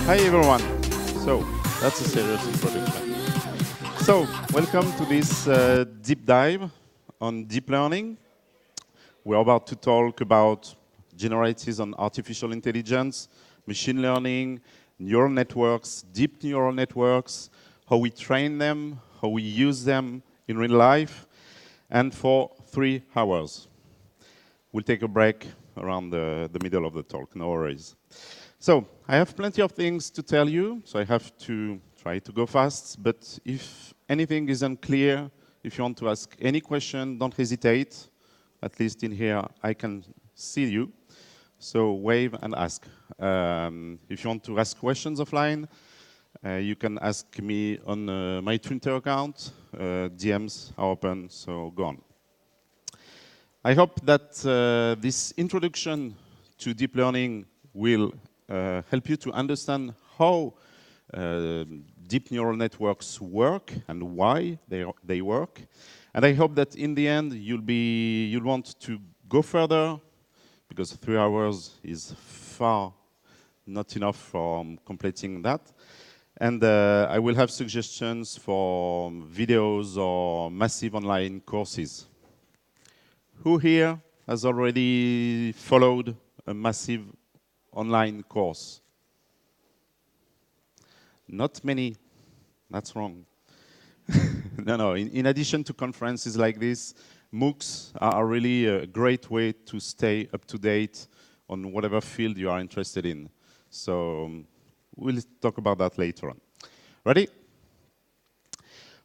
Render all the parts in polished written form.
Hi everyone. So that's a serious introduction. So welcome to this deep dive on deep learning. We're about to talk about generatives on artificial intelligence, machine learning, neural networks, deep neural networks, how we train them, how we use them in real life, and for 3 hours. We'll take a break around the middle of the talk, no worries. So I have plenty of things to tell you, so I have to try to go fast, but if anything is unclear, if you want to ask any question, don't hesitate. At least in here, I can see you. So wave and ask. If you want to ask questions offline, you can ask me on my Twitter account. DMs are open, so go on. I hope that this introduction to deep learning will help you to understand how deep neural networks work and why they work. And I hope that in the end you'll want to go further, because 3 hours is far not enough for completing that. And I will have suggestions for videos or massive online courses. Who here has already followed a massive online course? Not many. That's wrong. No. In addition to conferences like this, MOOCs are really a great way to stay up to date on whatever field you are interested in. So we'll talk about that later on. Ready?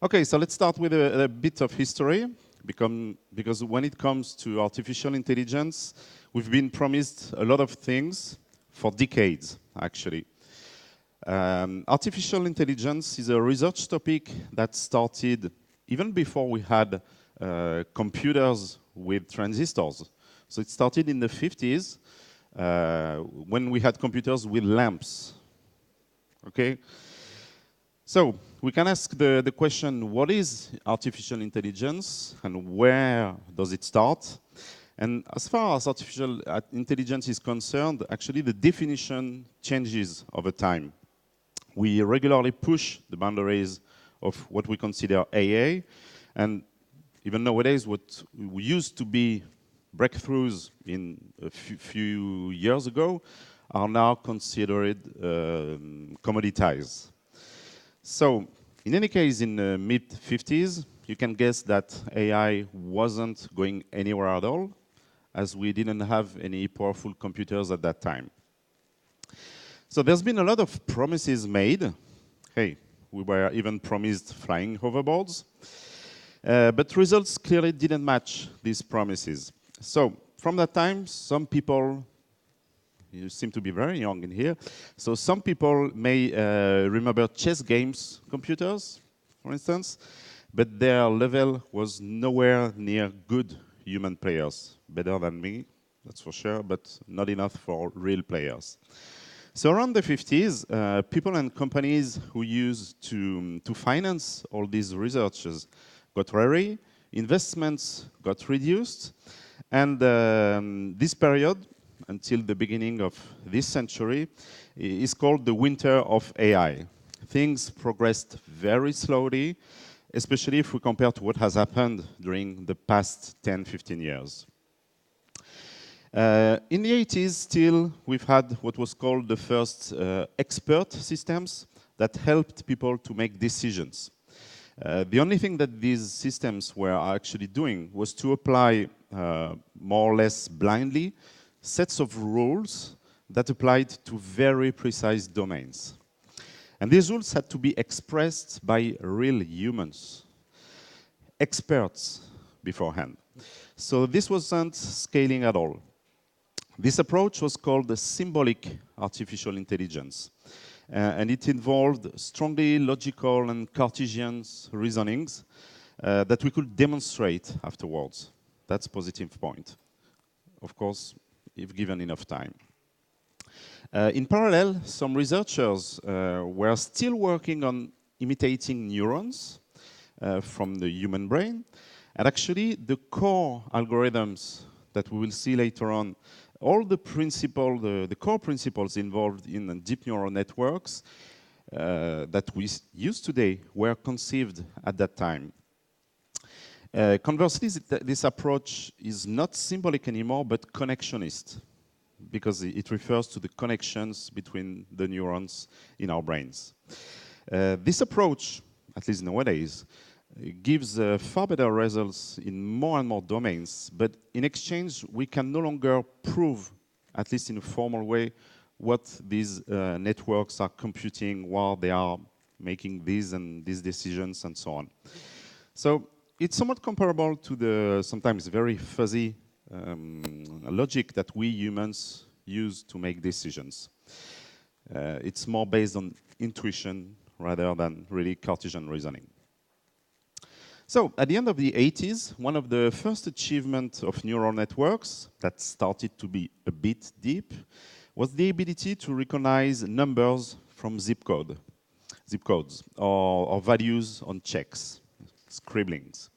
Okay, so let's start with a bit of history, because when it comes to artificial intelligence, we've been promised a lot of things for decades, actually. Artificial intelligence is a research topic that started even before we had computers with transistors. So it started in the 50s when we had computers with lamps. Okay? So we can ask the question, what is artificial intelligence and where does it start? And as far as artificial intelligence is concerned, actually the definition changes over time. We regularly push the boundaries of what we consider AA, and even nowadays what used to be breakthroughs in a few years ago are now considered commoditized. So in any case, in the mid-50s, you can guess that AI wasn't going anywhere at all, as we didn't have any powerful computers at that time. So there's been a lot of promises made. Hey, we were even promised flying hoverboards. But results clearly didn't match these promises. So from that time, some people, you seem to be very young in here, so some people may remember chess games computers, for instance, but their level was nowhere near good human players. Better than me, that's for sure, but not enough for real players. So around the 50s, people and companies who used to finance all these researches got wary, investments got reduced, and this period, until the beginning of this century, is called the winter of AI. Things progressed very slowly, especially if we compare to what has happened during the past 10, 15 years. In the 80s, still, we've had what was called the first expert systems that helped people to make decisions. The only thing that these systems were actually doing was to apply more or less blindly sets of rules that applied to very precise domains. And these rules had to be expressed by real humans, experts beforehand. So this wasn't scaling at all. This approach was called the symbolic artificial intelligence. And it involved strongly logical and Cartesian reasonings that we could demonstrate afterwards. That's a positive point. Of course, if given enough time. In parallel, some researchers were still working on imitating neurons from the human brain. And actually, the core algorithms that we will see later on all the the core principles involved in deep neural networks that we use today were conceived at that time. Conversely, this approach is not symbolic anymore, but connectionist, because it refers to the connections between the neurons in our brains. This approach, at least nowadays, gives far better results in more and more domains, but in exchange, we can no longer prove, at least in a formal way, what these networks are computing while they are making these and these decisions and so on. So it's somewhat comparable to the sometimes very fuzzy logic that we humans use to make decisions. It's more based on intuition rather than really Cartesian reasoning. So at the end of the 80s, one of the first achievements of neural networks that started to be a bit deep was the ability to recognize numbers from zip codes, or values on checks, scribblings.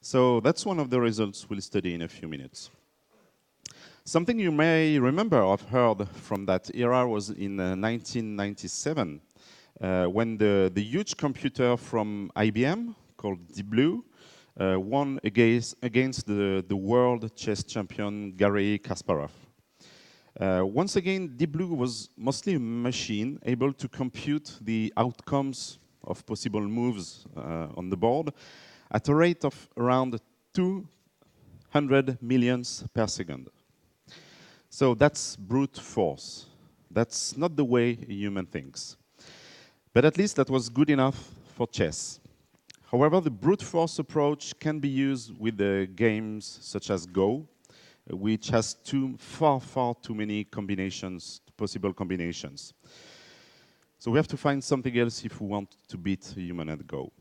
So that's one of the results we'll study in a few minutes. Something you may remember or have heard from that era was in 1997, when the huge computer from IBM, called Deep Blue, won against the world chess champion Garry Kasparov. Once again, Deep Blue was mostly a machine able to compute the outcomes of possible moves on the board at a rate of around 200 millions per second. So that's brute force. That's not the way a human thinks. But at least that was good enough for chess. However, the brute force approach can be used with games such as Go, which has far too many possible combinations. So we have to find something else if we want to beat a human at Go.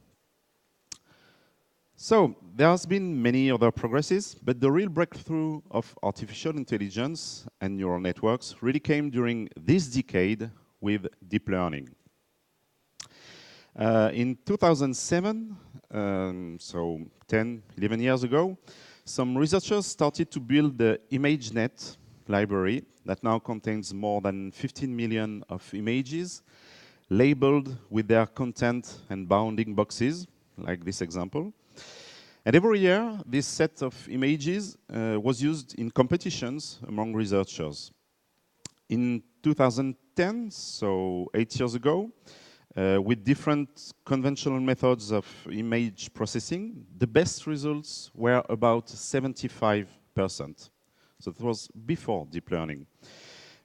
So there has been many other progresses, but the real breakthrough of artificial intelligence and neural networks really came during this decade with deep learning. In 2007, so 10, 11 years ago, some researchers started to build the ImageNet library that now contains more than 15 million of images labeled with their content and bounding boxes, like this example. And every year, this set of images was used in competitions among researchers. In 2010, so 8 years ago, with different conventional methods of image processing, the best results were about 75%. So it was before deep learning.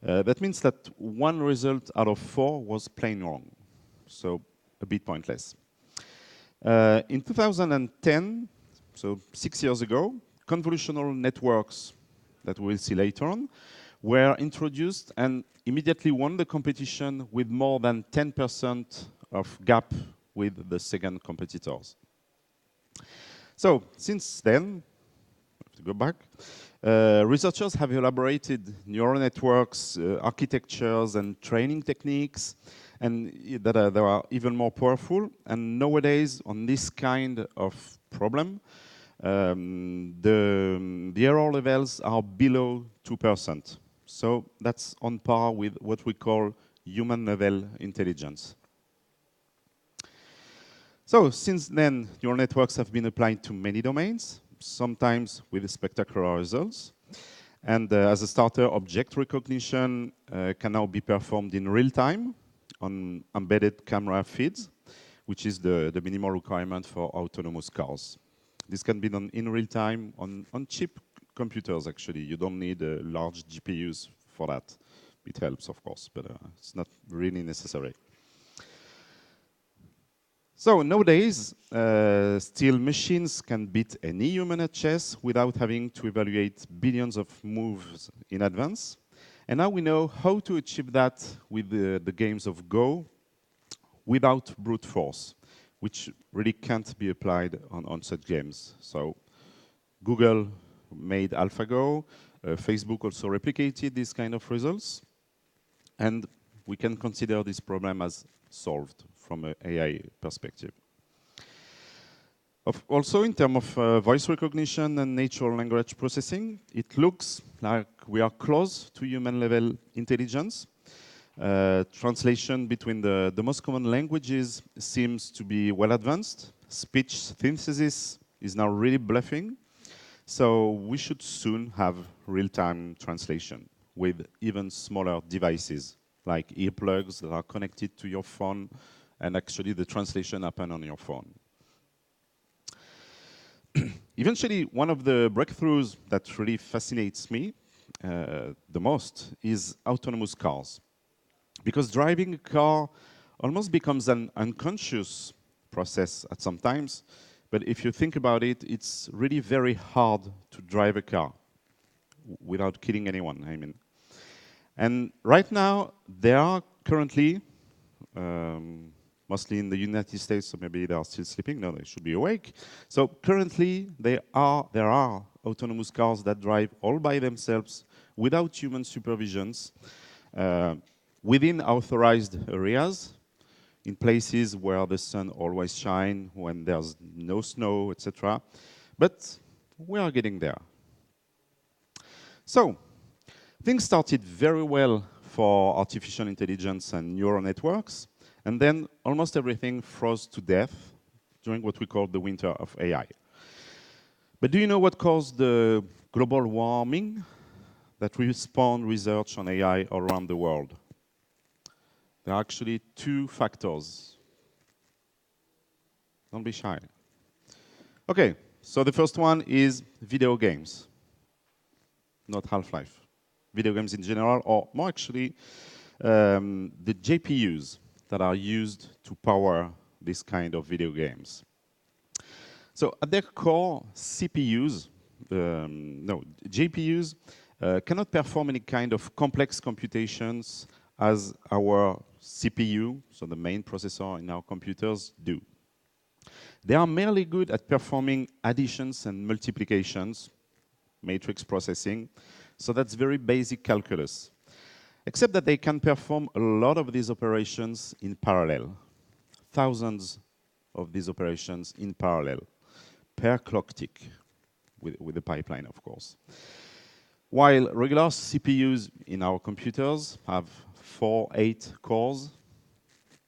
That means that one result out of 4 was plain wrong, so a bit pointless. In 2010, so 6 years ago, convolutional networks that we'll see later on were introduced and immediately won the competition with more than 10% of gap with the second competitors. So since then, I have to go back, researchers have elaborated neural networks, architectures, and training techniques, and that are even more powerful. And nowadays, on this kind of problem, the error levels are below 2%. So that's on par with what we call human-level intelligence. So since then, neural networks have been applied to many domains, sometimes with spectacular results. And as a starter, object recognition can now be performed in real time on embedded camera feeds, which is the minimal requirement for autonomous cars. This can be done in real time on cheap computers, actually. You don't need large GPUs for that. It helps, of course, but it's not really necessary. So nowadays, still machines can beat any human at chess without having to evaluate billions of moves in advance. And now we know how to achieve that with the games of Go without brute force, which really can't be applied on such games. So Google made AlphaGo, Facebook also replicated these kind of results, and we can consider this problem as solved from an AI perspective. Also, in terms of voice recognition and natural language processing, it looks like we are close to human-level intelligence. Translation between the most common languages seems to be well advanced. Speech synthesis is now really bluffing. So we should soon have real-time translation with even smaller devices, like earplugs that are connected to your phone, and actually the translation happen on your phone. Eventually, one of the breakthroughs that really fascinates me the most is autonomous cars. Because driving a car almost becomes an unconscious process at some times. But if you think about it, it's really very hard to drive a car without killing anyone, I mean. And right now, there are currently, mostly in the United States, so maybe they are still sleeping. No, they should be awake. So currently, there are autonomous cars that drive all by themselves without human supervisions within authorized areas, in places where the sun always shines, when there's no snow, etc. But we are getting there. So things started very well for artificial intelligence and neural networks, and then almost everything froze to death during what we call the winter of AI. But do you know what caused the global warming that spawned research on AI around the world? There are actually two factors. Don't be shy. Okay, so the first one is video games, not Half-Life. Video games in general, or more actually, the GPUs that are used to power this kind of video games. So at their core, GPUs cannot perform any kind of complex computations as our CPU, so the main processor in our computers, do. They are merely good at performing additions and multiplications, matrix processing, so that's very basic calculus. Except that they can perform a lot of these operations in parallel. Thousands of these operations in parallel, per clock tick, with the pipeline, of course. While regular CPUs in our computers have 8 cores,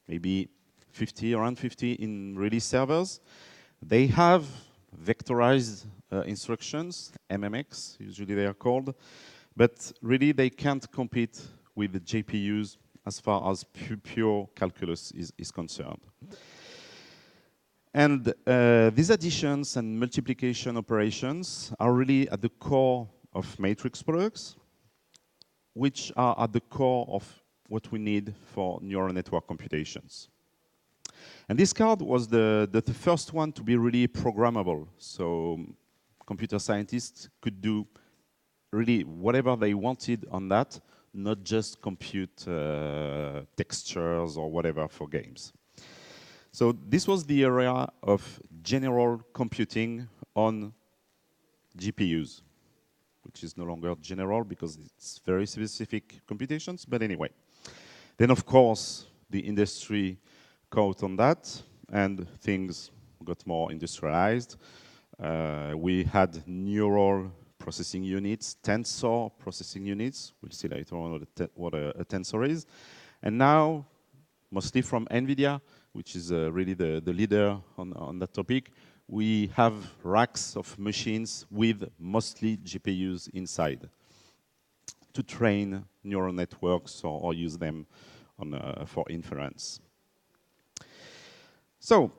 maybe 50, around 50 in release servers, they have vectorized instructions, MMX, usually they are called, but really they can't compete with the GPUs as far as pure calculus is concerned. And these additions and multiplication operations are really at the core of matrix products, which are at the core of what we need for neural network computations. And this card was the first one to be really programmable. So computer scientists could do really whatever they wanted on that, not just compute textures or whatever for games. So this was the area of general computing on GPUs, which is no longer general because it's very specific computations, but anyway. Then, of course, the industry caught on that, and things got more industrialized. We had neural processing units, tensor processing units. We'll see later on what a tensor is. And now, mostly from NVIDIA, which is really the leader on that topic, we have racks of machines with mostly GPUs inside to train neural networks or use them for inference. So,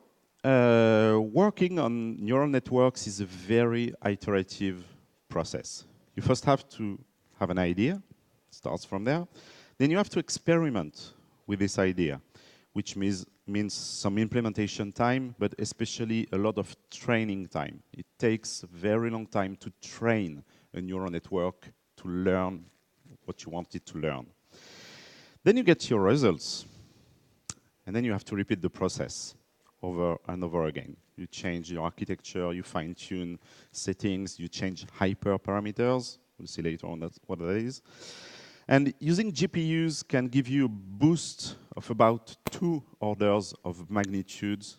working on neural networks is a very iterative process. You first have to have an idea, starts from there. Then you have to experiment with this idea, which means some implementation time, but especially a lot of training time. It takes a very long time to train a neural network to learn what you want it to learn. Then you get your results, and then you have to repeat the process over and over again. You change your architecture, you fine-tune settings, you change hyperparameters. We'll see later on what that is. And using GPUs can give you a boost of about 2 orders of magnitudes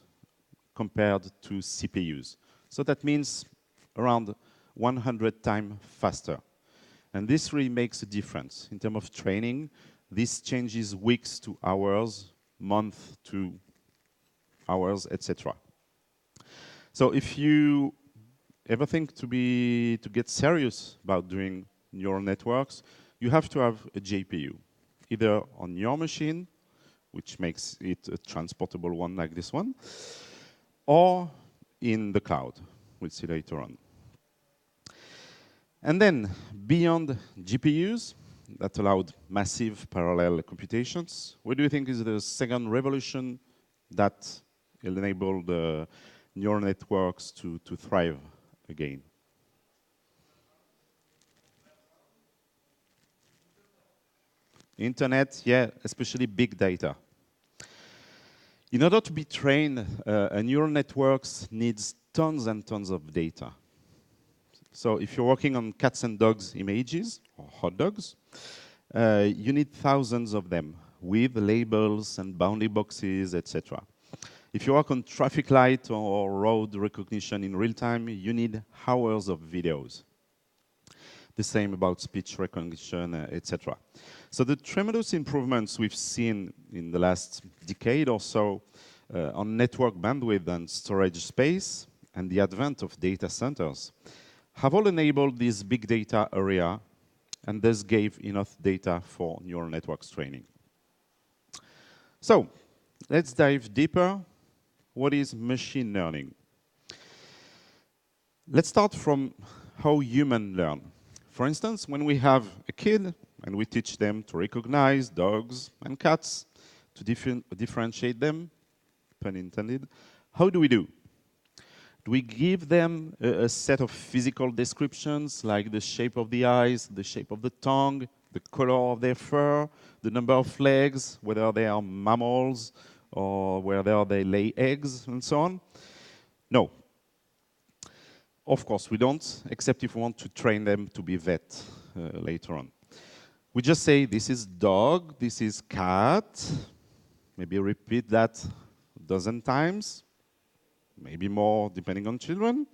compared to CPUs. So that means around 100 times faster. And this really makes a difference. In terms of training, this changes weeks to hours, months to hours, etc. So if you ever think to get serious about doing neural networks, you have to have a GPU, either on your machine, which makes it a transportable one like this one, or in the cloud. We'll see later on. And then, beyond GPUs that allowed massive parallel computations, what do you think is the second revolution that will enable the neural networks to thrive again? Internet, yeah, especially big data. In order to be trained, a neural network needs tons and tons of data. So if you're working on cats and dogs images, or hot dogs, you need thousands of them with labels and bounding boxes, etc. If you work on traffic light or road recognition in real time, you need hours of videos. The same about speech recognition, etc. So the tremendous improvements we've seen in the last decade or so on network bandwidth and storage space and the advent of data centers have all enabled this big data area and thus gave enough data for neural networks training. So let's dive deeper. What is machine learning? Let's start from how humans learn. For instance, when we have a kid and we teach them to recognize dogs and cats, to differentiate them, pun intended, how do we do? Do we give them a set of physical descriptions like the shape of the eyes, the shape of the tongue, the color of their fur, the number of legs, whether they are mammals or whether they lay eggs and so on? No. Of course, we don't, except if we want to train them to be vet later on. We just say, this is dog, this is cat. Maybe repeat that a dozen times, maybe more, depending on children.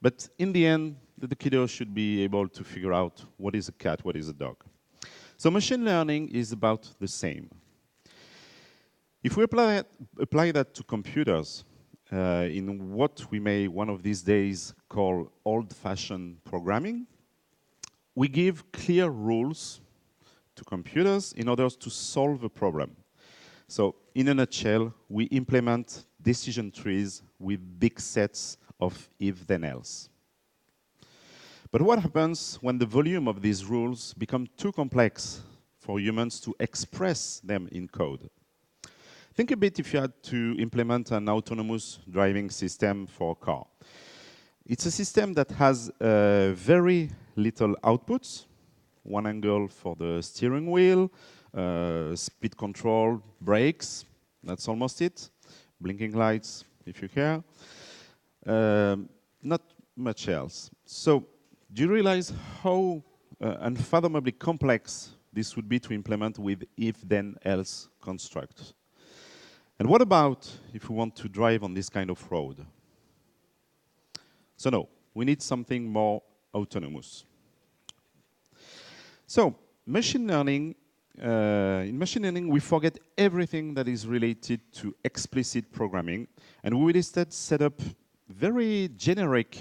But in the end, the kiddo should be able to figure out what is a cat, what is a dog. So machine learning is about the same. If we apply that to computers, in what we may one of these days call old-fashioned programming, we give clear rules to computers in order to solve a problem. So in a nutshell, we implement decision trees with big sets of if-then-else. But what happens when the volume of these rules become too complex for humans to express them in code? Think a bit if you had to implement an autonomous driving system for a car. It's a system that has very little outputs, one angle for the steering wheel, speed control, brakes, that's almost it, blinking lights if you care, not much else. So do you realize how unfathomably complex this would be to implement with if-then-else constructs? And what about if we want to drive on this kind of road? So no, we need something more autonomous. So machine learning, in machine learning, we forget everything that is related to explicit programming, and we will instead set up very generic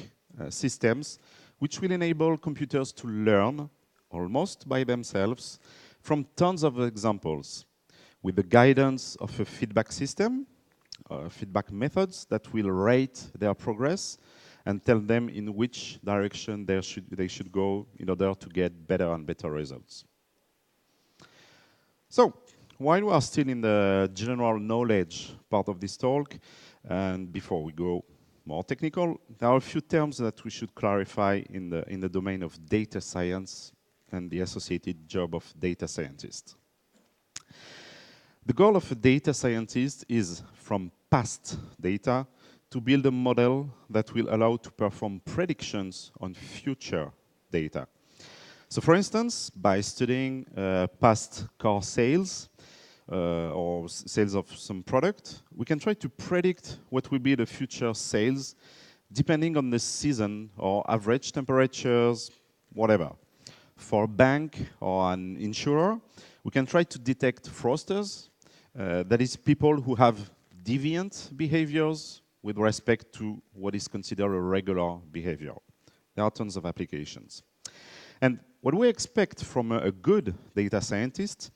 systems which will enable computers to learn almost by themselves from tons of examples, with the guidance of a feedback system, feedback methods that will rate their progress and tell them in which direction they should go in order to get better and better results. So, while we are still in the general knowledge part of this talk, and before we go more technical, there are a few terms that we should clarify in the domain of data science and the associated job of data scientist. The goal of a data scientist is, from past data, to build a model that will allow to perform predictions on future data. So for instance, by studying past car sales, or sales of some product, we can try to predict what will be the future sales depending on the season or average temperatures, whatever. For a bank or an insurer, we can try to detect fraudsters, that is people who have deviant behaviors with respect to what is considered a regular behavior. There are tons of applications. And what we expect from a good data scientist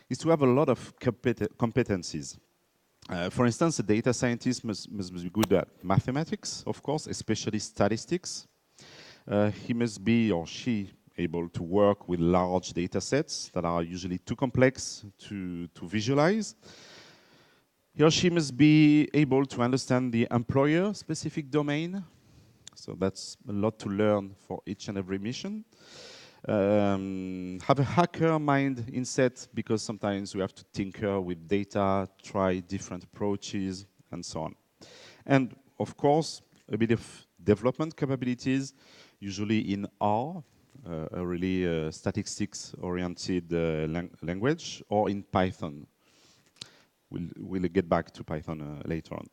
is to have a lot of competencies. For instance, a data scientist must be good at mathematics, of course, especially statistics. He must be, or she, able to work with large data sets that are usually too complex to visualize. He or she must be able to understand the employer-specific domain. So that's a lot to learn for each and every mission. Have a hacker mind instead, because sometimes we have to tinker with data, try different approaches, and so on. And of course, a bit of development capabilities, usually in R, a really statistics-oriented language, or in Python. We'll get back to Python later on.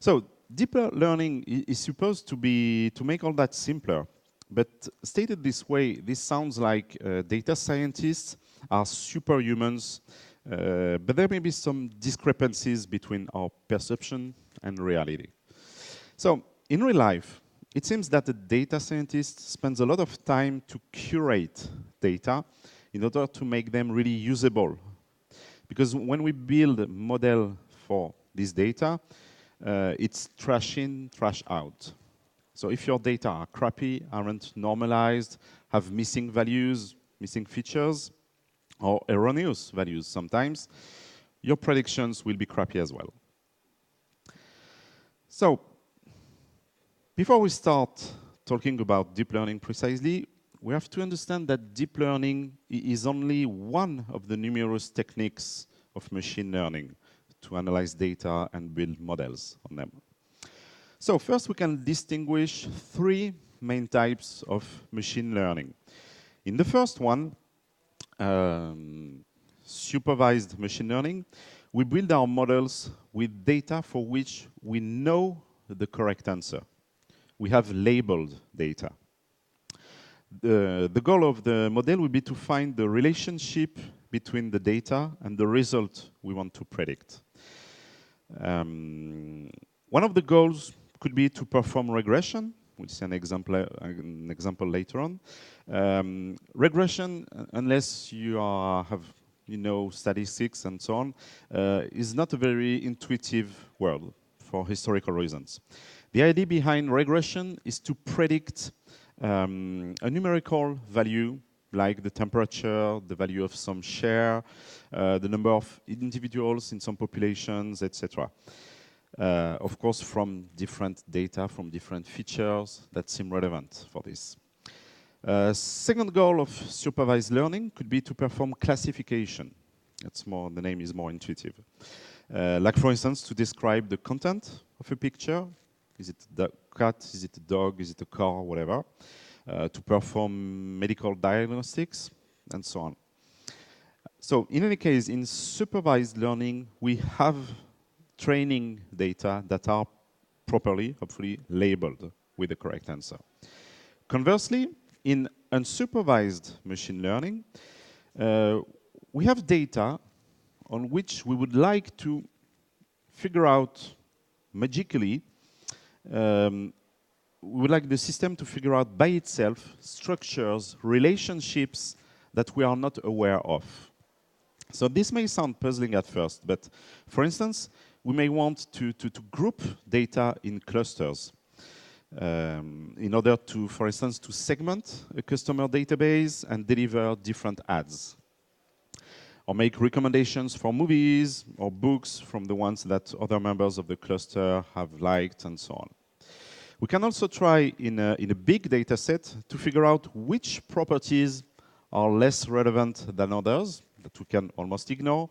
So deep learning is supposed to make all that simpler. But stated this way, this sounds like data scientists are superhumans, but there may be some discrepancies between our perception and reality. So in real life, it seems that a data scientist spends a lot of time to curate data in order to make them really usable. Because when we build a model for this data, it's trash in, trash out. So if your data are crappy, aren't normalized, have missing values, missing features, or erroneous values sometimes, your predictions will be crappy as well. So before we start talking about deep learning precisely, we have to understand that deep learning is only one of the numerous techniques of machine learning to analyze data and build models on them. So first, we can distinguish three main types of machine learning. In the first one, supervised machine learning, we build our models with data for which we know the correct answer. We have labeled data. The goal of the model would be to find the relationship between the data and the result we want to predict. One of the goals could be to perform regression. We'll see an example later on. Regression, unless you have statistics and so on, is not a very intuitive word for historical reasons. The idea behind regression is to predict a numerical value like the temperature, the value of some share, the number of individuals in some populations, etc. Of course, from different data, from different features that seem relevant for this. Second goal of supervised learning could be to perform classification. The name is more intuitive. Like, for instance, to describe the content of a picture. Is it a cat? Is it a dog? Is it a car? Whatever. To perform medical diagnostics, and so on. So in any case, in supervised learning, we have training data that are properly, hopefully, labeled with the correct answer. Conversely, in unsupervised machine learning, we have data on which we would like to figure out magically, we would like the system to figure out by itself structures, relationships that we are not aware of. So this may sound puzzling at first, but for instance, we may want to group data in clusters in order to, for instance, to segment a customer database and deliver different ads, or make recommendations for movies or books from the ones that other members of the cluster have liked, and so on. We can also try in a big data set to figure out which properties are less relevant than others that we can almost ignore,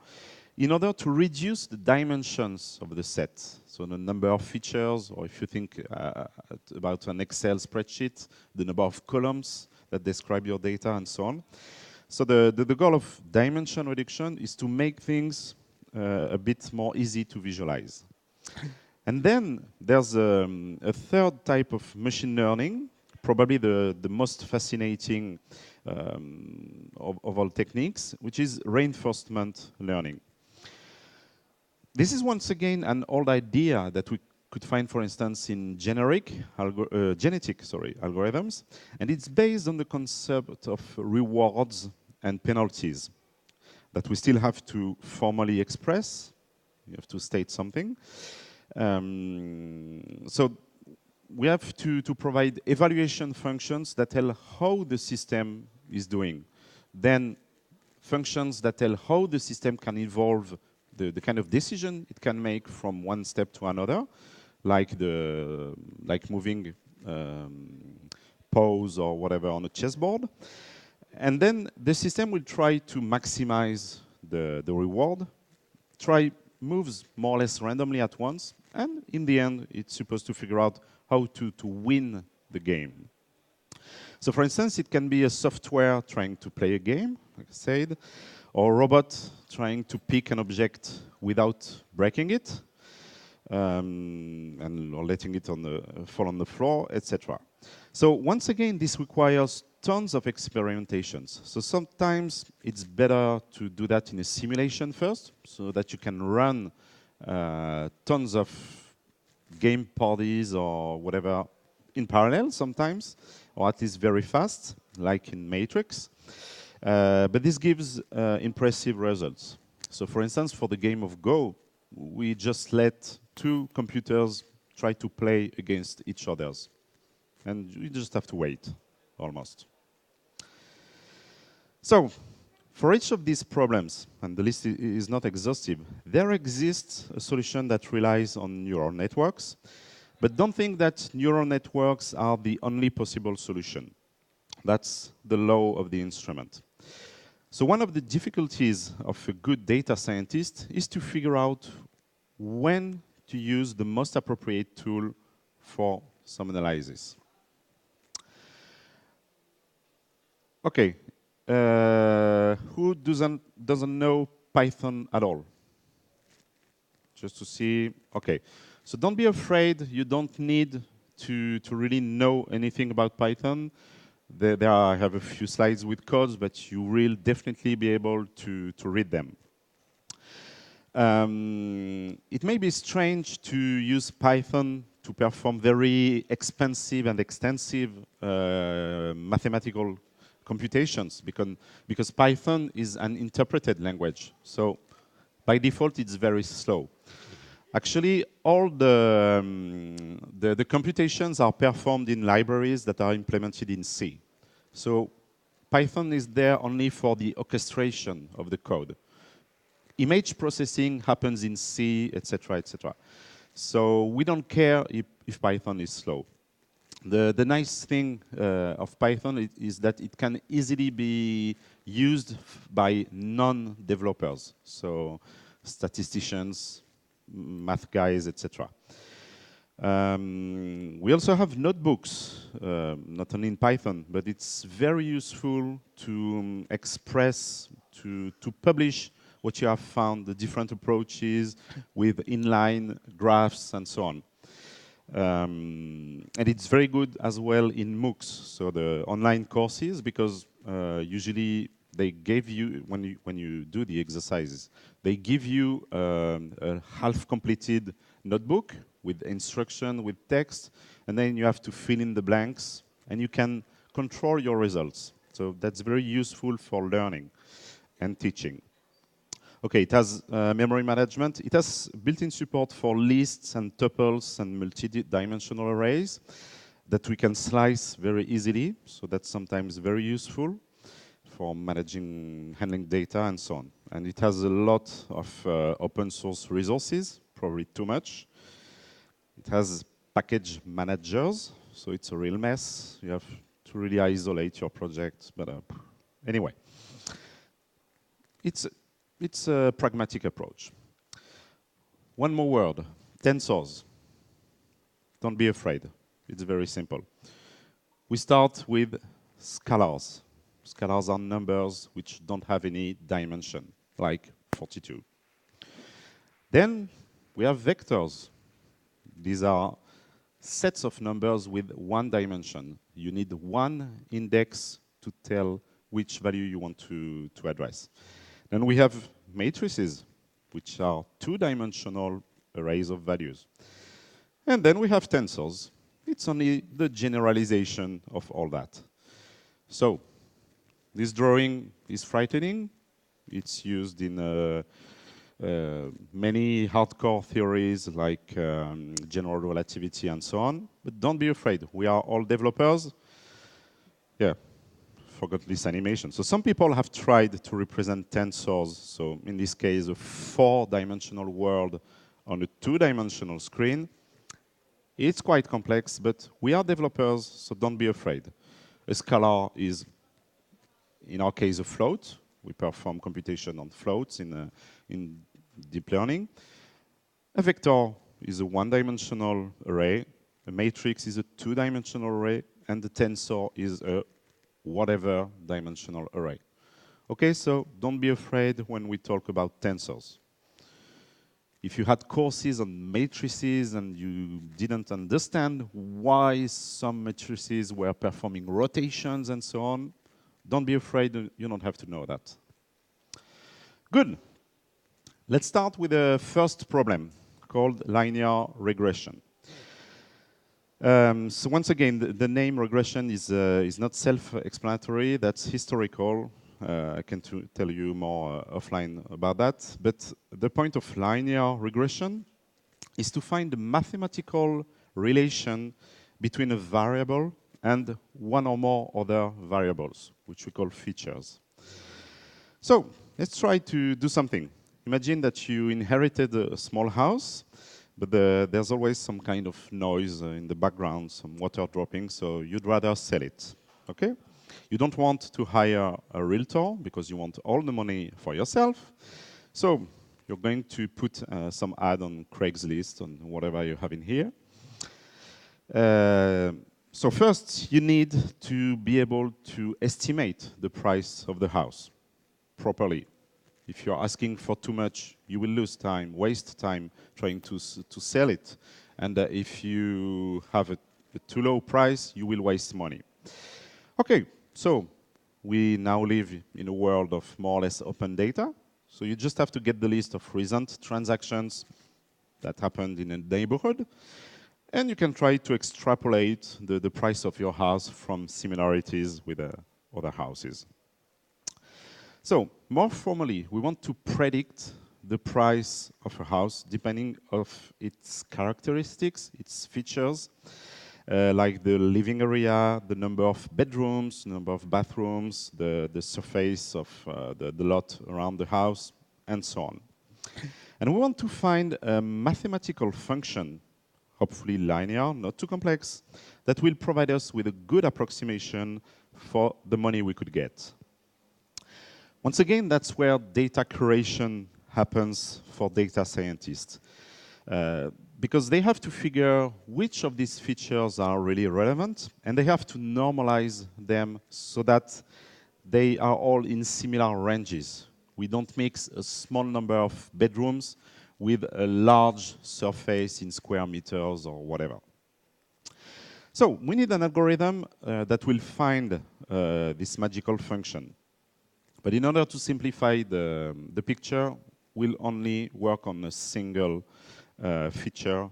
in order to reduce the dimensions of the set. So the number of features, or if you think about an Excel spreadsheet, the number of columns that describe your data, and so on. So the goal of dimension reduction is to make things a bit more easy to visualize. And then there's a third type of machine learning, probably the most fascinating of all techniques, which is reinforcement learning. This is once again an old idea that we could find, for instance, in genetic algorithms, and it's based on the concept of rewards and penalties that we still have to formally express. You have to state something. So we have to provide evaluation functions that tell how the system is doing. Then functions that tell how the system can evolve the kind of decision it can make from one step to another, like moving pawns or whatever on a chessboard. And then the system will try to maximize the reward, try moves more or less randomly at once, and in the end, it's supposed to figure out how to win the game. So for instance, it can be a software trying to play a game, like I said, or a robot trying to pick an object without breaking it, or letting it fall on the floor, etc. So once again, this requires tons of experimentations. So sometimes it's better to do that in a simulation first, so that you can run tons of game parties or whatever in parallel sometimes, or at least very fast, like in Matrix. But this gives impressive results. So for instance, for the game of Go, we just let two computers try to play against each other's. And you just have to wait, almost. So, for each of these problems, and the list is not exhaustive, there exists a solution that relies on neural networks. But don't think that neural networks are the only possible solution. That's the law of the instrument. So one of the difficulties of a good data scientist is to figure out when to use the most appropriate tool for some analysis. Okay, who doesn't know Python at all? Just to see, okay. So don't be afraid, you don't need to really know anything about Python. I have a few slides with codes, but you will definitely be able to read them. It may be strange to use Python to perform very expensive and extensive mathematical computations, because Python is an interpreted language. So by default, it's very slow. Actually, all the computations are performed in libraries that are implemented in C. So Python is there only for the orchestration of the code. Image processing happens in C, etc., etc. So we don't care if Python is slow. The nice thing of Python is that it can easily be used by non-developers, so statisticians, math guys, etc. We also have notebooks, not only in Python, but it's very useful to express, to publish what you have found, the different approaches with inline graphs and so on. And it's very good as well in MOOCs, so the online courses, because usually they give you, when you do the exercises, they give you a half-completed notebook with instruction, with text, and then you have to fill in the blanks, and you can control your results. So that's very useful for learning and teaching. Okay, it has memory management. It has built-in support for lists and tuples and multi-dimensional arrays that we can slice very easily. So that's sometimes very useful for handling data and so on. And it has a lot of open source resources, probably too much. It has package managers, so it's a real mess. You have to really isolate your project, but anyway. It's a pragmatic approach. One more word, tensors. Don't be afraid, it's very simple. We start with scalars. Scalars are numbers which don't have any dimension, like 42. Then we have vectors. These are sets of numbers with one dimension. You need one index to tell which value you want to address. Then we have matrices, which are two-dimensional arrays of values. And then we have tensors. It's only the generalization of all that. So this drawing is frightening. It's used in many hardcore theories like general relativity and so on. But don't be afraid. We are all developers. Yeah, forgot this animation. So some people have tried to represent tensors. So in this case, a four-dimensional world on a two-dimensional screen. It's quite complex, but we are developers, so don't be afraid. A scalar is, in our case, a float. We perform computation on floats in deep learning. A vector is a one-dimensional array. A matrix is a two-dimensional array. And the tensor is a whatever dimensional array. Okay, so don't be afraid when we talk about tensors. If you had courses on matrices and you didn't understand why some matrices were performing rotations and so on, don't be afraid, you don't have to know that. Good. Let's start with the first problem called linear regression. So once again, the name regression is not self-explanatory, that's historical. I can tell you more offline about that. But the point of linear regression is to find a mathematical relation between a variable and one or more other variables, which we call features. So let's try to do something. Imagine that you inherited a small house, but there's always some kind of noise in the background, some water dropping, so you'd rather sell it. Okay? You don't want to hire a realtor because you want all the money for yourself. So you're going to put some ad on Craigslist and whatever you have in here. So first, you need to be able to estimate the price of the house properly. If you're asking for too much, you will lose time, waste time trying to sell it. And if you have a too low price, you will waste money. Okay, so we now live in a world of more or less open data. So you just have to get the list of recent transactions that happened in a neighborhood. And you can try to extrapolate the price of your house from similarities with other houses. So more formally, we want to predict the price of a house depending on its characteristics, its features, like the living area, the number of bedrooms, number of bathrooms, the surface of the lot around the house, and so on. And we want to find a mathematical function, hopefully linear, not too complex, that will provide us with a good approximation for the money we could get. Once again, that's where data curation happens for data scientists. Because they have to figure which of these features are really relevant, and they have to normalize them so that they are all in similar ranges. We don't mix a small number of bedrooms with a large surface in square meters or whatever. So we need an algorithm that will find this magical function. But in order to simplify the picture, we'll only work on a single feature,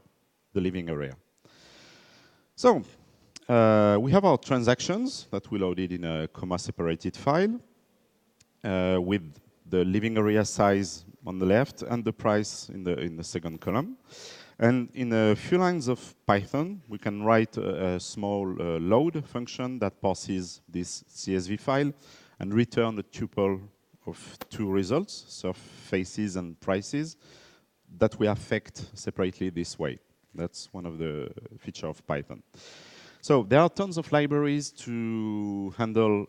the living area. So we have our transactions that we loaded in a comma-separated file with the living area size on the left and the price in the second column. And in a few lines of Python, we can write a small load function that parses this CSV file and return a tuple of two results, surfaces and prices, that we affect separately this way. That's one of the features of Python. So there are tons of libraries to handle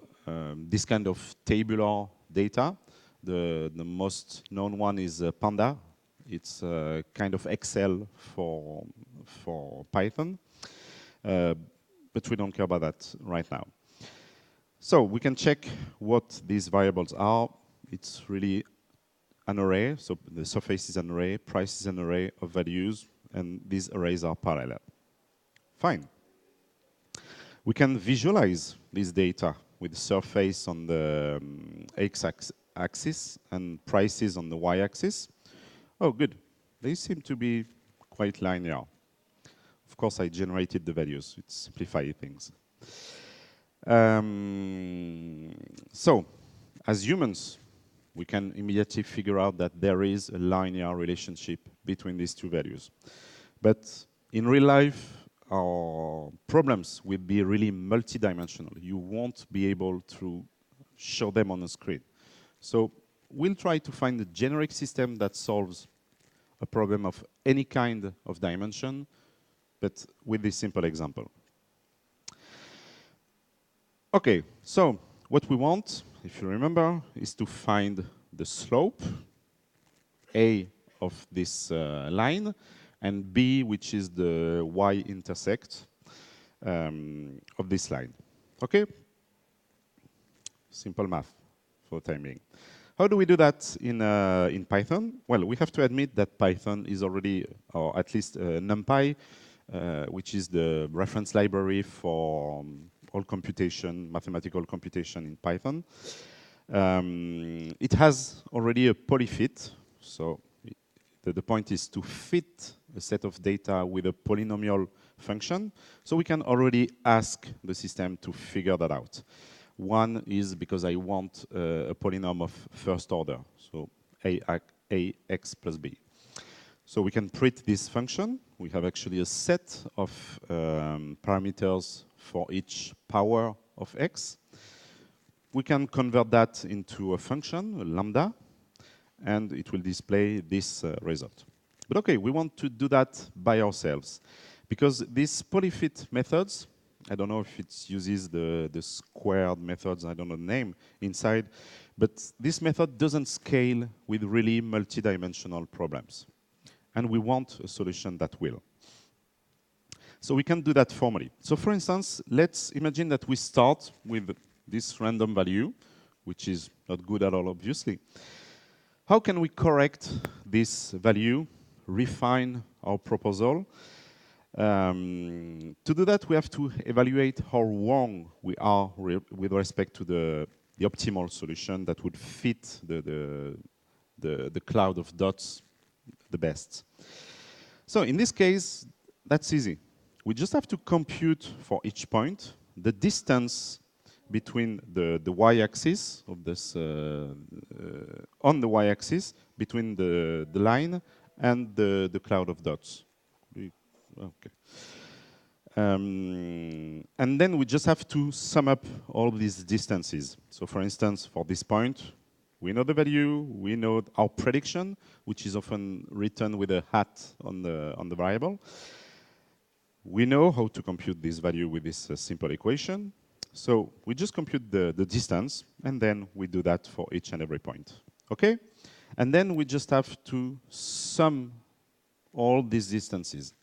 this kind of tabular data. The most known one is Panda. It's a kind of Excel for Python. But we don't care about that right now. So we can check what these variables are. It's really an array. So the surface is an array, price is an array of values, and these arrays are parallel. Fine. We can visualize this data with surface on the x-axis and prices on the y-axis. Oh, good. They seem to be quite linear. Of course, I generated the values. It simplifies things. So, as humans, we can immediately figure out that there is a linear relationship between these two values. But in real life, our problems will be really multidimensional. You won't be able to show them on a screen. So we'll try to find a generic system that solves a problem of any kind of dimension, but with this simple example. Okay, so what we want, if you remember, is to find the slope, A of this line, and B, which is the y-intersect of this line. Okay? Simple math for the time being. How do we do that in Python? Well, we have to admit that Python is already, or at least NumPy, which is the reference library for all computation, mathematical computation in Python. It has already a polyfit, so the point is to fit a set of data with a polynomial function. So we can already ask the system to figure that out. One is because I want a polynomial of first order, so ax plus b. So we can print this function. We have actually a set of parameters for each power of x. We can convert that into a function, a lambda, and it will display this result. But okay, we want to do that by ourselves, because these polyfit methods, I don't know if it uses the squared methods, I don't know the name inside, but this method doesn't scale with really multidimensional problems. And we want a solution that will. So we can do that formally. So for instance, let's imagine that we start with this random value, which is not good at all, obviously. How can we correct this value, refine our proposal? To do that, we have to evaluate how wrong we are with respect to the optimal solution that would fit the cloud of dots the best. So in this case, that's easy. We just have to compute for each point the distance between the y-axis of this on the y-axis between the line and the cloud of dots. Okay. And then we just have to sum up all these distances. So for instance, for this point, we know the value, we know our prediction, which is often written with a hat on the variable. We know how to compute this value with this simple equation. So we just compute the distance, and then we do that for each and every point. Okay? And then we just have to sum all these distances.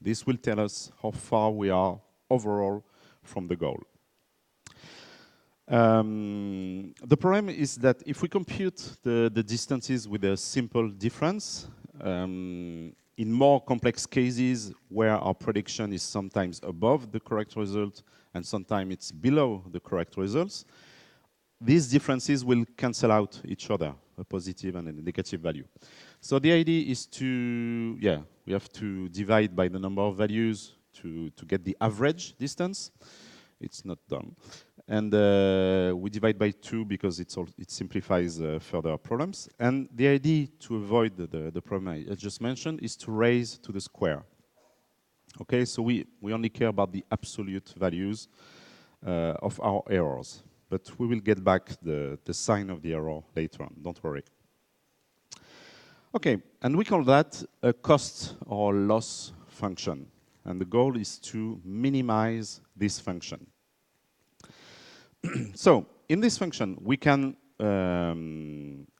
This will tell us how far we are overall from the goal. The problem is that if we compute the distances with a simple difference, in more complex cases where our prediction is sometimes above the correct result and sometimes it's below the correct results, these differences will cancel out each other, a positive and a negative value. So the idea is to, we have to divide by the number of values to get the average distance. It's not dumb. And we divide by 2 because it simplifies further problems. And the idea to avoid the problem I just mentioned is to raise to the square. Okay, so we only care about the absolute values of our errors. But we will get back the sign of the error later on, don't worry. Okay, and we call that a cost or loss function. And the goal is to minimize this function. So in this function, we can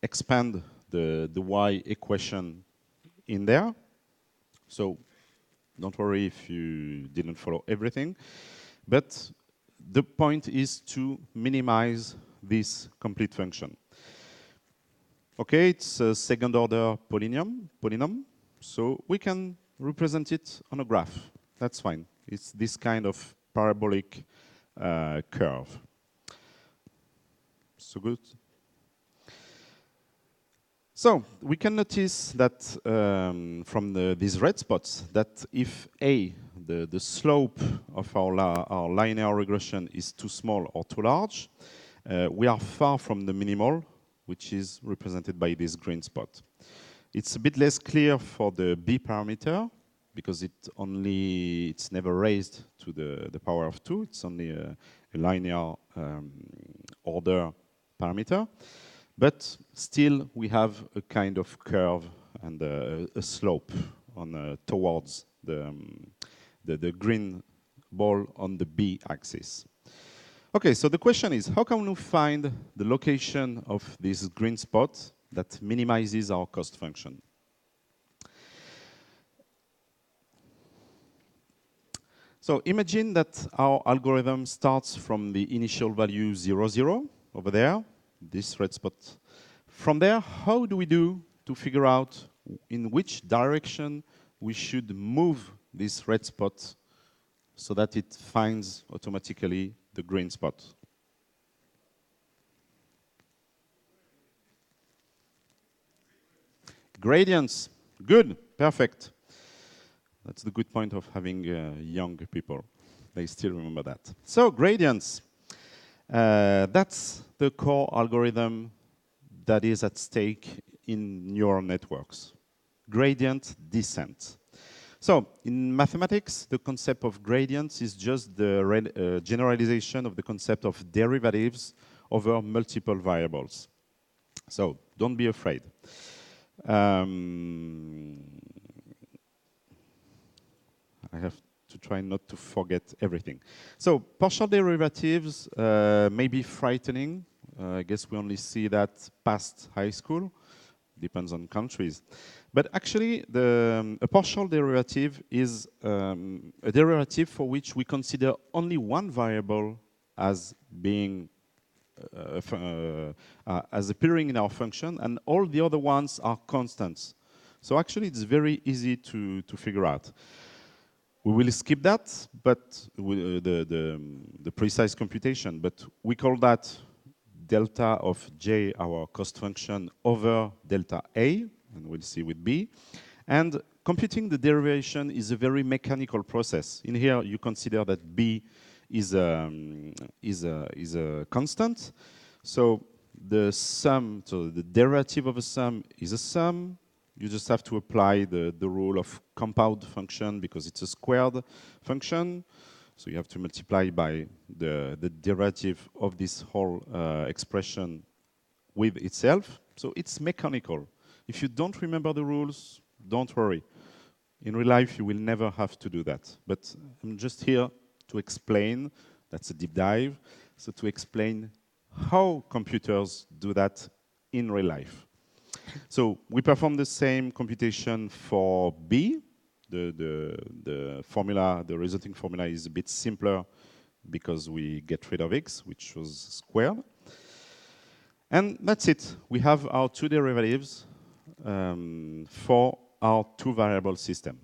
expand the y equation in there. So don't worry if you didn't follow everything. But the point is to minimize this complete function. Okay, it's a second order polynomial, so we can represent it on a graph. That's fine. It's this kind of parabolic curve. So good. So we can notice that from these red spots that if A, the slope of our linear regression is too small or too large, we are far from the minimal, which is represented by this green spot. It's a bit less clear for the B parameter because it's never raised to the power of 2. It's only a linear order parameter. But still, we have a kind of curve and a slope on towards the green ball on the B axis. Okay, so the question is, how can we find the location of this green spot that minimizes our cost function? So imagine that our algorithm starts from the initial value 0, 0 over there, this red spot. From there, how do we do to figure out in which direction we should move this red spot so that it finds automatically the green spot? Gradients. Good. Perfect. That's the good point of having young people. They still remember that. So gradients. That's the core algorithm that is at stake in neural networks. Gradient descent. So in mathematics, the concept of gradients is just the generalization of the concept of derivatives over multiple variables. So don't be afraid. I have to try not to forget everything. So partial derivatives may be frightening. I guess we only see that past high school. Depends on countries. But actually, a partial derivative is a derivative for which we consider only one variable as being as appearing in our function, and all the other ones are constants. So actually, it's very easy to figure out. We will skip that, but the precise computation. But we call that delta of j, our cost function, over delta a, and we'll see with b. And computing the derivation is a very mechanical process. In here, you consider that b is a constant. So the sum, so the derivative of a sum is a sum. You just have to apply the rule of compound function because it's a squared function. So you have to multiply by the derivative of this whole expression with itself. So it's mechanical. If you don't remember the rules, don't worry. In real life, you will never have to do that. But I'm just here to explain. That's a deep dive. So to explain how computers do that in real life. So we perform the same computation for B. The formula, the resulting formula is a bit simpler because we get rid of x, which was squared. And that's it. We have our two derivatives for our two variable system.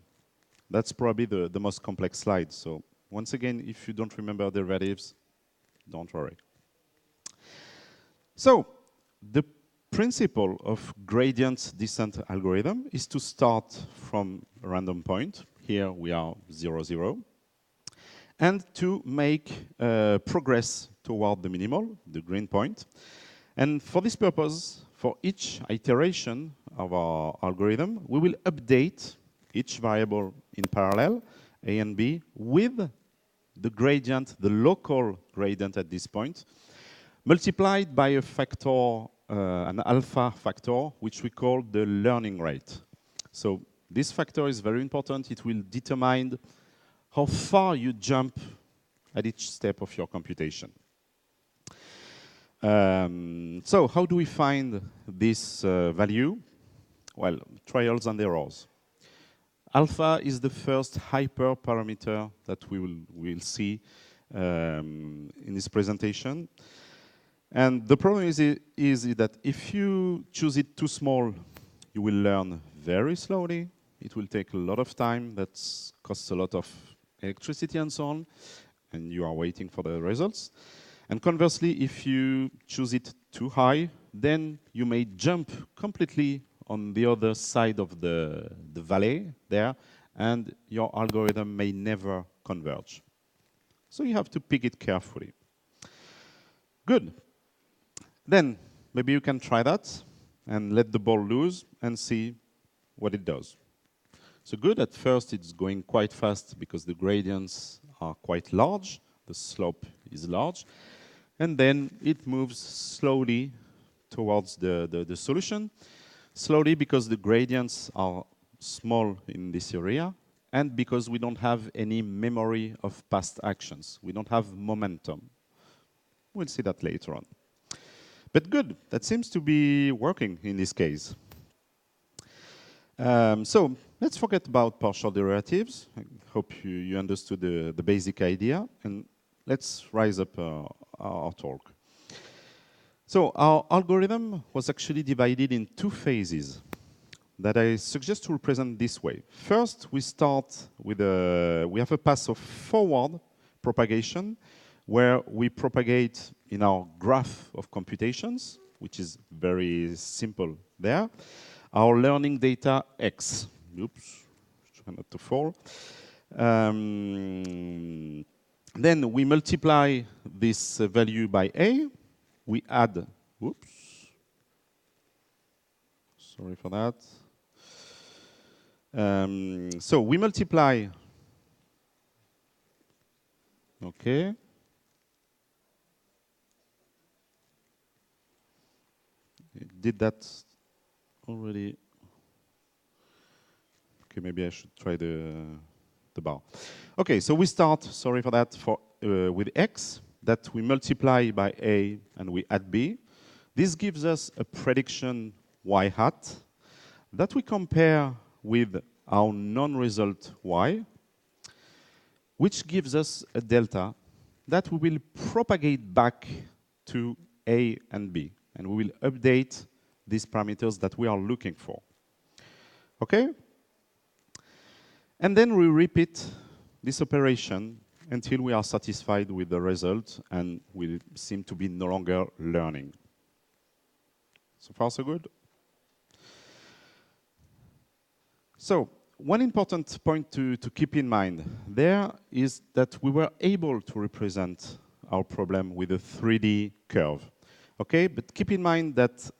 That's probably the most complex slide. So once again, if you don't remember derivatives, don't worry. So the principle of gradient descent algorithm is to start from a random point. Here we are 0, 0. And to make progress toward the minimal, the green point. And for this purpose, for each iteration of our algorithm, we will update each variable in parallel, a and b, with the gradient, the local gradient at this point, multiplied by a factor, an alpha factor, which we call the learning rate. So this factor is very important. It will determine how far you jump at each step of your computation. So how do we find this value? Well, trials and errors. Alpha is the first hyperparameter that we will see in this presentation. And the problem is that if you choose it too small, you will learn very slowly. It will take a lot of time. That costs a lot of electricity and so on. And you are waiting for the results. And conversely, if you choose it too high, then you may jump completely on the other side of the valley there, and your algorithm may never converge. So you have to pick it carefully. Good. Then maybe you can try that and let the ball loose and see what it does. So good, at first it's going quite fast because the gradients are quite large, the slope is large, and then it moves slowly towards the solution. Slowly because the gradients are small in this area, and because we don't have any memory of past actions. We don't have momentum. We'll see that later on. But good, that seems to be working in this case. So let's forget about partial derivatives. I hope you understood the basic idea, and let's rise up our talk. So our algorithm was actually divided in two phases that I suggest to represent this way. First, we start with we have a path of forward propagation where we propagate in our graph of computations, which is very simple there, our learning data X. Oops, try not to fall. Then we multiply this value by A. We add, whoops, sorry for that. So we multiply, okay. Did that already? Okay, maybe I should try the bar. Okay, so we start, sorry for that, with X, that we multiply by A and we add B. This gives us a prediction Y hat that we compare with our non-result Y, which gives us a delta that we will propagate back to A and B. And we will update these parameters that we are looking for. Okay? And then we repeat this operation until we are satisfied with the result and we seem to be no longer learning. So far, so good? So one important point to keep in mind there is that we were able to represent our problem with a 3D curve. Okay, but keep in mind that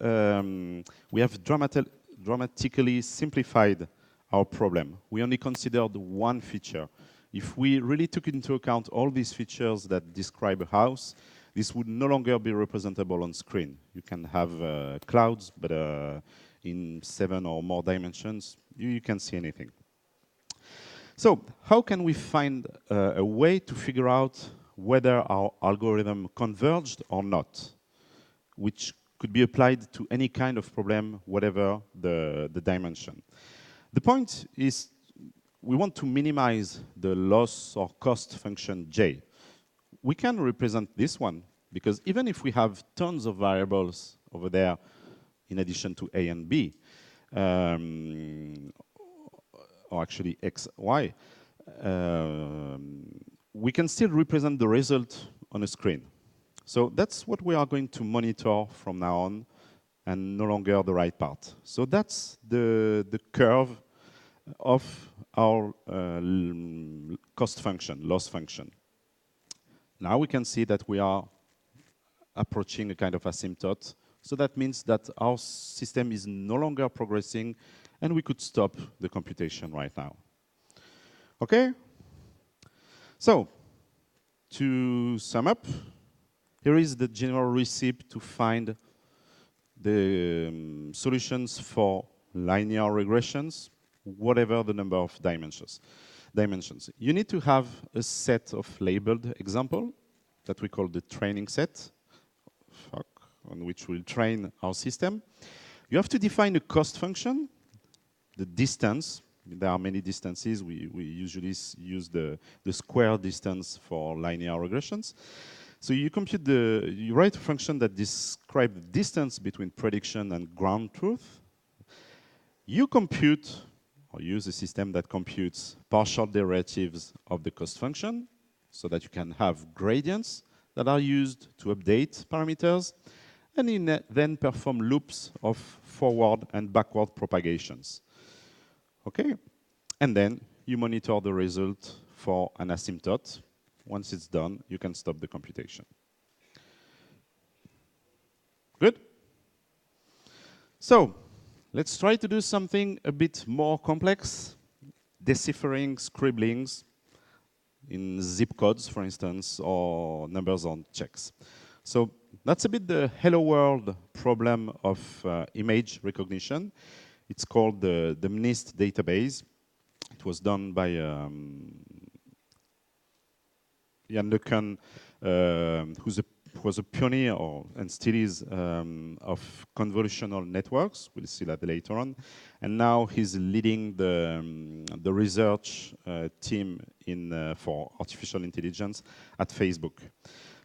we have dramatically simplified our problem. We only considered one feature. If we really took into account all these features that describe a house, this would no longer be representable on screen. You can have clouds, but in 7 or more dimensions, you can't see anything. So how can we find a way to figure out whether our algorithm converged or not, which could be applied to any kind of problem, whatever the dimension? The point is we want to minimize the loss or cost function J. We can represent this one, because even if we have tons of variables over there in addition to A and B, or actually X, Y, we can still represent the result on a screen. So that's what we are going to monitor from now on, and no longer the right part. So that's the curve of our cost function, loss function. Now we can see that we are approaching a kind of asymptote. So that means that our system is no longer progressing, and we could stop the computation right now. Okay? So, to sum up, here is the general recipe to find the solutions for linear regressions, whatever the number of dimensions. You need to have a set of labeled examples that we call the training set, on which we'll train our system. You have to define a cost function, the distance There are many distances. We usually use the square distance for linear regressions. So you write a function that describes the distance between prediction and ground truth. You compute, or use a system that computes partial derivatives of the cost function, so that you can have gradients that are used to update parameters, and then perform loops of forward and backward propagations. Okay? And then you monitor the result for an asymptote. Once it's done, you can stop the computation. Good? So, let's try to do something a bit more complex, deciphering scribblings in zip codes, for instance, or numbers on checks. So that's a bit the hello world problem of image recognition. It's called the MNIST Database. It was done by Yannis, who was a pioneer, and still is, of convolutional networks. We'll see that later on. And now he's leading the research team for artificial intelligence at Facebook.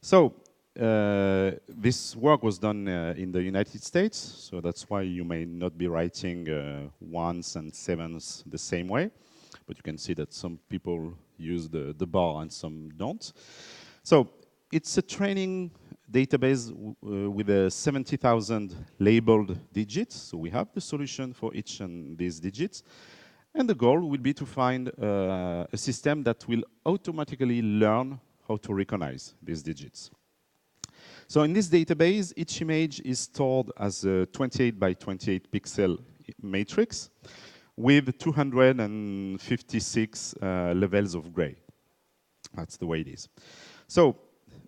So this work was done in the United States, so that's why you may not be writing ones and sevens the same way. But you can see that some people use the bar and some don't. So it's a training database with 70,000 labeled digits. So we have the solution for each of these digits. And the goal will be to find a system that will automatically learn how to recognize these digits. So in this database, each image is stored as a 28 by 28 pixel matrix with 256 levels of gray. That's the way it is. So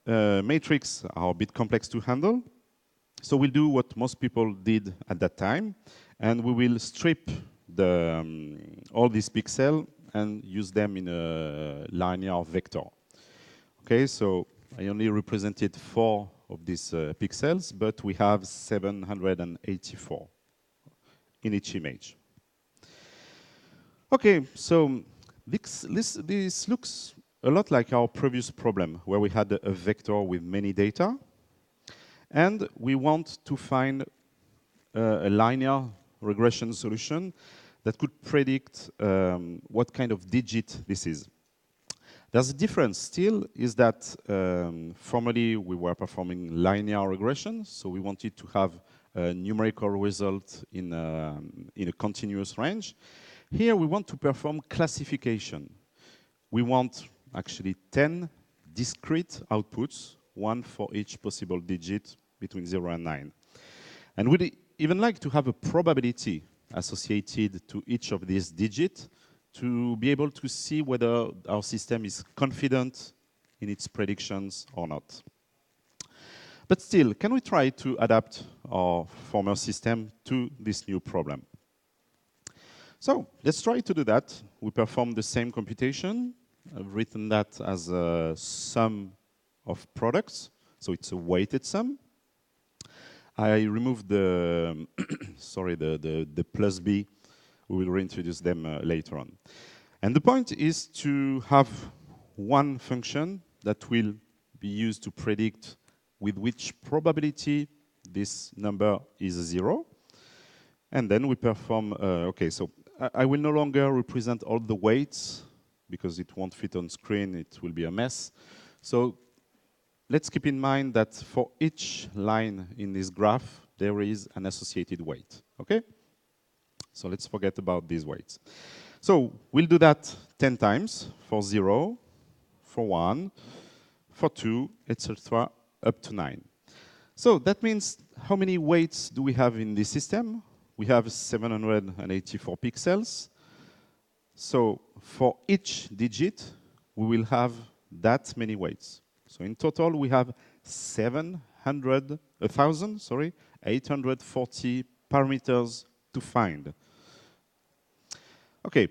matrix are a bit complex to handle. So we'll do what most people did at that time, and we will strip all these pixels and use them in a linear vector. Okay, so I only represented 4 of these pixels, but we have 784 in each image. Okay, so this looks a lot like our previous problem, where we had a vector with many data, and we want to find a linear regression solution that could predict what kind of digit this is. There's a difference still, is that formerly we were performing linear regression, so we wanted to have a numerical result in a continuous range. Here we want to perform classification. We want actually 10 discrete outputs, 1 for each possible digit between 0 and 9. And we'd even like to have a probability associated to each of these digits to be able to see whether our system is confident in its predictions or not. But still, can we try to adapt our former system to this new problem? So let's try to do that. We perform the same computation. I've written that as a sum of products, so it's a weighted sum. I removed the the plus b. We will reintroduce them later on. And the point is to have one function that will be used to predict with which probability this number is 0. And then we perform, okay, so I will no longer represent all the weights because it won't fit on screen, it will be a mess. So let's keep in mind that for each line in this graph, there is an associated weight, okay? So let's forget about these weights. So we'll do that 10 times for 0, for 1, for 2, etc., up to 9. So that means how many weights do we have in this system? We have 784 pixels. So for each digit, we will have that many weights. So in total, we have 840 parameters to find. Okay.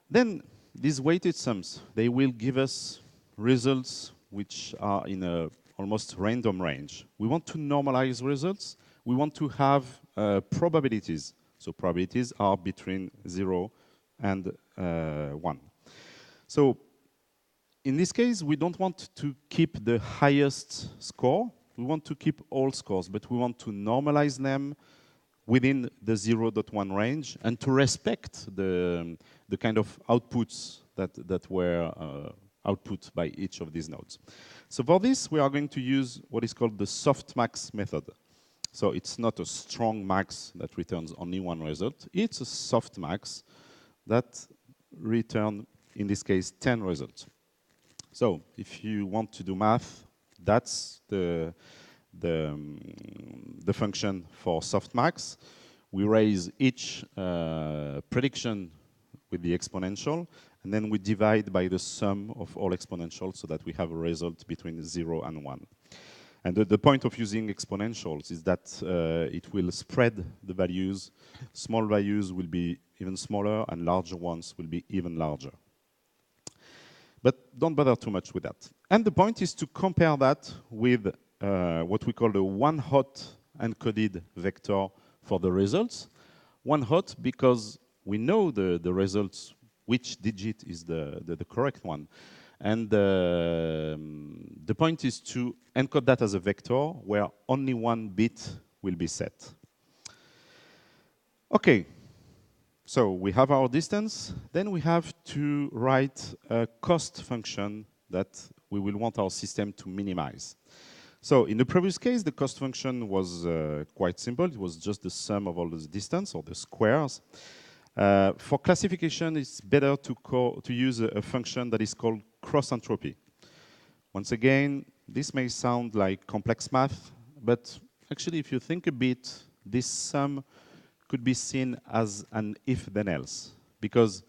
Then these weighted sums, they will give us results which are in a almost random range. We want to normalize results. We want to have probabilities. So probabilities are between 0 and 1. So in this case, we don't want to keep the highest score. We want to keep all scores, but we want to normalize them within the 0.1 range and to respect the kind of outputs that were output by each of these nodes. So for this, we are going to use what is called the softmax method. So it's not a strong max that returns only one result. It's a softmax that returns, in this case, 10 results. So if you want to do math, that's the function for softmax. We raise each prediction with the exponential, and then we divide by the sum of all exponentials so that we have a result between 0 and 1. And the point of using exponentials is that it will spread the values. Small values will be even smaller, and larger ones will be even larger. But don't bother too much with that. And the point is to compare that with what we call the one-hot encoded vector for the results. One-hot because we know the results, which digit is the correct one. And the point is to encode that as a vector where only one bit will be set. Okay, so we have our distance. Then we have to write a cost function that we will want our system to minimize. So in the previous case, the cost function was quite simple. It was just the sum of all the distance, or the squares. For classification, it's better to use a function that is called cross entropy. Once again, this may sound like complex math, but actually, if you think a bit, this sum could be seen as an if-then-else, because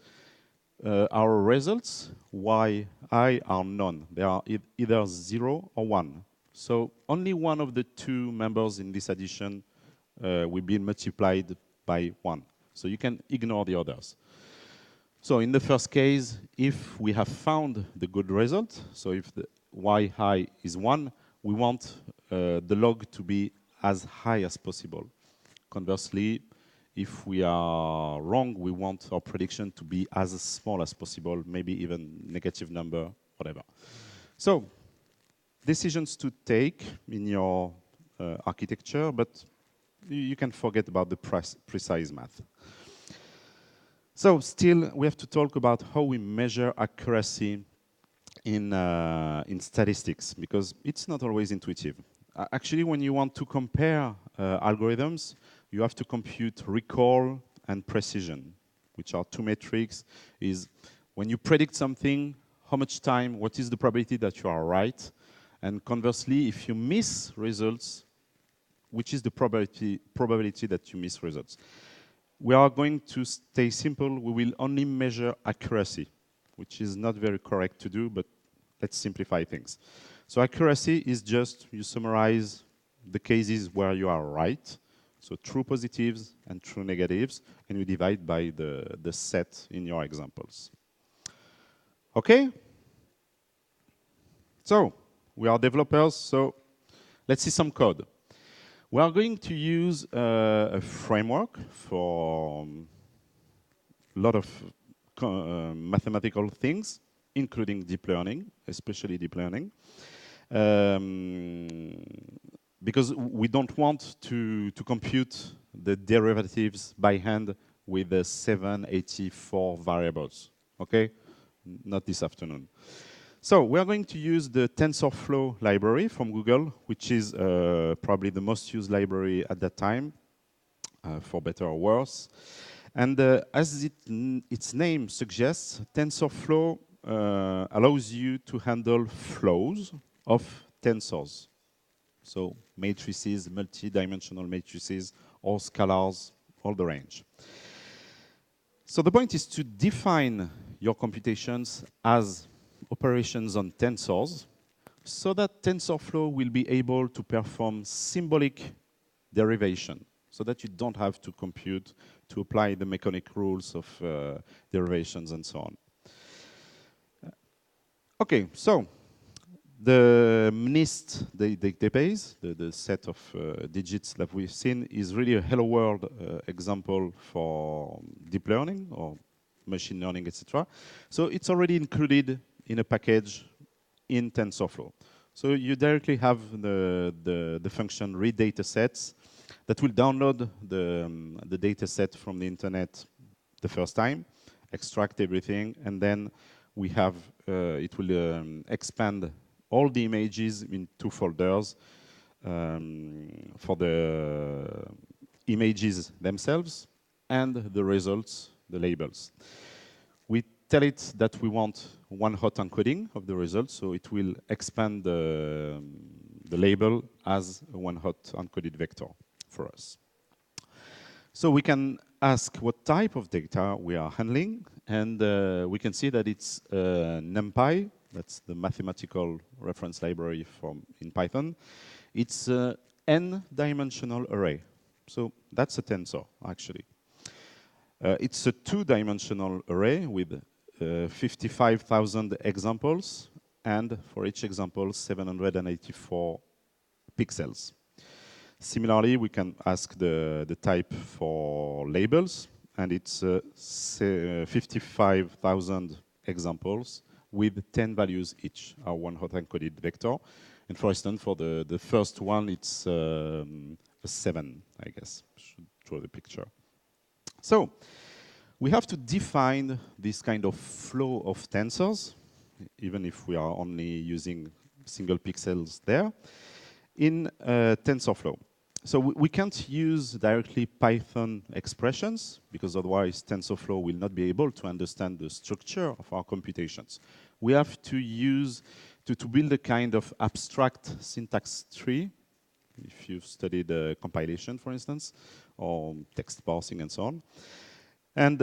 our results, yi, are none. They are either 0 or 1. So only one of the two members in this addition will be multiplied by 1. So you can ignore the others. So in the first case, if we have found the good result, so if the y high is 1, we want the log to be as high as possible. Conversely, if we are wrong, we want our prediction to be as small as possible, maybe even negative number, whatever. So decisions to take in your architecture, but you can forget about the precise math. So still, we have to talk about how we measure accuracy in statistics, because it's not always intuitive. Actually, when you want to compare algorithms, you have to compute recall and precision, which are two metrics. Is when you predict something, how much time, what is the probability that you are right? And conversely, if you miss results, which is the probability that you miss results? We are going to stay simple. We will only measure accuracy, which is not very correct to do, but let's simplify things. So accuracy is just, you summarize the cases where you are right, so true positives and true negatives, and you divide by the set in your examples. Okay? So we are developers, so let's see some code. We are going to use a framework for a lot of mathematical things, including deep learning, especially deep learning, because we don't want to compute the derivatives by hand with the 784 variables, okay? Not this afternoon. So we are going to use the TensorFlow library from Google, which is probably the most used library at that time, for better or worse. And as its name suggests, TensorFlow allows you to handle flows of tensors. So matrices, multi-dimensional matrices, or scalars, all the range. So the point is to define your computations as operations on tensors, so that TensorFlow will be able to perform symbolic derivation, so that you don't have to compute to apply the mechanic rules of derivations and so on. Okay, so The MNIST database, the set of digits that we've seen, is really a hello world example for deep learning or machine learning, etc. So it's already included in a package in TensorFlow. So you directly have the function read data sets that will download the data set from the internet the first time, extract everything, and then we have, it will expand all the images in 2 folders for the images themselves and the results, the labels. We tell it that we want one-hot encoding of the results, so it will expand the label as a one-hot encoded vector for us. So we can ask what type of data we are handling, and we can see that it's NumPy, that's the mathematical reference library in Python. It's an n-dimensional array, so that's a tensor, actually. It's a 2-dimensional array with 55,000 examples, and for each example, 784 pixels. Similarly, we can ask the type for labels, and it's 55,000 examples with 10 values each, our one-hot encoded vector. And for instance, for the first one, it's a 7, I guess. Should draw the picture. So we have to define this kind of flow of tensors, even if we are only using single pixels there, in TensorFlow. So we can't use directly Python expressions, because otherwise TensorFlow will not be able to understand the structure of our computations. We have to use, to build a kind of abstract syntax tree, if you've studied compilation, for instance, or text parsing and so on. And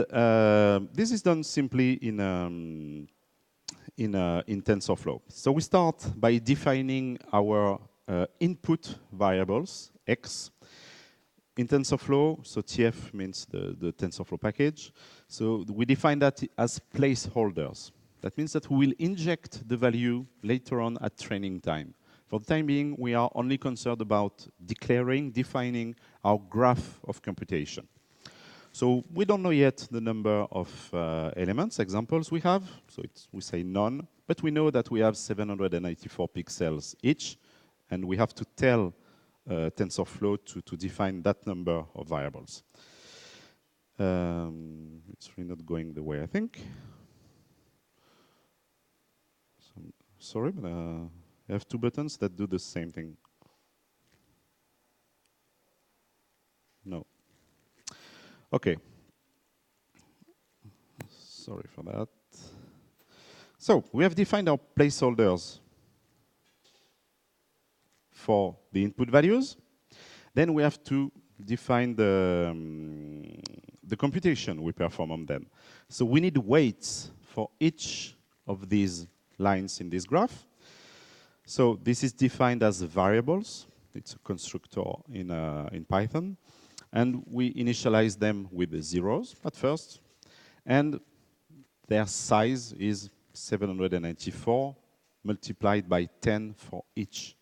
this is done simply in TensorFlow. So we start by defining our input variables, x. In TensorFlow, so TF means the TensorFlow package. So we define that as placeholders. That means that we will inject the value later on at training time. For the time being, we are only concerned about defining our graph of computation. So we don't know yet the number of elements, examples we have. So we say none, but we know that we have 794 pixels each, and we have to tell TensorFlow to define that number of variables. It's really not going the way I think. So, sorry, but I have 2 buttons that do the same thing. No. Okay. Sorry for that. So we have defined our placeholders for the input values. Then we have to define the computation we perform on them. So we need weights for each of these lines in this graph. So this is defined as variables. It's a constructor in Python. And we initialize them with the zeros at first. And their size is 794 multiplied by 10 for each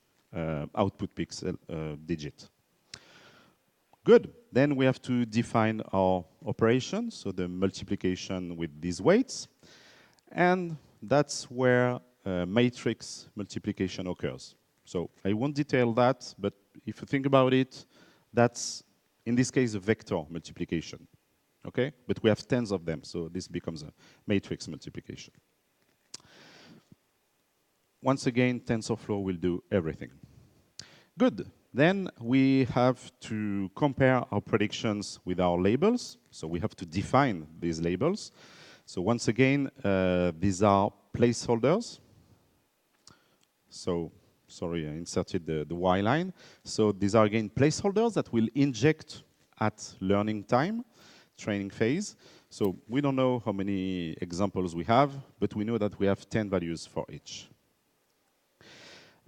output pixel digit. Good. Then we have to define our operation, so the multiplication with these weights. And that's where matrix multiplication occurs. So I won't detail that, but if you think about it, that's, in this case, a vector multiplication. Okay? But we have tens of them, so this becomes a matrix multiplication. Once again, TensorFlow will do everything. Good. Then we have to compare our predictions with our labels. So we have to define these labels. So once again, these are placeholders. So, sorry, I inserted the Y line. So these are, again, placeholders that will inject at learning time, training phase. So we don't know how many examples we have, but we know that we have 10 values for each.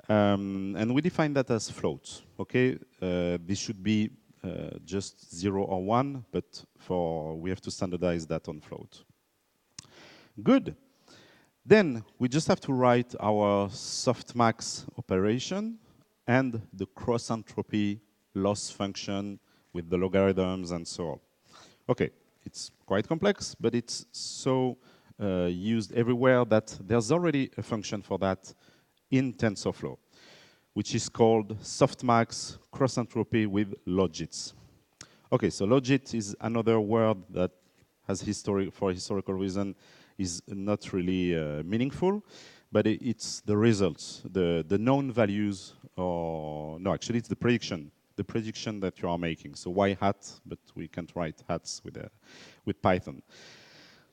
And we define that as floats. Okay, this should be just 0 or 1, but we have to standardize that on float. Good. Then we just have to write our softmax operation and the cross-entropy loss function with the logarithms and so on. Okay, it's quite complex, but it's so used everywhere that there's already a function for that in TensorFlow, which is called softmax cross-entropy with logits. Okay, so logit is another word that has for historical reason is not really meaningful, but it's the results, the known values, or no, actually it's the prediction that you are making. So y hat, but we can't write hats with Python.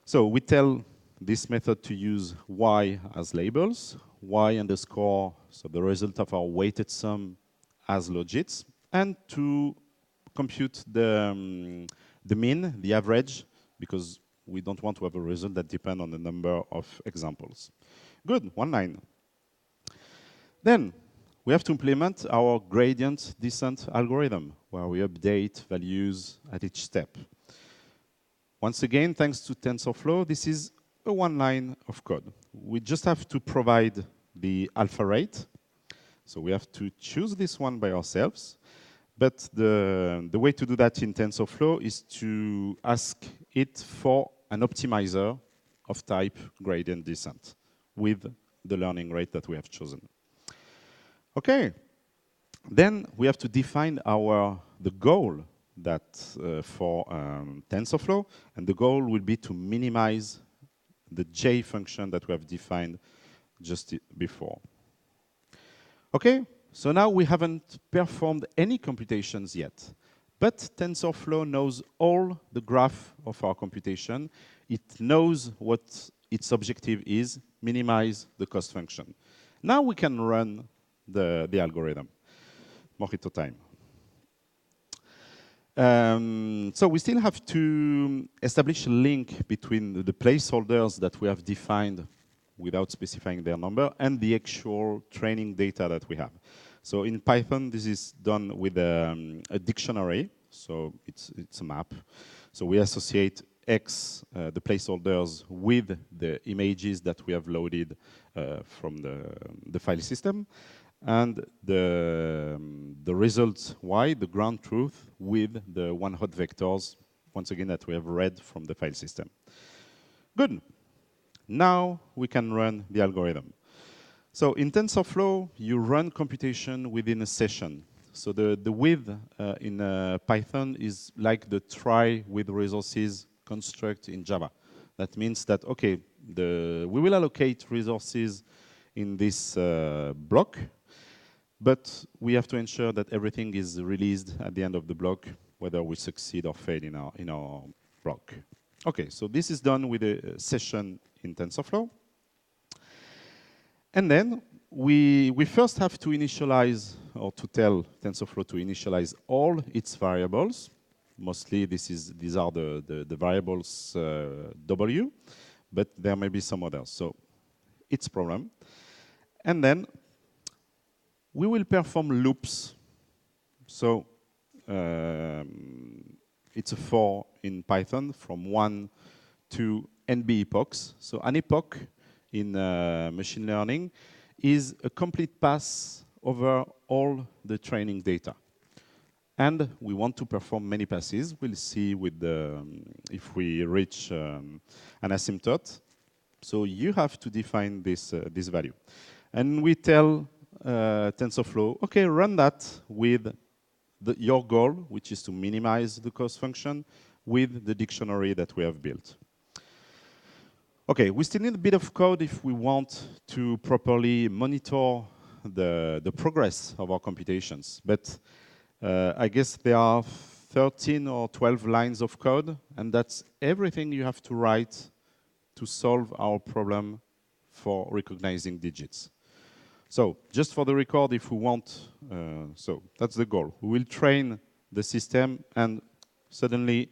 So we tell this method to use y as labels, y underscore, so the result of our weighted sum as logits, and to compute the mean, the average, because we don't want to have a result that depends on the number of examples. Good, 1 line. Then we have to implement our gradient descent algorithm, where we update values at each step. Once again, thanks to TensorFlow, this is a 1 line of code. We just have to provide the alpha rate. So we have to choose this one by ourselves. But the way to do that in TensorFlow is to ask it for an optimizer of type gradient descent with the learning rate that we have chosen. Okay, then we have to define the goal that for TensorFlow, and the goal will be to minimize the J function that we have defined just before. Okay, so now we haven't performed any computations yet, but TensorFlow knows all the graph of our computation. It knows what its objective is, minimize the cost function. Now we can run the algorithm. Mojito time. So we still have to establish a link between the placeholders that we have defined without specifying their number and the actual training data that we have. So in Python, this is done with a dictionary. So it's a map. So we associate X, the placeholders, with the images that we have loaded from the file system, and the results Y, the ground truth, with the one-hot vectors, once again, that we have read from the file system. Good. Now we can run the algorithm. So in TensorFlow, you run computation within a session. So the with in Python is like the try with resources construct in Java. That means that, okay, we will allocate resources in this block, but we have to ensure that everything is released at the end of the block, whether we succeed or fail in our block. Okay, so this is done with a session in TensorFlow. And then we first have to initialize, or to tell TensorFlow to initialize all its variables. Mostly these are the variables W, but there may be some others. So it's problem. And then we will perform loops. So it's a for in Python from 1 to NB epochs. So an epoch in machine learning is a complete pass over all the training data. And we want to perform many passes. We'll see with if we reach an asymptote. So you have to define this value. And we tell TensorFlow, okay, run that with your goal, which is to minimize the cost function, with the dictionary that we have built. Okay, we still need a bit of code if we want to properly monitor the progress of our computations. But I guess there are 13 or 12 lines of code, and that's everything you have to write to solve our problem for recognizing digits. So just for the record, if we want, so that's the goal. We will train the system, and suddenly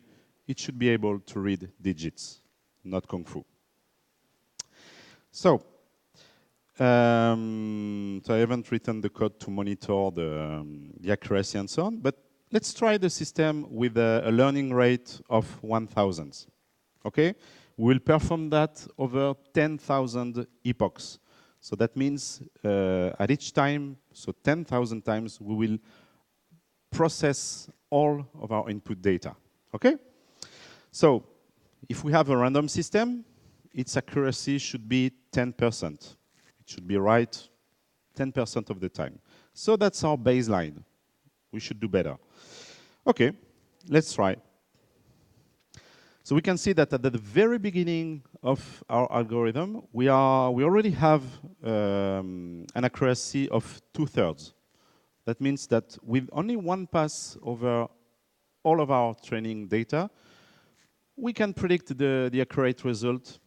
it should be able to read digits, not Kung Fu. So I haven't written the code to monitor the accuracy and so on, but let's try the system with a learning rate of 1,000. Okay? we will perform that over 10,000 epochs. So that means at each time, so 10,000 times, we will process all of our input data. Okay? So if we have a random system, its accuracy should be 10%. It should be right 10% of the time. So that's our baseline. We should do better. Okay, let's try. So we can see that at the very beginning of our algorithm, we already have an accuracy of 2/3. That means that with only one pass over all of our training data, we can predict the accurate result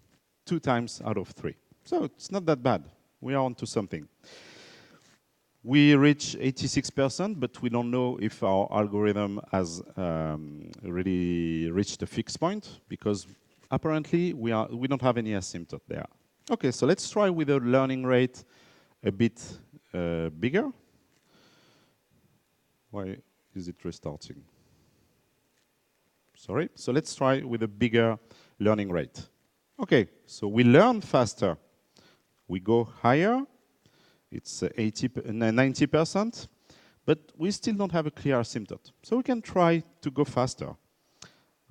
2 times out of 3. So it's not that bad. We are onto something. We reach 86%, but we don't know if our algorithm has really reached a fixed point, because apparently we don't have any asymptote there. Okay, so let's try with a learning rate a bit bigger. Why is it restarting? Sorry. So let's try with a bigger learning rate. Okay, so we learn faster. We go higher. It's 90%, but we still don't have a clear asymptote. So we can try to go faster.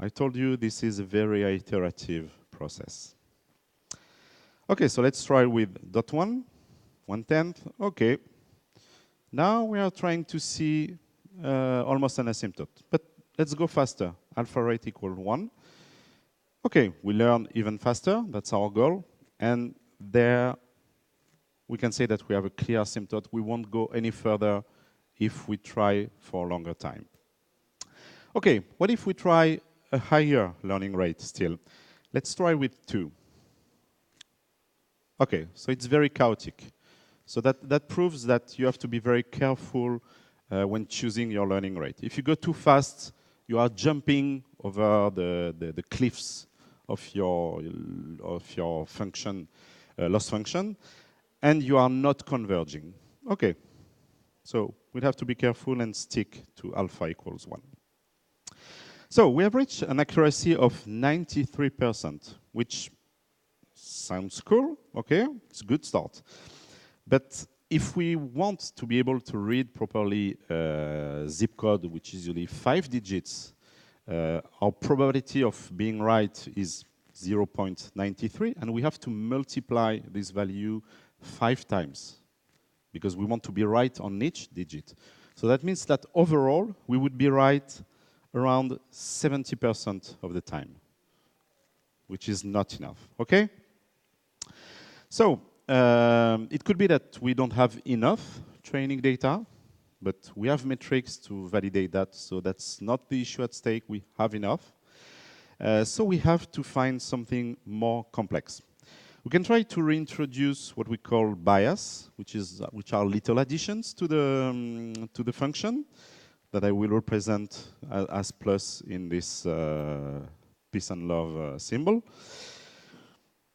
I told you this is a very iterative process. Okay, so let's try with .1, 1/10. Okay. Now we are trying to see almost an asymptote, but let's go faster. Alpha rate equal 1. Okay, we learn even faster. That's our goal. And there we can say that we have a clear asymptote. We won't go any further if we try for a longer time. Okay, what if we try a higher learning rate still? Let's try with 2. Okay, so it's very chaotic. So that proves that you have to be very careful when choosing your learning rate. If you go too fast, you are jumping over the cliffs of your function, loss function, and you are not converging. Okay, so we'll have to be careful and stick to alpha equals 1. So we have reached an accuracy of 93%, which sounds cool. Okay, it's a good start. But if we want to be able to read properly zip code, which is usually 5 digits, our probability of being right is 0.93, and we have to multiply this value 5 times, because we want to be right on each digit. So that means that overall, we would be right around 70% of the time, which is not enough, okay? So it could be that we don't have enough training data, but we have metrics to validate that, so that's not the issue at stake. We have enough. So we have to find something more complex. We can try to reintroduce what we call bias, which are little additions to the function that I will represent as plus in this peace and love symbol.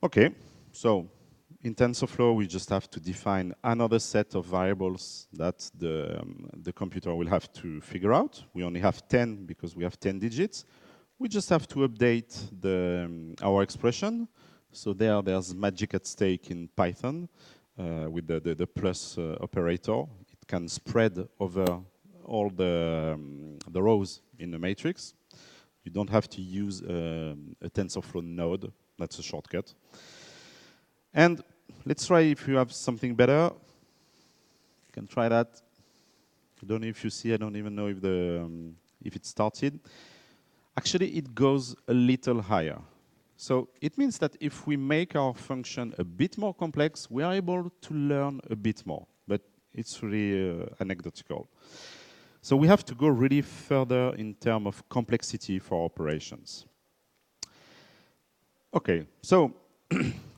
Okay, so in TensorFlow, we just have to define another set of variables that the computer will have to figure out. We only have 10 because we have 10 digits. We just have to update our expression. So there's magic at stake in Python with the plus operator. It can spread over all the rows in the matrix. You don't have to use a TensorFlow node. That's a shortcut. And let's try if you have something better. You can try that. I don't know if you see. I don't even know if it started. Actually, it goes a little higher. So it means that if we make our function a bit more complex, we are able to learn a bit more. But it's really anecdotal. So we have to go really further in terms of complexity for operations. Okay, so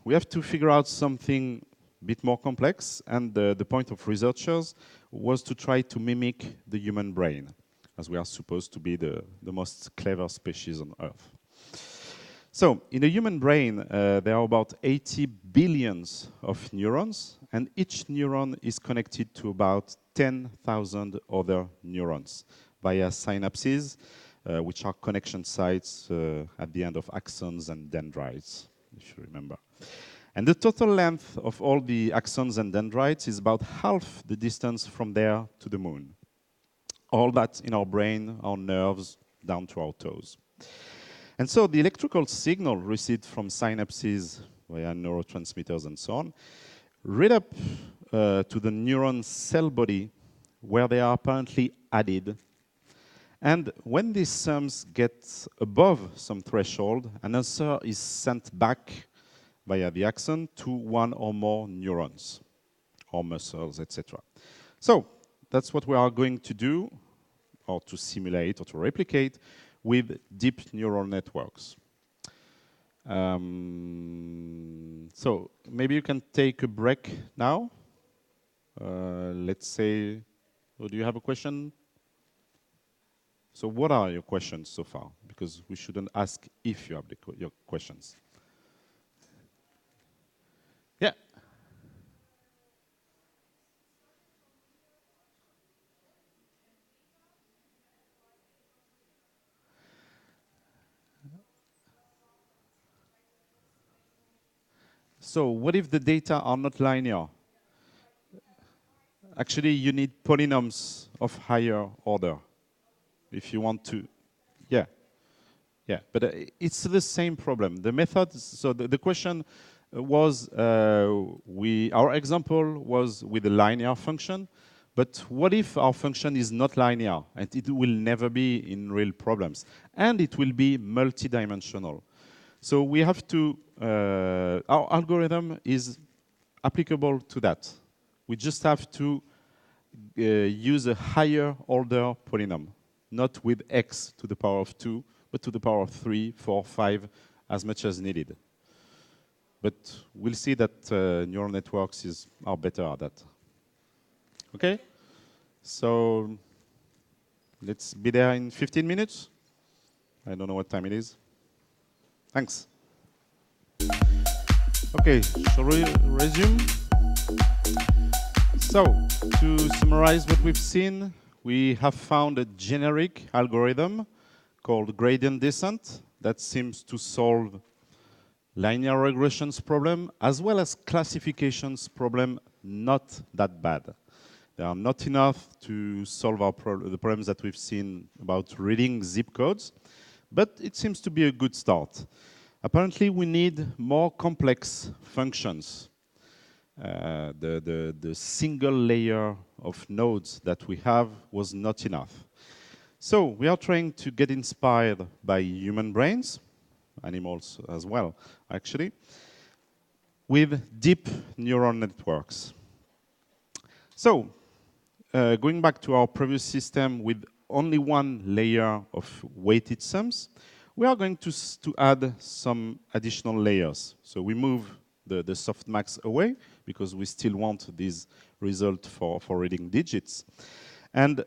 we have to figure out something a bit more complex, and the point of researchers was to try to mimic the human brain, as we are supposed to be the most clever species on Earth. So in the human brain, there are about 80 billions of neurons, and each neuron is connected to about 10,000 other neurons via synapses which are connection sites at the end of axons and dendrites, if you remember. And the total length of all the axons and dendrites is about half the distance from there to the moon. All that in our brain, our nerves, down to our toes. And so the electrical signal received from synapses via neurotransmitters and so on read up to the neuron cell body where they are apparently added. And when these sums get above some threshold, an answer is sent back via the axon to one or more neurons or muscles, etc. So that's what we are going to do, or to simulate or to replicate with deep neural networks. So maybe you can take a break now. Let's say, do you have a question? So what are your questions so far? Because we shouldn't ask if you have your questions. Yeah. So what if the data are not linear? Actually, you need polynomials of higher order if you want to. Yeah. Yeah, but it's the same problem. The method, so the question was, our example was with a linear function, but what if our function is not linear, and it will never be in real problems, and it will be multidimensional. So we have to, our algorithm is applicable to that. We just have to use a higher order polynomial, not with x to the power of 2, but to the power of 3, 4, 5, as much as needed. But we'll see that neural networks are better at that. Okay? So let's be there in 15 minutes. I don't know what time it is. Thanks. Okay, shall we resume? So, to summarize what we've seen, we have found a generic algorithm called gradient descent that seems to solve linear regressions problem as well as classifications problem not that bad. They are not enough to solve the problems that we've seen about reading zip codes, but it seems to be a good start. Apparently, we need more complex functions. The single layer of nodes that we have was not enough. So we are trying to get inspired by human brains, animals as well, actually, with deep neural networks. So going back to our previous system with only one layer of weighted sums, we are going to add some additional layers. So we move the softmax away because we still want this result for reading digits. And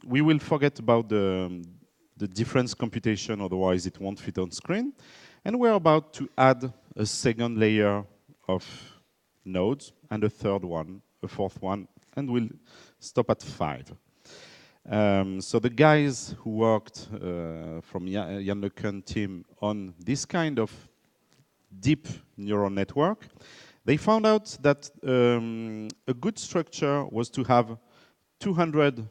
we will forget about the difference computation, otherwise it won't fit on screen. And we're about to add a second layer of nodes and a third one, a fourth one, and we'll stop at 5. So the guys who worked from Jan LeCun team on this kind of deep neural network, they found out that a good structure was to have 200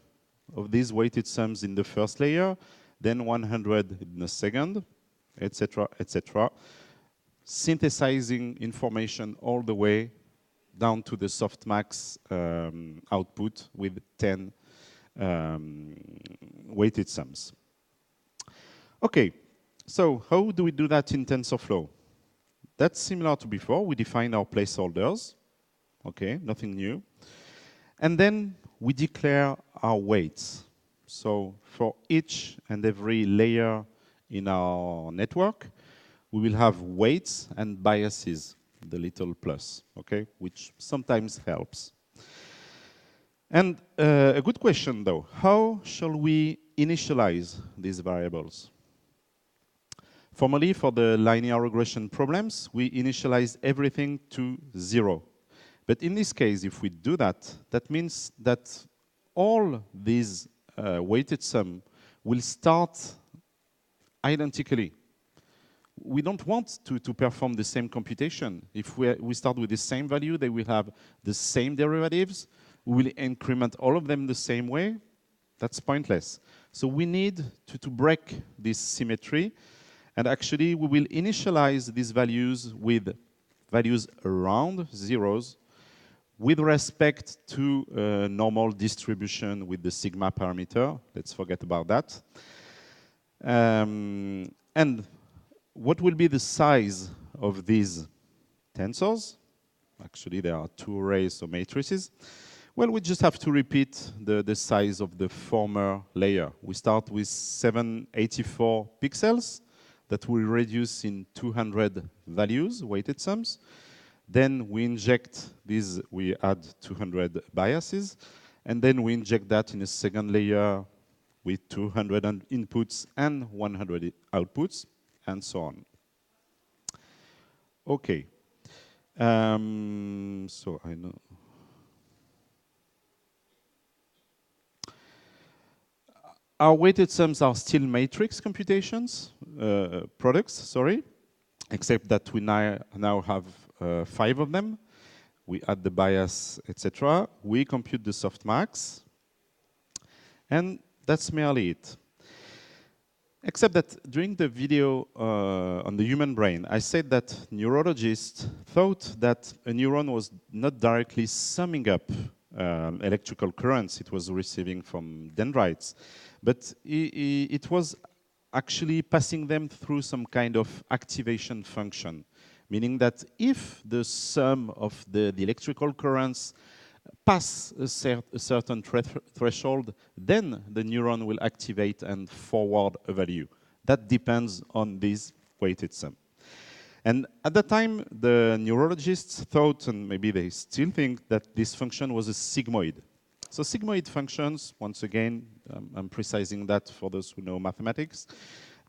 of these weighted sums in the first layer, then 100 in the second, etc., etc., synthesizing information all the way down to the softmax output with 10 weighted sums. Okay, so how do we do that in TensorFlow? That's similar to before. We define our placeholders. Okay, nothing new. And then we declare our weights. So for each and every layer in our network, we will have weights and biases, the little plus, okay, which sometimes helps. And a good question, though. How shall we initialize these variables? Formally, for the linear regression problems, we initialize everything to 0. But in this case, if we do that, that means that all these weighted sum will start identically. We don't want to perform the same computation. If we start with the same value, they will have the same derivatives. We will increment all of them the same way. That's pointless. So we need to break this symmetry. And actually, we will initialize these values with values around zeros with respect to normal distribution with the sigma parameter. Let's forget about that. And what will be the size of these tensors? Actually, there are two arrays of matrices. Well, we just have to repeat the size of the former layer. We start with 784 pixels that will reduce in 200 values, weighted sums. Then we inject these, we add 200 biases, and then we inject that in a second layer with 200 inputs and 100 outputs, and so on. Okay. So I know. Our weighted sums are still matrix computations, products, sorry, except that we now have 5 of them. We add the bias, etc. We compute the softmax, and that's merely it. Except that during the video on the human brain, I said that neurologists thought that a neuron was not directly summing up electrical currents it was receiving from dendrites, but it was actually passing them through some kind of activation function, meaning that if the sum of the electrical currents pass a certain threshold, then the neuron will activate and forward a value. That depends on this weighted sum. And at the time, the neurologists thought, and maybe they still think, that this function was a sigmoid. So sigmoid functions, once again, I'm precising that for those who know mathematics,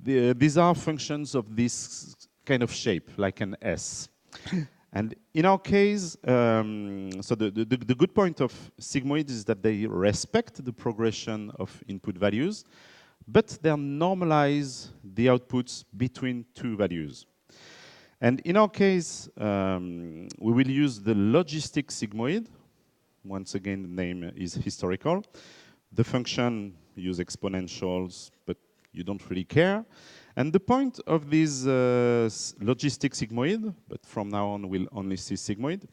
these are functions of this kind of shape, like an S. And in our case, so the good point of sigmoids is that they respect the progression of input values, but they normalize the outputs between two values. And in our case, we will use the logistic sigmoid. Once again, the name is historical. The function uses exponentials, but you don't really care. And the point of this logistic sigmoid, but from now on we'll only see sigmoid,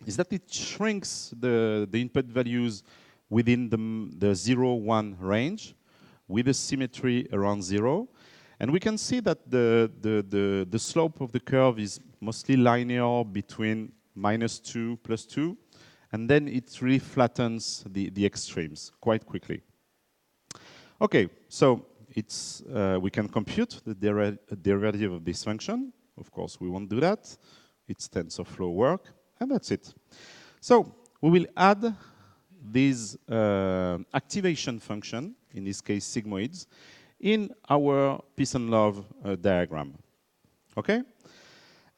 is that it shrinks the input values within the 0, 1 range with a symmetry around 0. And we can see that the slope of the curve is mostly linear between -2, +2, and then it really flattens the extremes quite quickly. Okay, so we can compute the derivative of this function. Of course, we won't do that. It's TensorFlow work, and that's it. So we will add this activation function, in this case sigmoids, in our peace and love diagram. Okay?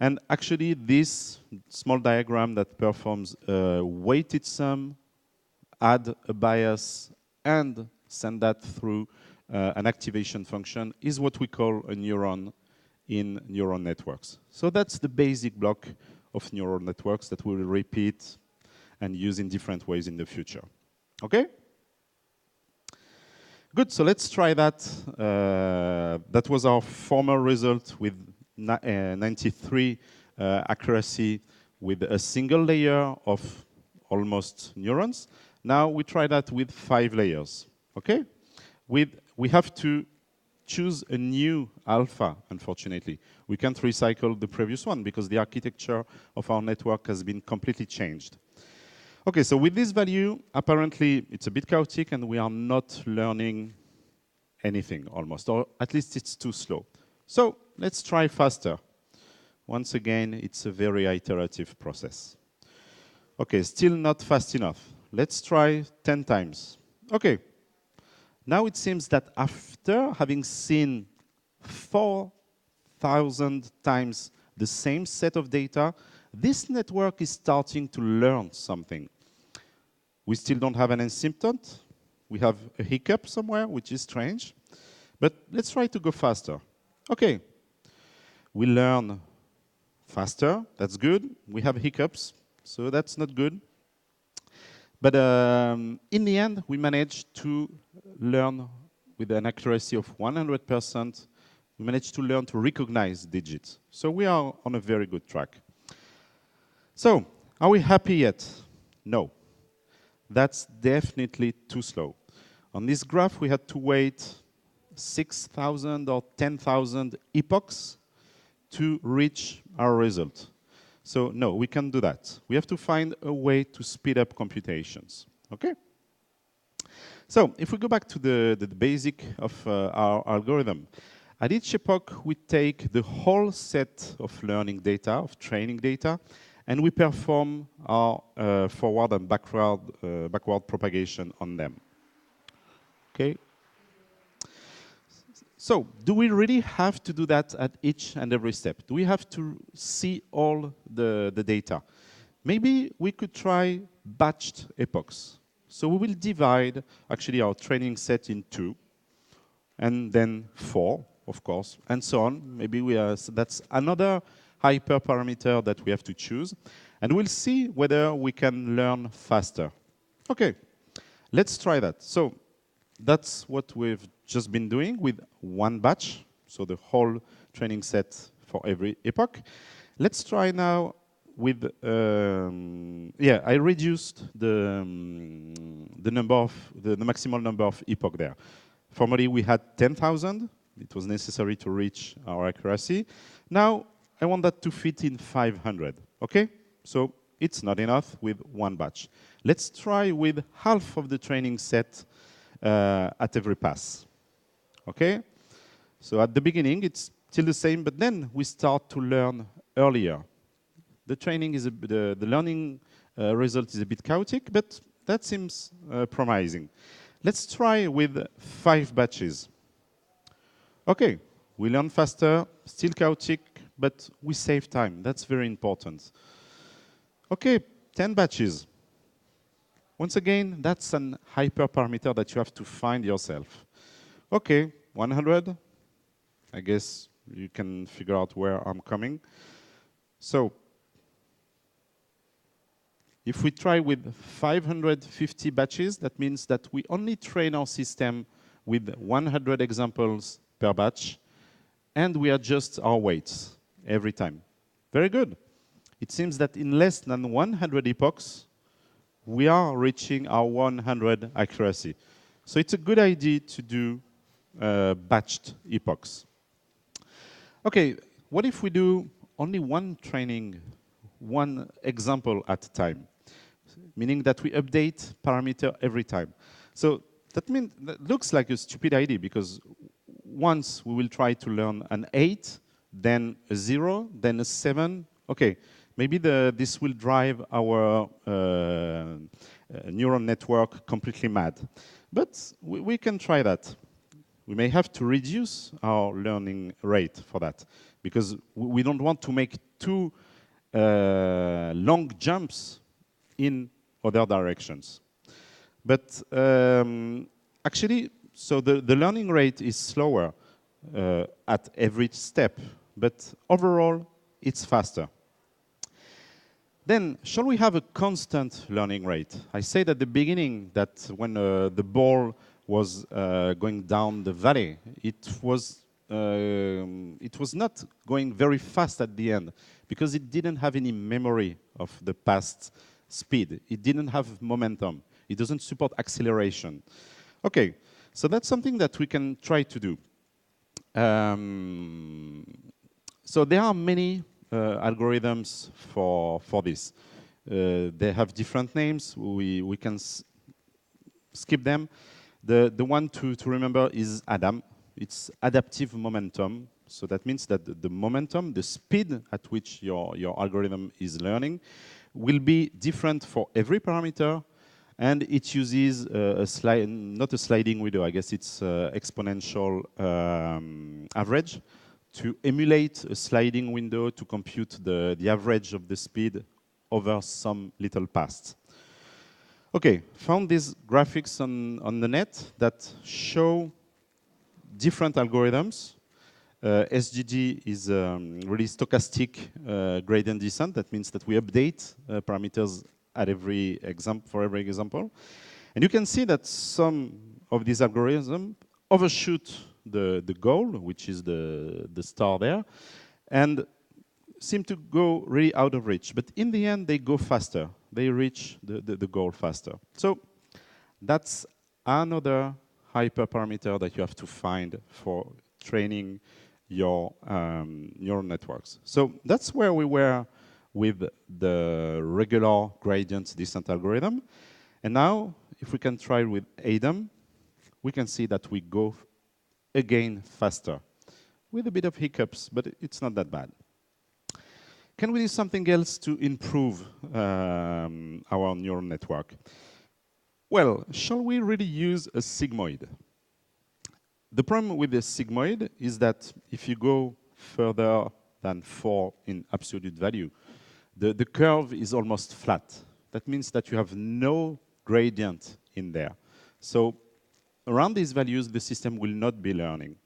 And actually, this small diagram that performs a weighted sum, add a bias, and send that through an activation function is what we call a neuron in neural networks. So that's the basic block of neural networks that we will repeat and use in different ways in the future. Okay? Good, so let's try that. That was our former result with 93 accuracy with a single layer of almost neurons. Now we try that with 5 layers. Okay? We have to choose a new alpha, unfortunately. We can't recycle the previous one because the architecture of our network has been completely changed. Okay, so with this value, apparently it's a bit chaotic and we are not learning anything almost, or at least it's too slow. So let's try faster. Once again, it's a very iterative process. Okay, still not fast enough. Let's try 10 times. Okay. Now it seems that after having seen 4,000 times the same set of data, this network is starting to learn something. We still don't have an asymptote. we have a hiccup somewhere, which is strange. But let's try to go faster. OK, we learn faster. That's good. We have hiccups, so that's not good. But in the end, we managed to learn with an accuracy of 100%. We managed to learn to recognize digits. So we are on a very good track. So are we happy yet? No. That's definitely too slow. On this graph, we had to wait 6,000 or 10,000 epochs to reach our result. So no, we can't do that. We have to find a way to speed up computations. Okay? So if we go back to the basic of our algorithm, at each epoch, we take the whole set of learning data, of training data, and we perform our forward and backward propagation on them. Okay? So do we really have to do that at each and every step? Do we have to see all the data? Maybe we could try batched epochs. So we will divide actually our training set in 2, and then 4, of course, and so on. Maybe so that's another hyperparameter that we have to choose. And we'll see whether we can learn faster. OK, let's try that. So that's what we've just been doing with one batch, so the whole training set for every epoch. Let's try now with, I reduced the maximal number of epoch there. Formerly, we had 10,000. It was necessary to reach our accuracy. Now, I want that to fit in 500. OK? So it's not enough with one batch. Let's try with half of the training set at every pass. OK? So at the beginning, it's still the same, but then we start to learn earlier. The training is the learning result is a bit chaotic, but that seems promising. Let's try with 5 batches. OK, we learn faster, still chaotic, but we save time. That's very important. OK, 10 batches. Once again, that's an hyperparameter that you have to find yourself. OK, 100. I guess you can figure out where I'm coming. So if we try with 550 batches, that means that we only train our system with 100 examples per batch, and we adjust our weights every time. Very good. It seems that in less than 100 epochs, we are reaching our 100 accuracy. So it's a good idea to do batched epochs. OK, what if we do only one training, one example at a time? Meaning that we update parameter every time. So that looks like a stupid idea, because once we will try to learn an 8, then a 0, then a 7. OK, maybe this will drive our neural network completely mad. But we can try that. We may have to reduce our learning rate for that, because we don't want to make too long jumps in other directions. But actually, so the learning rate is slower at every step, but overall, it's faster. Then, shall we have a constant learning rate? I said at the beginning that when the ball was going down the valley, it was not going very fast at the end, because it didn't have any memory of the past speed. It didn't have momentum. It doesn't support acceleration. OK, so that's something that we can try to do. So there are many algorithms for this. They have different names. We can skip them. The one to remember is ADAM. It's adaptive momentum. So that means that the momentum, the speed at which your algorithm is learning, will be different for every parameter. And it uses not a sliding window, I guess it's exponential average, to emulate a sliding window to compute the average of the speed over some little past. Okay, found these graphics on the net that show different algorithms. SGD is really stochastic gradient descent. That means that we update parameters at for every example. And you can see that some of these algorithms overshoot the goal, which is the star there, and seem to go really out of reach. But in the end, they go faster. They reach the goal faster. So that's another hyperparameter that you have to find for training your neural networks. So that's where we were with the regular gradient descent algorithm. And now, if we can try with ADAM, we can see that we go again faster with a bit of hiccups, but it's not that bad. Can we do something else to improve our neural network? Well, shall we really use a sigmoid? The problem with the sigmoid is that if you go further than 4 in absolute value, the curve is almost flat. That means that you have no gradient in there. So around these values, the system will not be learning.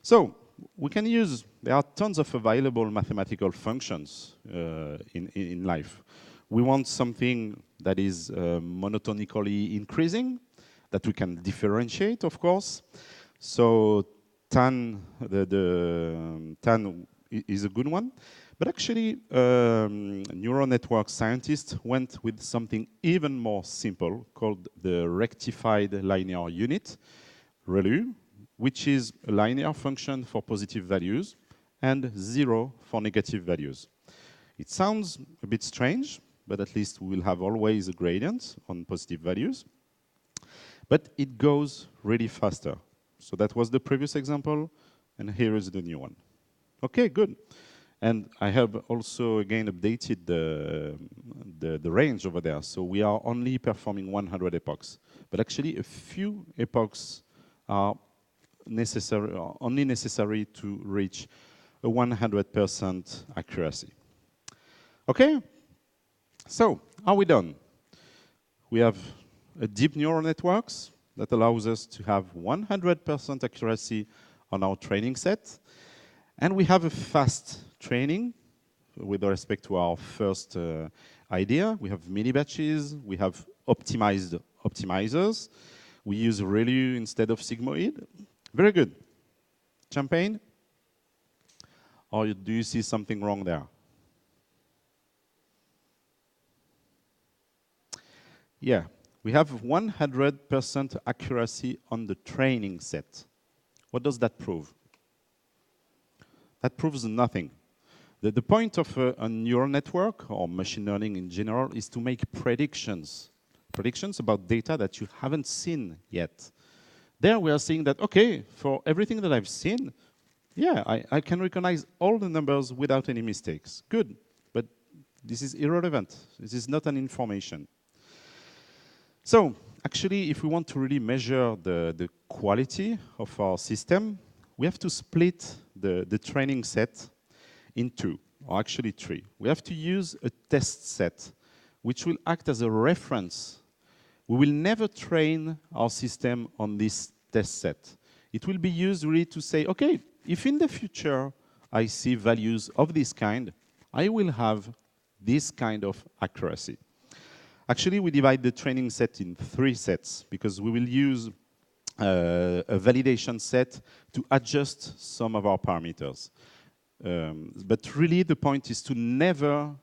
So we can use, there are tons of available mathematical functions in life. We want something that is monotonically increasing, that we can differentiate, of course. So tan, tan is a good one. But actually, neural network scientists went with something even more simple called the rectified linear unit, ReLU, which is a linear function for positive values and 0 for negative values. It sounds a bit strange, but at least we will have always a gradient on positive values. But it goes really faster. So that was the previous example, and here is the new one. Okay, good. And I have also, again, updated the range over there. So we are only performing 100 epochs. But actually, a few epochs are only necessary to reach a 100% accuracy. Okay? So, are we done? We have a deep neural networks that allows us to have 100% accuracy on our training set. And we have a fast training with respect to our first idea. We have mini batches. We have optimized optimizers. We use ReLU instead of sigmoid. Very good. Champagne? Or do you see something wrong there? Yeah, we have 100% accuracy on the training set. What does that prove? That proves nothing. The point of a neural network or machine learning in general is to make predictions. Predictions about data that you haven't seen yet. There we are seeing that, okay, for everything that I've seen, yeah, I can recognize all the numbers without any mistakes. Good, but this is irrelevant. This is not an information. So, actually, if we want to really measure the quality of our system, we have to split the training set in 2, or actually 3. We have to use a test set, which will act as a reference. We will never train our system on this test set. It will be used really to say, okay, if in the future I see values of this kind, I will have this kind of accuracy. Actually, we divide the training set in 3 sets, because we will use a validation set to adjust some of our parameters. But really, the point is to never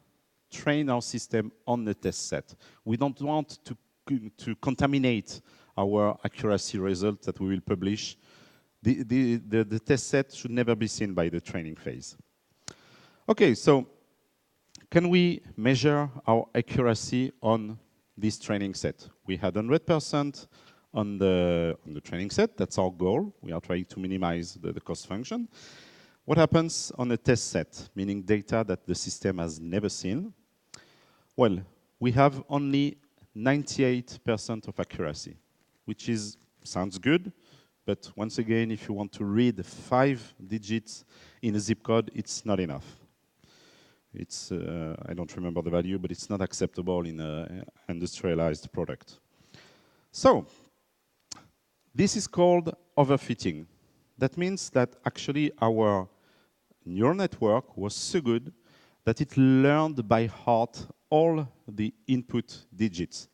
train our system on the test set. We don't want to contaminate our accuracy result that we will publish. The test set should never be seen by the training phase. Okay, so can we measure our accuracy on this training set? We had 100% on the training set. That's our goal. We are trying to minimize the cost function. What happens on a test set, meaning data that the system has never seen? Well, we have only 98% of accuracy, which sounds good, but once again, if you want to read 5 digits in a zip code, it's not enough. It's, I don't remember the value, but it's not acceptable in an industrialized product. So, this is called overfitting. That means that actually our neural network was so good that it learned by heart all the input digits.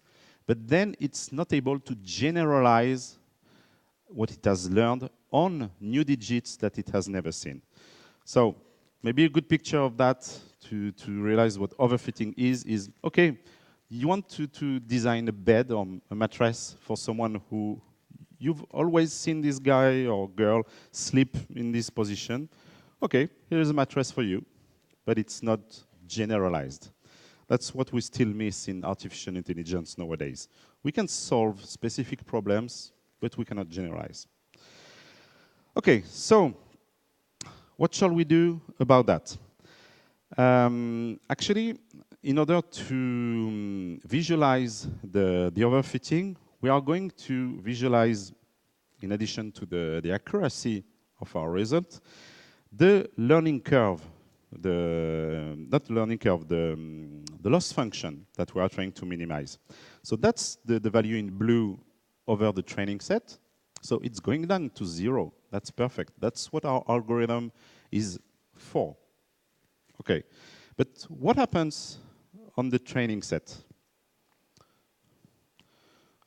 But then it's not able to generalize what it has learned on new digits that it has never seen. So maybe a good picture of that to realize what overfitting is, okay, you want to design a bed or a mattress for someone who you've always seen this guy or girl sleep in this position. Okay, here's a mattress for you, but it's not generalized. That's what we still miss in artificial intelligence nowadays. We can solve specific problems, but we cannot generalize. Okay, so what shall we do about that? Actually, in order to visualize the overfitting, we are going to visualize, in addition to the accuracy of our result, the learning curve, the loss function that we are trying to minimize. So that's the value in blue over the training set. So it's going down to 0. That's perfect. That's what our algorithm is for. Okay, but what happens on the training set?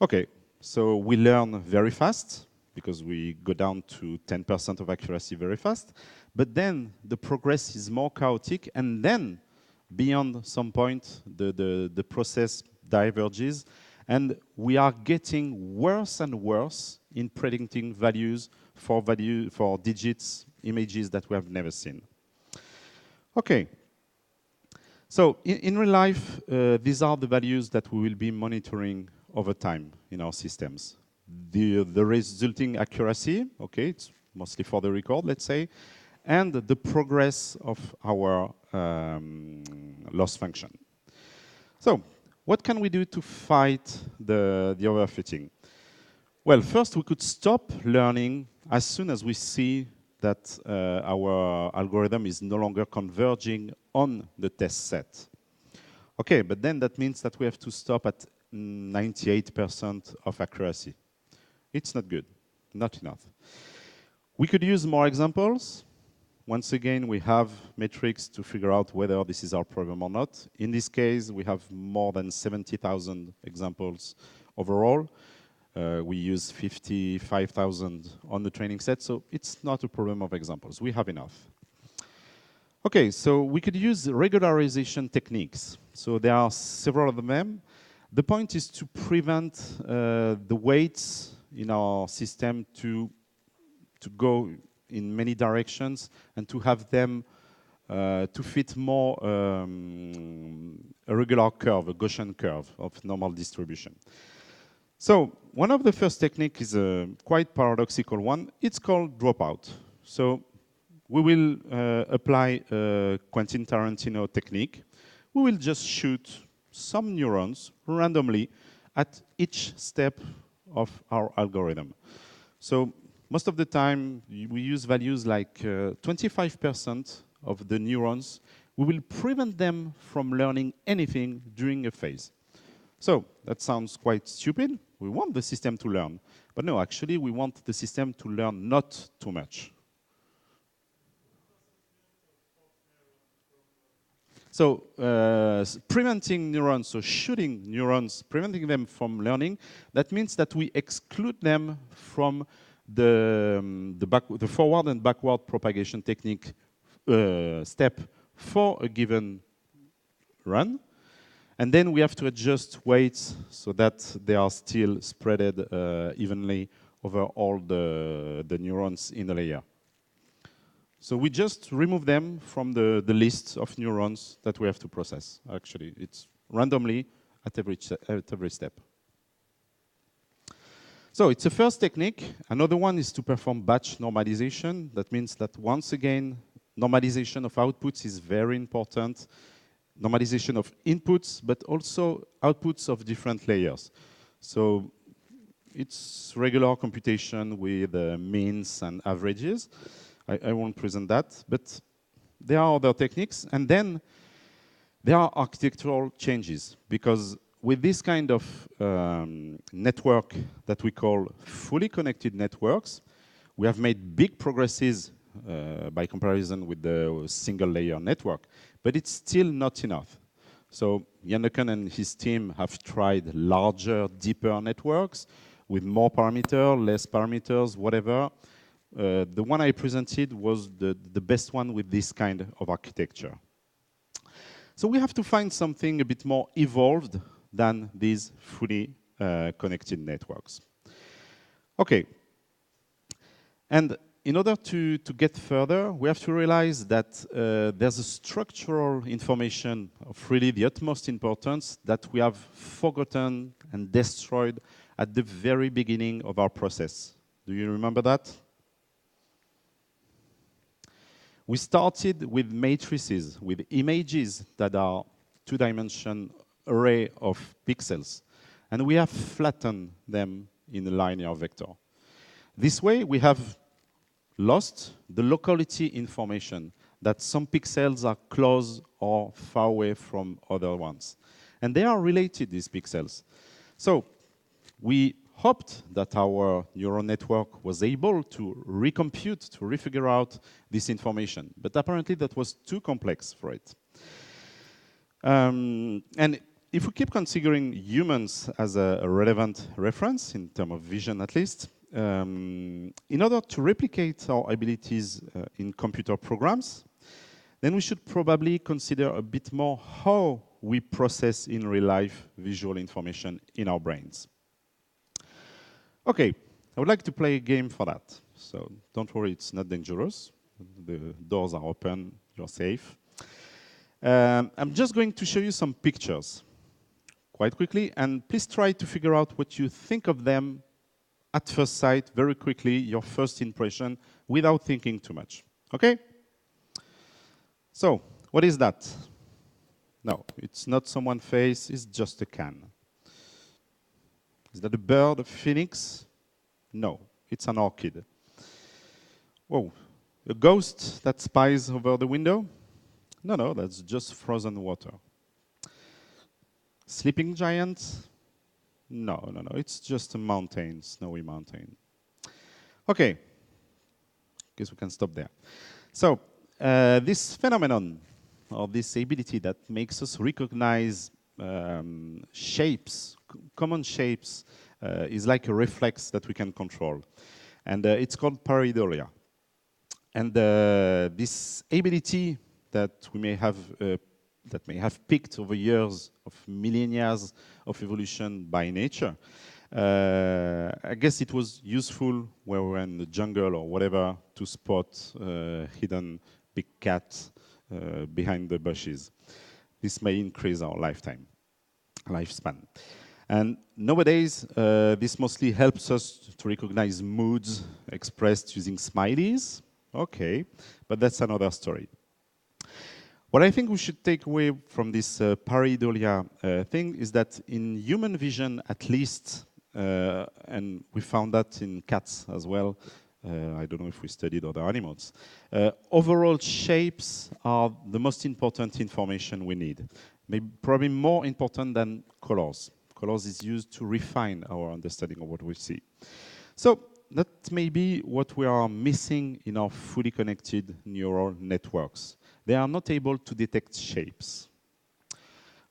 Okay, so we learn very fast because we go down to 10% of accuracy very fast, but then the progress is more chaotic, and then beyond some point the process diverges, and we are getting worse and worse in predicting values for digits, images that we have never seen. Okay, so in real life, these are the values that we will be monitoring over time in our systems. The resulting accuracy, okay, it's mostly for the record, let's say, and the progress of our loss function. So, what can we do to fight the overfitting? Well, first we could stop learning as soon as we see that our algorithm is no longer converging on the test set. Okay, but then that means that we have to stop at 98% of accuracy. It's not good, not enough. We could use more examples. Once again, we have metrics to figure out whether this is our problem or not. In this case, we have more than 70,000 examples overall. We use 55,000 on the training set, so it's not a problem of examples. We have enough. Okay, so we could use regularization techniques. So there are several of them. The point is to prevent the weights in our system to go in many directions and to have them to fit more a regular curve, a Gaussian curve of normal distribution. So one of the first techniques is a quite paradoxical one. It's called dropout. So we will apply a Quentin Tarantino technique. We will just shoot some neurons randomly at each step of our algorithm. So most of the time, we use values like 25% of the neurons. We will prevent them from learning anything during a phase. So that sounds quite stupid. We want the system to learn. But no, actually, we want the system to learn not too much. So preventing neurons, so shooting neurons, preventing them from learning, that means that we exclude them from the forward and backward propagation technique step for a given run. And then we have to adjust weights so that they are still spread evenly over all the neurons in the layer. So we just remove them from the list of neurons that we have to process. Actually, it's randomly at every step. So it's a first technique. Another one is to perform batch normalization. That means that once again, normalization of outputs is very important. Normalization of inputs, but also outputs of different layers. So it's regular computation with means and averages. I won't present that, but there are other techniques. And then There are architectural changes, because with this kind of network that we call fully connected networks, we have made big progresses by comparison with the single layer network, but it's still not enough. So Yannis and his team have tried larger, deeper networks with more parameters, less parameters, whatever. The one I presented was the best one with this kind of architecture. So we have to find something a bit more evolved than these fully connected networks. Okay. And in order to get further, we have to realize that there's a structural information of really the utmost importance that we have forgotten and destroyed at the very beginning of our process. Do you remember that? We started with matrices, with images that are two-dimensional array of pixels, and we have flattened them in a linear vector. This way, we have lost the locality information, that some pixels are close or far away from other ones. And they are related, these pixels. So we hoped that our neural network was able to recompute, to refigure out this information. But apparently that was too complex for it. And if we keep considering humans as a relevant reference, in terms of vision at least, in order to replicate our abilities in computer programs, then we should probably consider a bit more how we process in real life visual information in our brains. Okay, I would like to play a game for that. So don't worry, it's not dangerous. The doors are open, you're safe. I'm just going to show you some pictures quite quickly, and please try to figure out what you think of them at first sight, very quickly, your first impression, without thinking too much. Okay? So, what is that? No, it's not someone's face, it's just a can. Is that a bird, a phoenix? No, it's an orchid. Whoa, a ghost that spies over the window? No, that's just frozen water. Sleeping giant? No, it's just a mountain, snowy mountain. Okay, guess we can stop there. So, this phenomenon, or this ability that makes us recognize shapes, common shapes, is like a reflex that we can control. And it's called pareidolia. And this ability that we may have picked over years of millennia of evolution by nature. I guess it was useful when we were in the jungle or whatever to spot hidden big cats behind the bushes. This may increase our lifespan. And nowadays, this mostly helps us to recognize moods expressed using smileys. Okay, but that's another story. What I think we should take away from this pareidolia thing is that in human vision, at least, and we found that in cats as well, I don't know if we studied other animals, overall shapes are the most important information we need. Maybe probably more important than colors. Colors is used to refine our understanding of what we see. So that may be what we are missing in our fully connected neural networks. They are not able to detect shapes.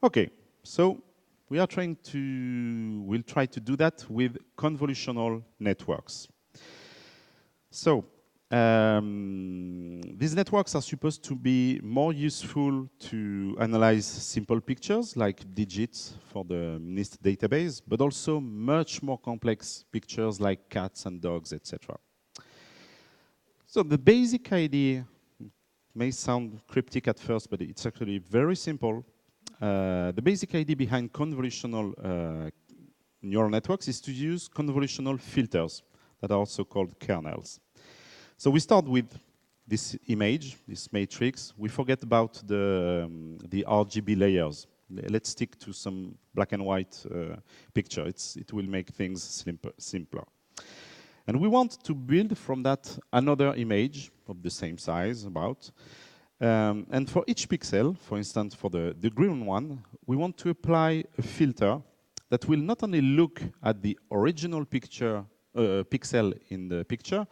Okay, so we'll try to do that with convolutional networks. So these networks are supposed to be more useful to analyze simple pictures like digits for the MNIST database, but also much more complex pictures like cats and dogs, etc. So the basic idea may sound cryptic at first, but it's actually very simple. The basic idea behind convolutional neural networks is to use convolutional filters that are also called kernels. So we start with this image, this matrix. We forget about the RGB layers. Let's stick to some black and white picture. It will make things simpler. And we want to build from that another image of the same size, about, And for each pixel, for instance, for the green one, we want to apply a filter that will not only look at the original pixel in the picture,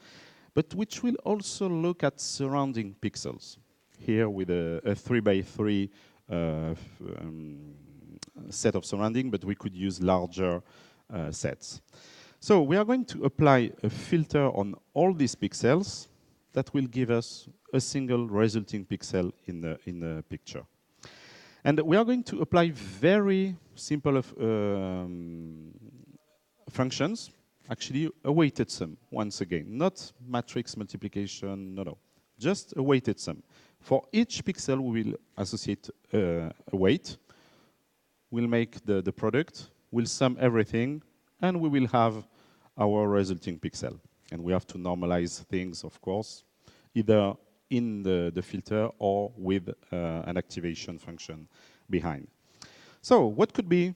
but which will also look at surrounding pixels. Here with a 3 by 3 set of surrounding, but we could use larger sets. So we are going to apply a filter on all these pixels that will give us a single resulting pixel in the picture. And we are going to apply very simple functions, actually a weighted sum, once again. Not matrix multiplication, no. Just a weighted sum. For each pixel, we will associate a weight. We'll make the product, we'll sum everything, and we will have our resulting pixel. And we have to normalize things, of course, either in the filter or with an activation function behind. So what could be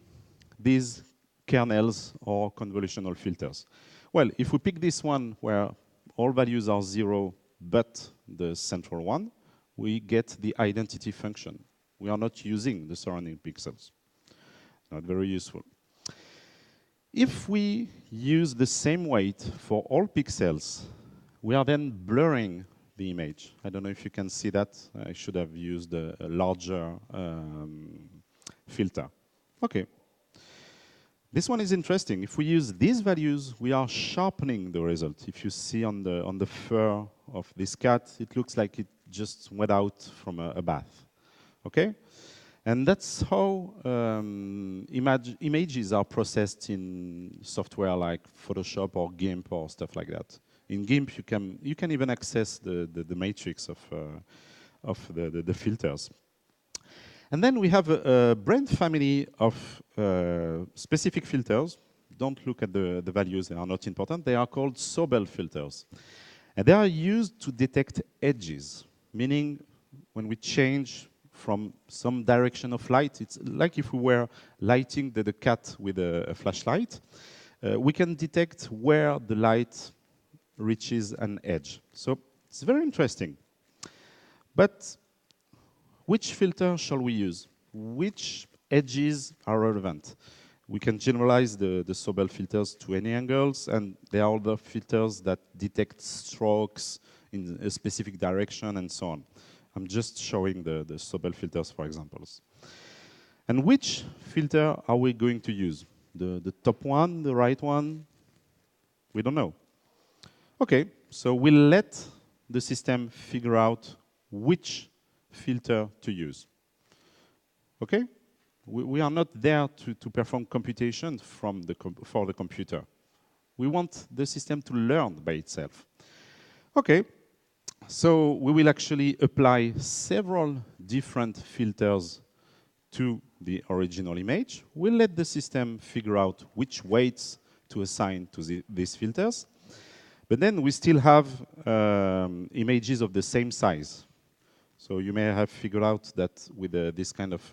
these kernels or convolutional filters? Well, if we pick this one where all values are 0 but the central one, we get the identity function. We are not using the surrounding pixels. Not very useful. If we use the same weight for all pixels, we are then blurring the image. I don't know if you can see that. I should have used a larger filter. Okay. This one is interesting. If we use these values, we are sharpening the result. If you see on the fur of this cat, it looks like it just went out from a bath. Okay? And that's how images are processed in software like Photoshop or GIMP or stuff like that. In GIMP, you can even access the matrix of the filters. And then we have a brand family of specific filters. Don't look at the values, they are not important. They are called Sobel filters. And they are used to detect edges, meaning when we change from some direction of light, it's like if we were lighting the cat with a flashlight, we can detect where the light reaches an edge. So it's very interesting. But which filter shall we use? Which edges are relevant? We can generalize the Sobel filters to any angles, and there are other filters that detect strokes in a specific direction and so on. I'm just showing the Sobel filters for examples. And which filter are we going to use? The top one, the right one? We don't know. Okay, so we'll let the system figure out which filter to use. Okay? We are not there to perform computation for the computer. We want the system to learn by itself. Okay. So we will actually apply several different filters to the original image. We'll let the system figure out which weights to assign to these filters. But then we still have images of the same size. So you may have figured out that with this kind of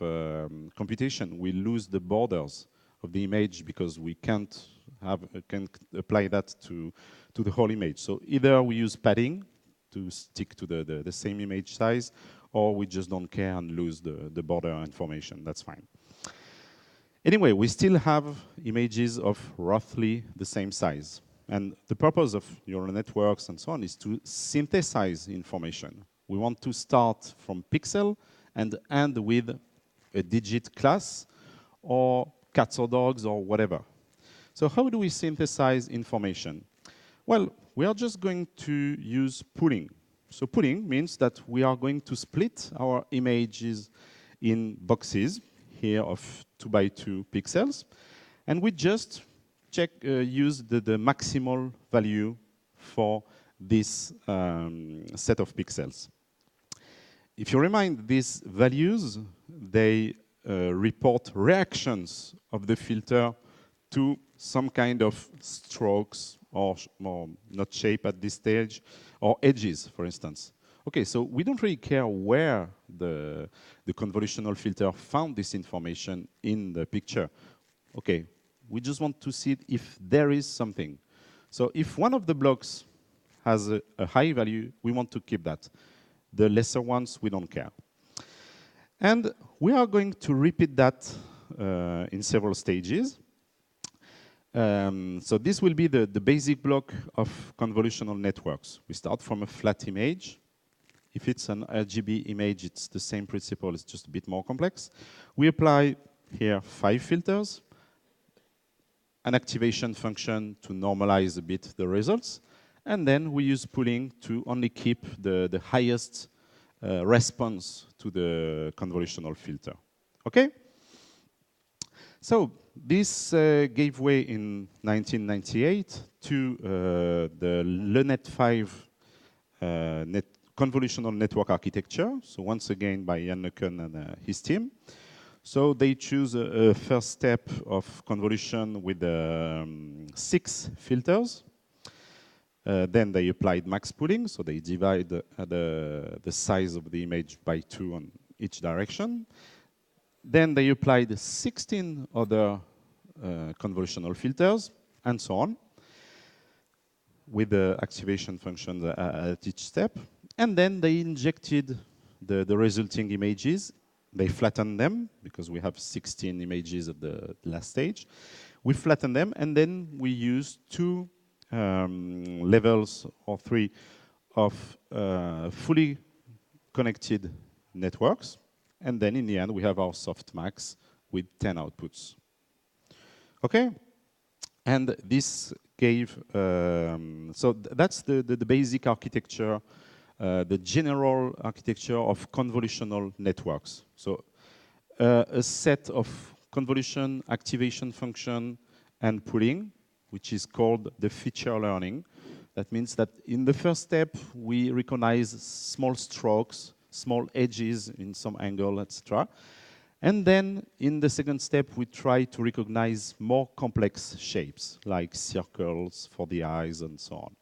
computation, we lose the borders of the image because we can't apply that to the whole image. So either we use padding to stick to the same image size, or we just don't care and lose the border information. That's fine. Anyway, we still have images of roughly the same size. And the purpose of neural networks and so on is to synthesize information. We want to start from pixel and end with a digit class or cats or dogs or whatever. So how do we synthesize information? Well, we are just going to use pooling. So pooling means that we are going to split our images in boxes here of 2 by 2 pixels, and we just use the maximal value for this set of pixels. If you remind these values, they report reactions of the filter to some kind of strokes or not shape at this stage, or edges, for instance. Okay, so we don't really care where the convolutional filter found this information in the picture. Okay, we just want to see if there is something. So if one of the blocks has a high value, we want to keep that. The lesser ones, we don't care. And we are going to repeat that in several stages. So this will be the basic block of convolutional networks. We start from a flat image. If it's an RGB image, it's the same principle, it's just a bit more complex. We apply here 5 filters, an activation function to normalize a bit the results, and then we use pooling to only keep the highest response to the convolutional filter. Okay? So this gave way in 1998 to the LeNet5 convolutional network architecture. So once again by Yannis and his team. So they choose a first step of convolution with 6 filters. Then they applied max pooling, so they divide the size of the image by 2 on each direction. Then they applied 16 other convolutional filters, and so on, with the activation function at each step. And then they injected the resulting images. They flattened them, because we have 16 images at the last stage. We flatten them, and then we use 2 levels or 3 of fully connected networks. And then in the end, we have our softmax with 10 outputs. Okay? And this gave, so that's the basic architecture, the general architecture of convolutional networks. So a set of convolution, activation function, and pooling, which is called the feature learning. That means that in the first step, we recognize small strokes, small edges in some angle, etc. And then in the second step, we try to recognize more complex shapes, like circles for the eyes and so on.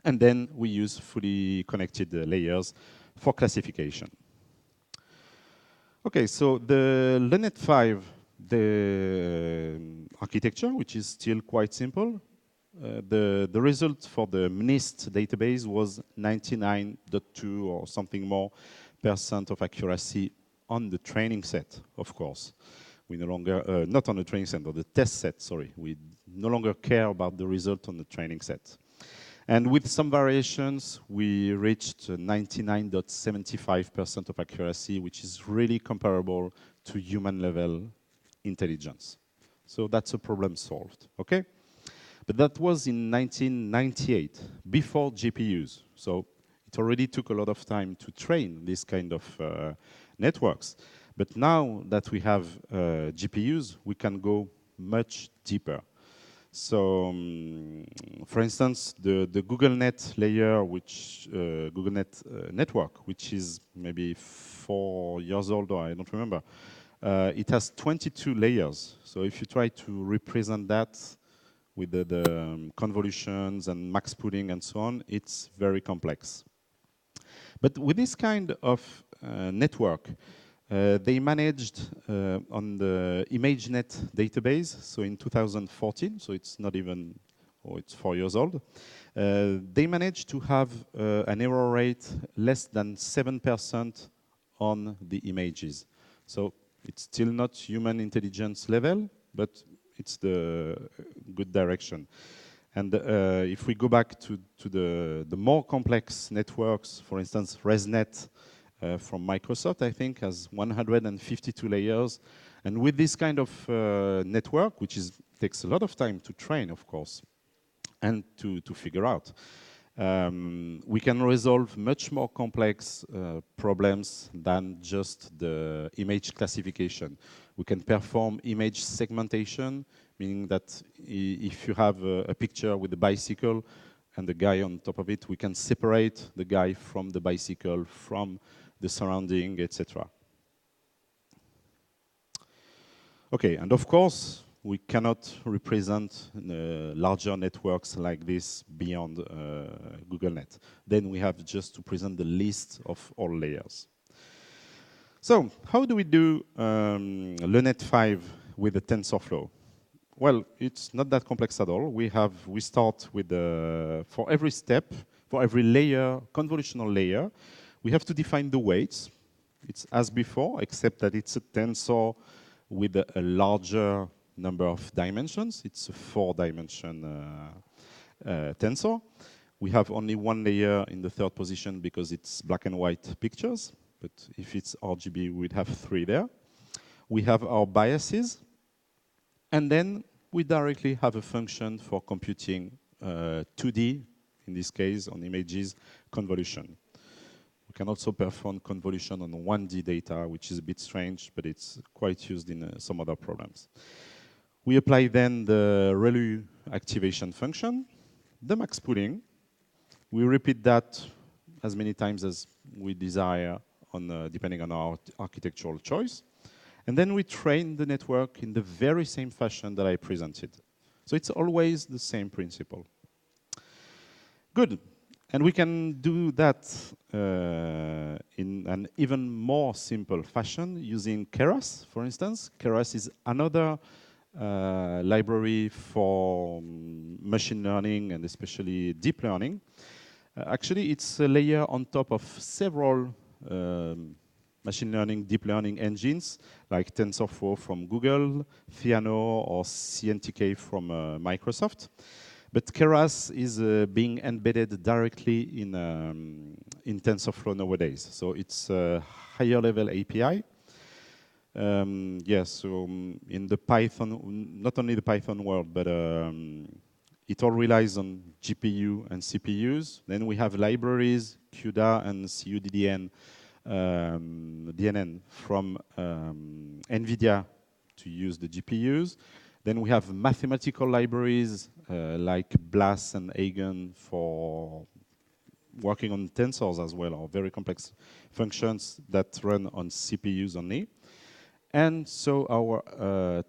And then we use fully connected layers for classification. Okay, so the LeNet5, the architecture, which is still quite simple, the result for the MNIST database was 99.2 or something more % of accuracy on the training set, of course. We no longer, not on the training set, or the test set, sorry. We no longer care about the result on the training set. And with some variations, we reached 99.75% of accuracy, which is really comparable to human-level intelligence. So that's a problem solved, okay? But that was in 1998, before GPUs. So it already took a lot of time to train this kind of networks. But now that we have GPUs, we can go much deeper. So, for instance, the GoogleNet layer, which GoogleNet network, which is maybe 4 years old, or I don't remember, it has 22 layers. So if you try to represent that with the convolutions and max pooling and so on, it's very complex. But with this kind of network, they managed on the ImageNet database, so in 2014, so it's not even, it's 4 years old, they managed to have an error rate less than 7% on the images. So it's still not human intelligence level, but it's the good direction. And if we go back to the more complex networks, for instance, ResNet, from Microsoft, I think, has 152 layers. And with this kind of network, which takes a lot of time to train, of course, and to figure out, we can resolve much more complex problems than just the image classification. We can perform image segmentation, meaning that if you have a picture with a bicycle and the guy on top of it, we can separate the guy from the bicycle, from the surrounding, etc. Okay, and of course, we cannot represent larger networks like this beyond GoogleNet. Then we have just to present the list of all layers. So, how do we do LeNet5 with the TensorFlow? Well, it's not that complex at all. We start with, for every step, for every layer, convolutional layer, We have to define the weights. It's as before, except that it's a tensor with a larger number of dimensions. It's a 4-dimension tensor. We have only one layer in the third position because it's black and white pictures. But if it's RGB, we'd have 3 there. We have our biases. And then we directly have a function for computing 2D, in this case, on images, convolution. We can also perform convolution on 1D data, which is a bit strange, but it's quite used in some other problems. We apply then the ReLU activation function, the max pooling. We repeat that as many times as we desire, depending on our architectural choice. And then we train the network in the very same fashion that I presented. So it's always the same principle. Good. And we can do that in an even more simple fashion using Keras, for instance. Keras is another library for machine learning and especially deep learning. Actually, it's a layer on top of several machine learning, deep learning engines like TensorFlow from Google, Theano, or CNTK from Microsoft. But Keras is being embedded directly in TensorFlow nowadays. So it's a higher level API. Yes, so in the Python, not only the Python world, but it all relies on GPU and CPUs. Then we have libraries, CUDA and CUDDN, DNN from NVIDIA to use the GPUs. Then we have mathematical libraries like BLAS and Eigen for working on tensors as well, or very complex functions that run on CPUs only. And so our,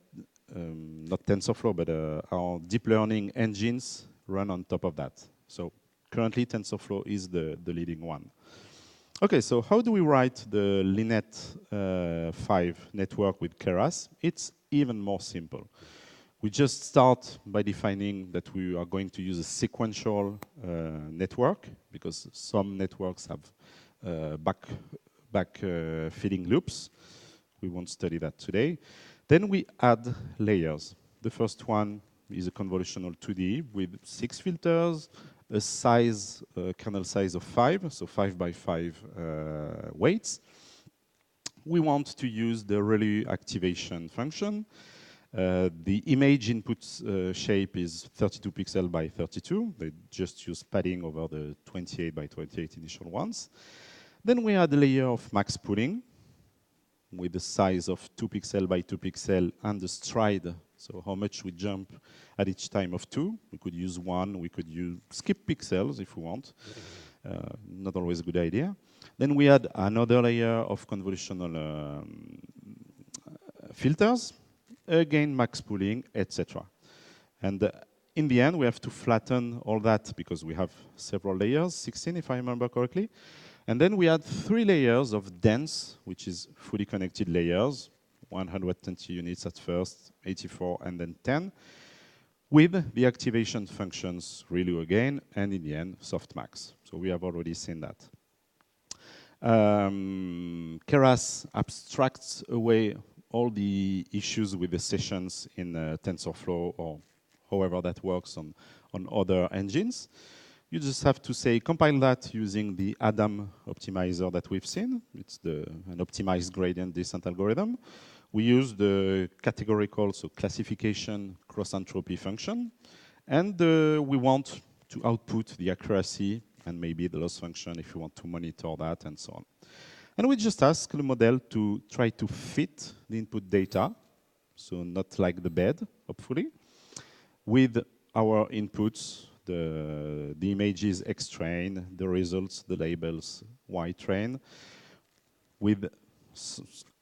not TensorFlow, but our deep learning engines run on top of that. So currently TensorFlow is the leading one. Okay, so how do we write the Linet 5 network with Keras? It's even more simple. We just start by defining that we are going to use a sequential network, because some networks have back feeding loops. We won't study that today. Then we add layers. The first one is a convolutional 2D with 6 filters, a size, kernel size of 5, so 5 by 5 weights. We want to use the ReLU activation function. The image input shape is 32 pixel by 32. They just use padding over the 28 by 28 initial ones. Then we add a layer of max pooling with the size of 2 pixel by 2 pixel and the stride, so how much we jump at each time of 2. We could use 1, we could skip pixels if we want. Not always a good idea. Then we add another layer of convolutional filters, again max pooling, etc. And in the end, we have to flatten all that because we have several layers, 16 if I remember correctly. And then we add 3 layers of dense, which is fully connected layers, 120 units at first, 84, and then 10, with the activation functions ReLU again, and in the end, softmax. So we have already seen that. Keras abstracts away all the issues with the sessions in TensorFlow or however that works on other engines. You just have to say compile that using the Adam optimizer that we've seen. It's an optimized gradient descent algorithm. We use the categorical, so classification cross entropy function, and we want to output the accuracy and maybe the loss function if you want to monitor that and so on. And we just ask the model to try to fit the input data, so not like the bed, hopefully, with our inputs, the images X-train, the results, the labels Y-train, with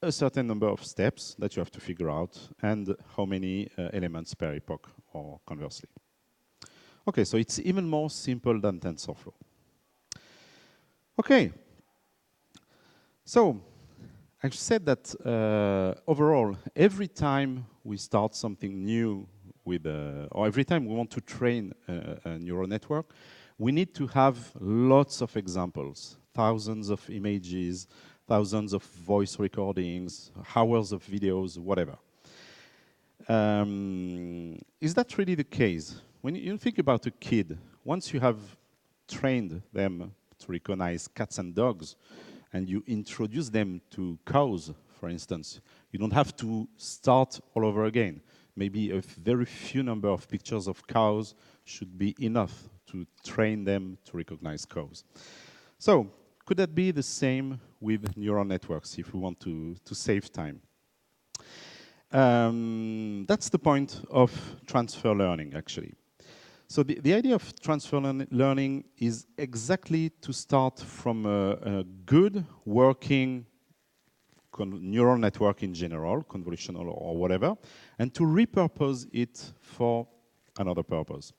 a certain number of steps that you have to figure out and how many elements per epoch, or conversely. Okay, so it's even more simple than TensorFlow. Okay. So I've said that overall, every time we start something new or every time we want to train a neural network, we need to have lots of examples, thousands of images, thousands of voice recordings, hours of videos, whatever. Is that really the case? When you think about a kid, once you have trained them to recognize cats and dogs, and you introduce them to cows, for instance, you don't have to start all over again. Maybe a very few number of pictures of cows should be enough to train them to recognize cows. So, could that be the same with neural networks if we want to save time? That's the point of transfer learning, actually. So the idea of transfer learning is exactly to start from a good working neural network in general, convolutional or whatever, and to repurpose it for another purpose.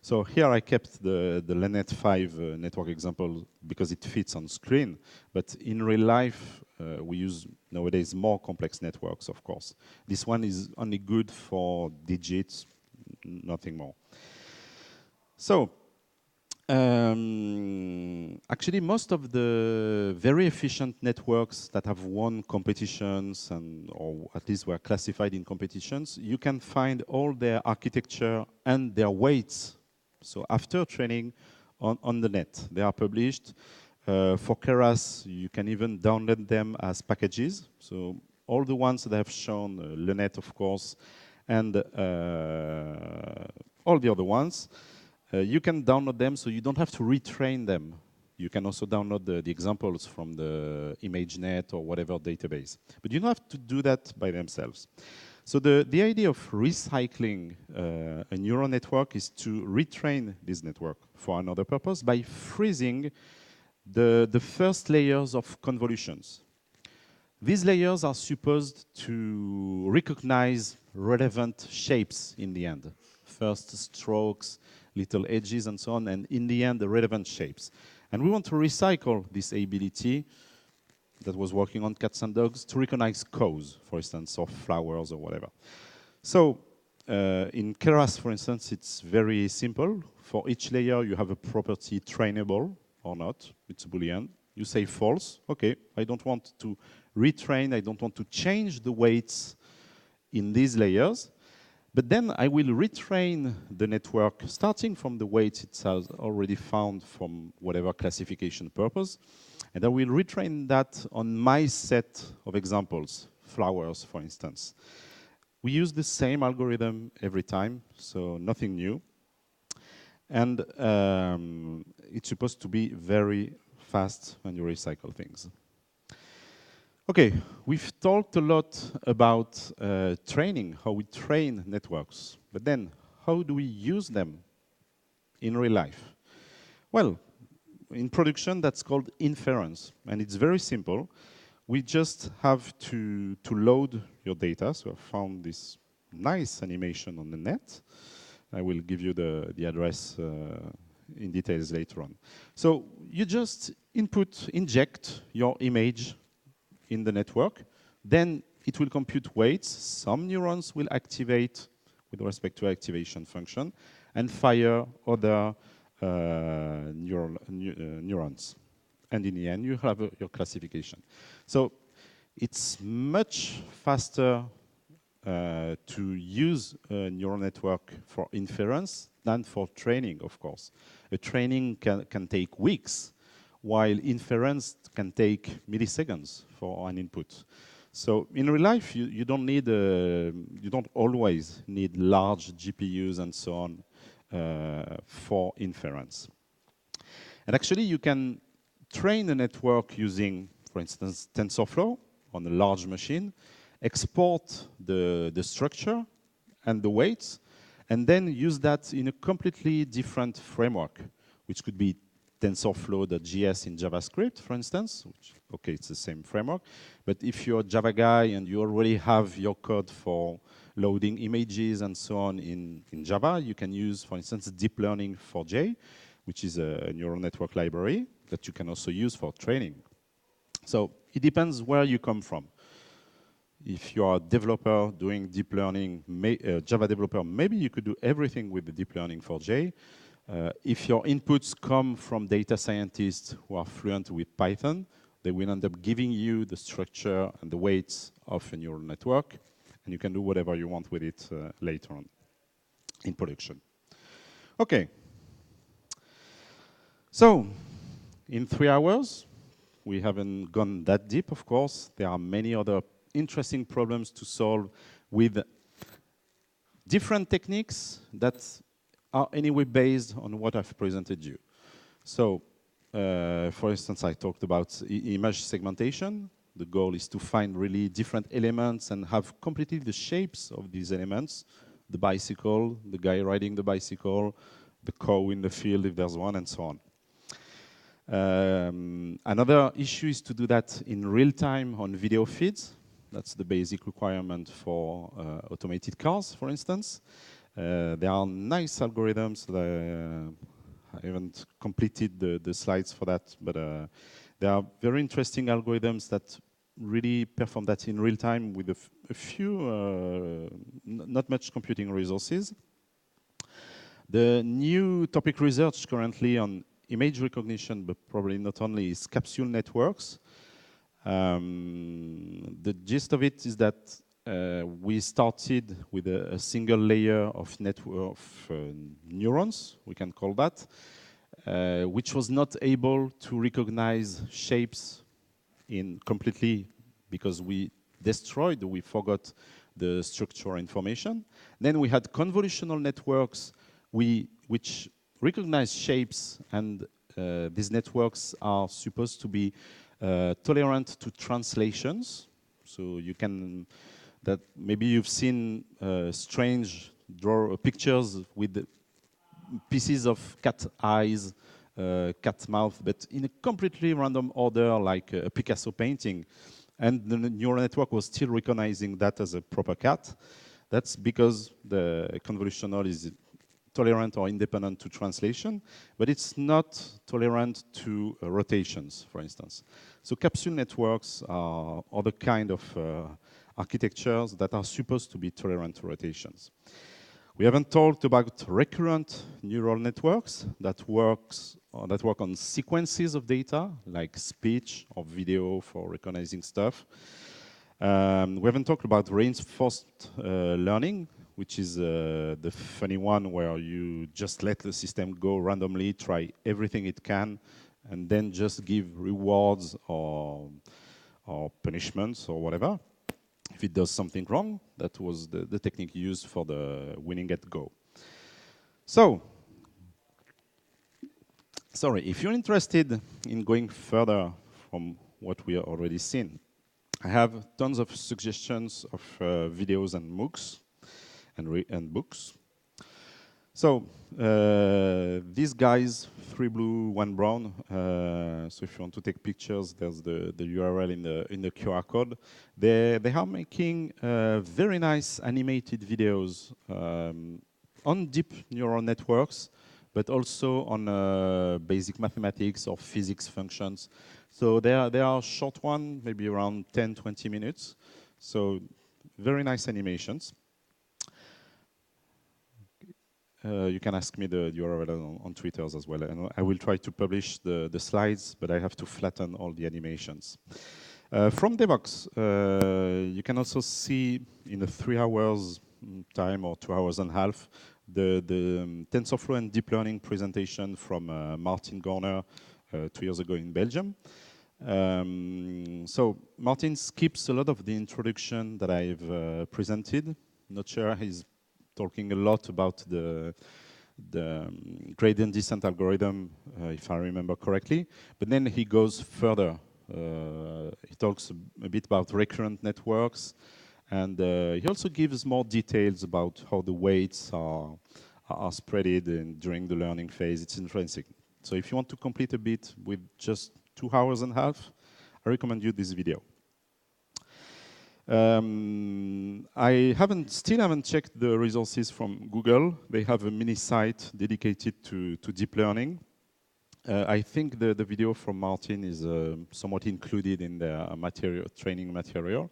So here I kept the LeNet5 network example because it fits on screen, but in real life, we use nowadays more complex networks, of course. This one is only good for digits, nothing more. So, actually, most of the very efficient networks that have won competitions, or at least were classified in competitions, you can find all their architecture and their weights. So after training on the net, they are published. For Keras, you can even download them as packages. So all the ones that I have shown, LeNet, of course, and all the other ones, you can download them, so you don't have to retrain them. You can also download the examples from the ImageNet or whatever database. But you don't have to do that by themselves. So the idea of recycling a neural network is to retrain this network for another purpose by freezing the first layers of convolutions. These layers are supposed to recognize relevant shapes in the end. First strokes, little edges and so on, and in the end, the relevant shapes. And we want to recycle this ability that was working on cats and dogs to recognize cows, for instance, or flowers or whatever. So in Keras, for instance, it's very simple. For each layer, you have a property trainable or not. It's a Boolean. You say false. OK, I don't want to retrain. I don't want to change the weights in these layers. But then I will retrain the network starting from the weights it has already found from whatever classification purpose. And I will retrain that on my set of examples, flowers, for instance. We use the same algorithm every time, so nothing new. And it's supposed to be very fast when you recycle things. OK, we've talked a lot about training, how we train networks. But then, how do we use them in real life? Well, in production, that's called inference. And it's very simple. We just have to load your data. So I found this nice animation on the net. I will give you the address in details later on. So you just inject your image in the network, then it will compute weights. Some neurons will activate with respect to activation function and fire other neurons. And in the end, you have your classification. So it's much faster to use a neural network for inference than for training, of course. A training can take weeks, while inference can take milliseconds for an input. So in real life, you don't always need large GPUs and so on for inference. And actually, you can train a network using, for instance, TensorFlow on a large machine, export the structure and the weights, and then use that in a completely different framework, which could be TensorFlow.js in JavaScript, for instance. Which, OK, it's the same framework. But if you're a Java guy and you already have your code for loading images and so on in Java, you can use, for instance, deep learning 4J, which is a neural network library that you can also use for training. So it depends where you come from. If you are a developer doing deep learning, Java developer, maybe you could do everything with the deep learning 4J. If your inputs come from data scientists who are fluent with Python, they will end up giving you the structure and the weights of a neural network, and you can do whatever you want with it later on in production. Okay. So, in 3 hours, we haven't gone that deep, of course. There are many other interesting problems to solve with different techniques that are anyway based on what I've presented you. So, for instance, I talked about image segmentation. The goal is to find really different elements and have completely the shapes of these elements. The bicycle, the guy riding the bicycle, the cow in the field if there's one, and so on. Another issue is to do that in real time on video feeds. That's the basic requirement for automated cars, for instance. There are nice algorithms that I haven't completed the slides for that, but there are very interesting algorithms that really perform that in real time with a few, not much computing resources. The new topic research currently on image recognition, but probably not only, is capsule networks. The gist of it is that we started with a single layer of network of neurons, we can call that, which was not able to recognize shapes in completely because we forgot the structural information. Then we had convolutional networks which recognize shapes, and these networks are supposed to be tolerant to translations. So you can, that maybe you've seen strange pictures with pieces of cat eyes, cat mouth, but in a completely random order, like a Picasso painting. And the neural network was still recognizing that as a proper cat. That's because the convolutional is tolerant or independent to translation, but it's not tolerant to rotations, for instance. So capsule networks are other kind of architectures that are supposed to be tolerant to rotations. We haven't talked about recurrent neural networks that work on sequences of data, like speech or video for recognizing stuff. We haven't talked about reinforced learning, which is the funny one where you just let the system go randomly, try everything it can, and then just give rewards or punishments or whatever if it does something wrong. That was the technique used for the winning at Go. So, sorry, if you're interested in going further from what we have already seen, I have tons of suggestions of videos and MOOCs and books. So these guys, 3 blue, 1 brown. So if you want to take pictures, there's the URL in the QR code. They are making very nice animated videos on deep neural networks, but also on basic mathematics or physics functions. So they are short one, maybe around 10, 20 minutes. So very nice animations. You can ask me the URL on Twitter as well. And I will try to publish the slides, but I have to flatten all the animations. From Devoxx, you can also see in a 3 hours time or 2 hours and a half the TensorFlow and deep learning presentation from Martin Gorner 2 years ago in Belgium. So Martin skips a lot of the introduction that I've presented. Not sure he's talking a lot about the gradient descent algorithm, if I remember correctly. But then he goes further. He talks a bit about recurrent networks, and he also gives more details about how the weights are spreaded during the learning phase. It's interesting. So if you want to complete a bit with just 2 hours and a half, I recommend you this video. I still haven't checked the resources from Google. They have a mini site dedicated to deep learning. I think the video from Martin is somewhat included in their training material.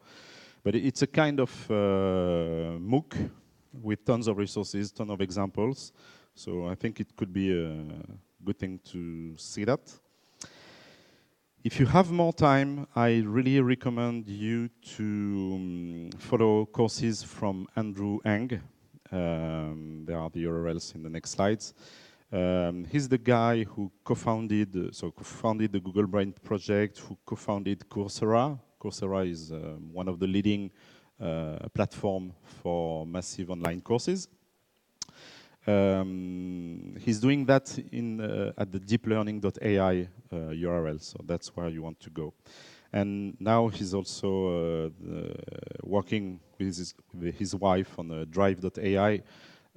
But it's a kind of MOOC with tons of resources, tons of examples. So I think it could be a good thing to see that. If you have more time, I really recommend you to follow courses from Andrew Ng. There are the URLs in the next slides. He's the guy who co-founded the Google Brain project, who co-founded Coursera. Coursera is one of the leading platform for massive online courses. He's doing that at the deeplearning.ai URL, so that's where you want to go. And now he's also working with his wife on drive.ai,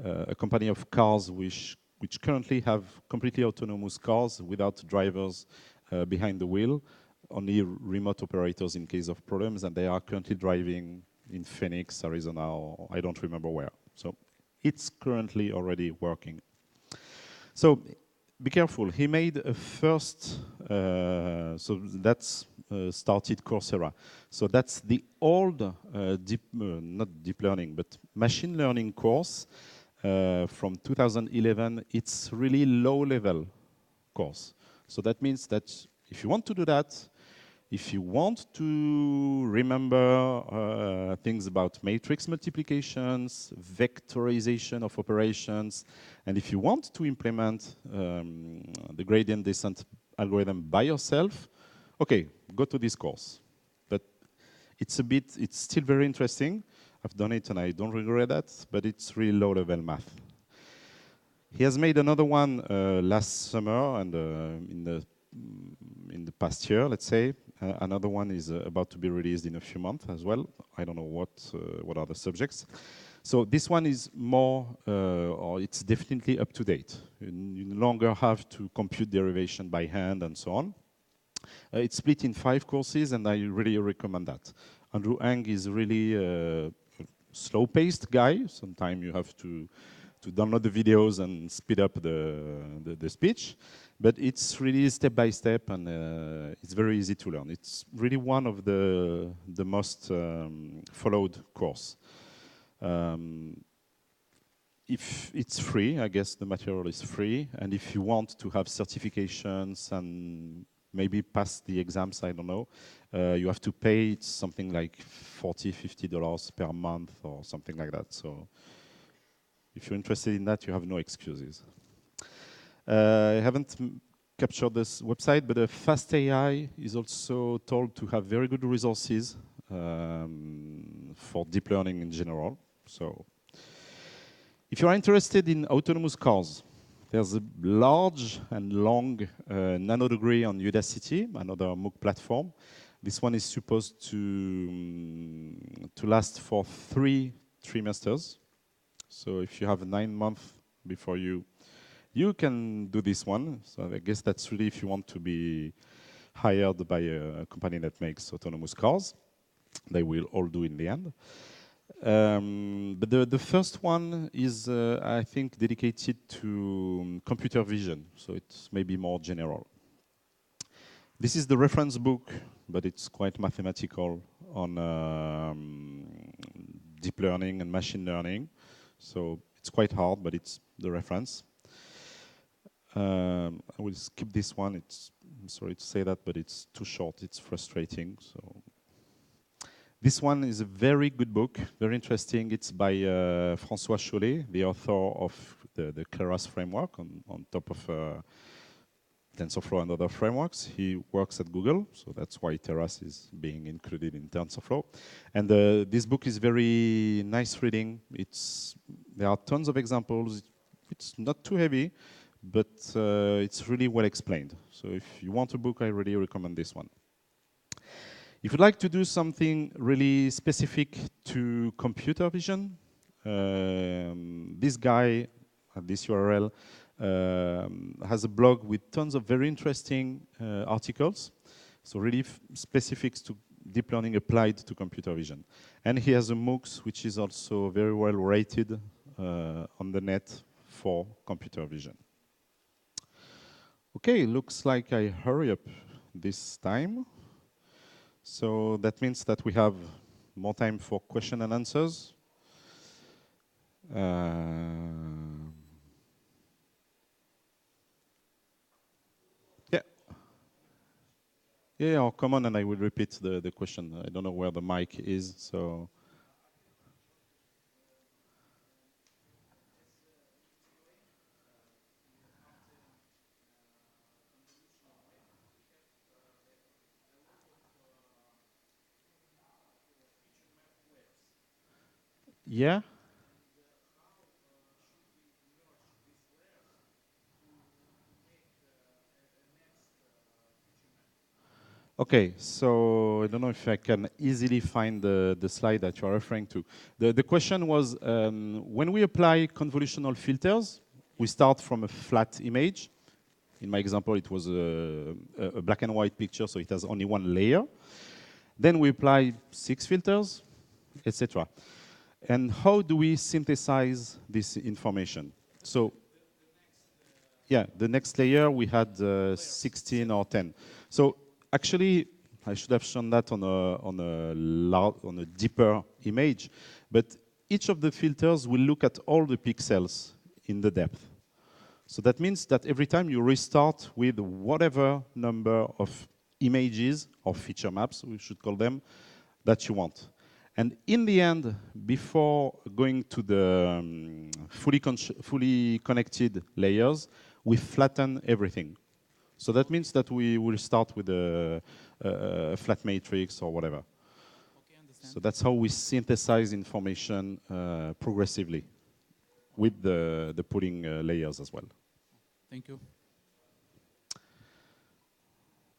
a company of cars which currently have completely autonomous cars without drivers behind the wheel, only remote operators in case of problems, and they are currently driving in Phoenix, Arizona, or I don't remember where. So it's currently already working. So be careful. He made a first, so that's started Coursera. So that's the old, not deep learning, but machine learning course from 2011. It's really low-level course. So that means that if you want to do that, if you want to remember things about matrix multiplications, vectorization of operations, and if you want to implement the gradient descent algorithm by yourself, okay, go to this course. But it's still very interesting. I've done it and I don't regret that, but it's really low-level math. He has made another one last summer and in the past year, let's say. Another one is about to be released in a few months as well. I don't know what are the subjects. So this one is more, or it's definitely up to date. You no longer have to compute derivation by hand and so on. It's split in 5 courses, and I really recommend that. Andrew Ng is really a slow-paced guy. Sometimes you have to download the videos and speed up the speech. But it's really step by step, and it's very easy to learn. It's really one of the most followed course. If it's free, I guess the material is free. And if you want to have certifications and maybe pass the exams, I don't know, you have to pay. It's something like $40, $50 per month or something like that. So if you're interested in that, you have no excuses. I haven't captured this website, but Fast AI is also told to have very good resources for deep learning in general. So if you're interested in autonomous cars, there's a large and long nano degree on Udacity, another MOOC platform. This one is supposed to last for 3 trimesters. So if you have 9 months before you can do this one. So I guess that's really if you want to be hired by a company that makes autonomous cars. They will all do in the end. But the first one is, I think, dedicated to computer vision. So it's maybe more general. This is the reference book, but it's quite mathematical on deep learning and machine learning. So it's quite hard, but it's the reference. I will skip this one. I'm sorry to say that, but it's too short. It's frustrating. So this one is a very good book, very interesting. It's by François Chollet, the author of the Keras framework on top of TensorFlow and other frameworks. He works at Google, so that's why Keras is being included in TensorFlow. And this book is very nice reading. There are tons of examples. It's not too heavy, but it's really well explained. So if you want a book, I really recommend this one. If you'd like to do something really specific to computer vision, this guy at this URL has a blog with tons of very interesting articles. So really specifics to deep learning applied to computer vision. And he has a MOOCs, which is also very well rated on the net for computer vision. Okay, looks like I hurry up this time. So that means that we have more time for question and answers. Yeah, or come on, and I will repeat the question. I don't know where the mic is, so. Yeah? Okay, so I don't know if I can easily find the slide that you are referring to. The question was, when we apply convolutional filters, we start from a flat image. In my example, it was a black and white picture, so it has only one layer. Then we apply 6 filters, etc. And how do we synthesize this information? So, yeah, the next layer we had 16 or 10. So actually, I should have shown that on a deeper image, but each of the filters will look at all the pixels in the depth. So that means that every time you restart with whatever number of images or feature maps, we should call them, that you want. And in the end, before going to the fully connected layers, we flatten everything. So that means that we will start with a flat matrix or whatever. Okay, understand. So that's how we synthesize information progressively with the pooling layers as well. Thank you.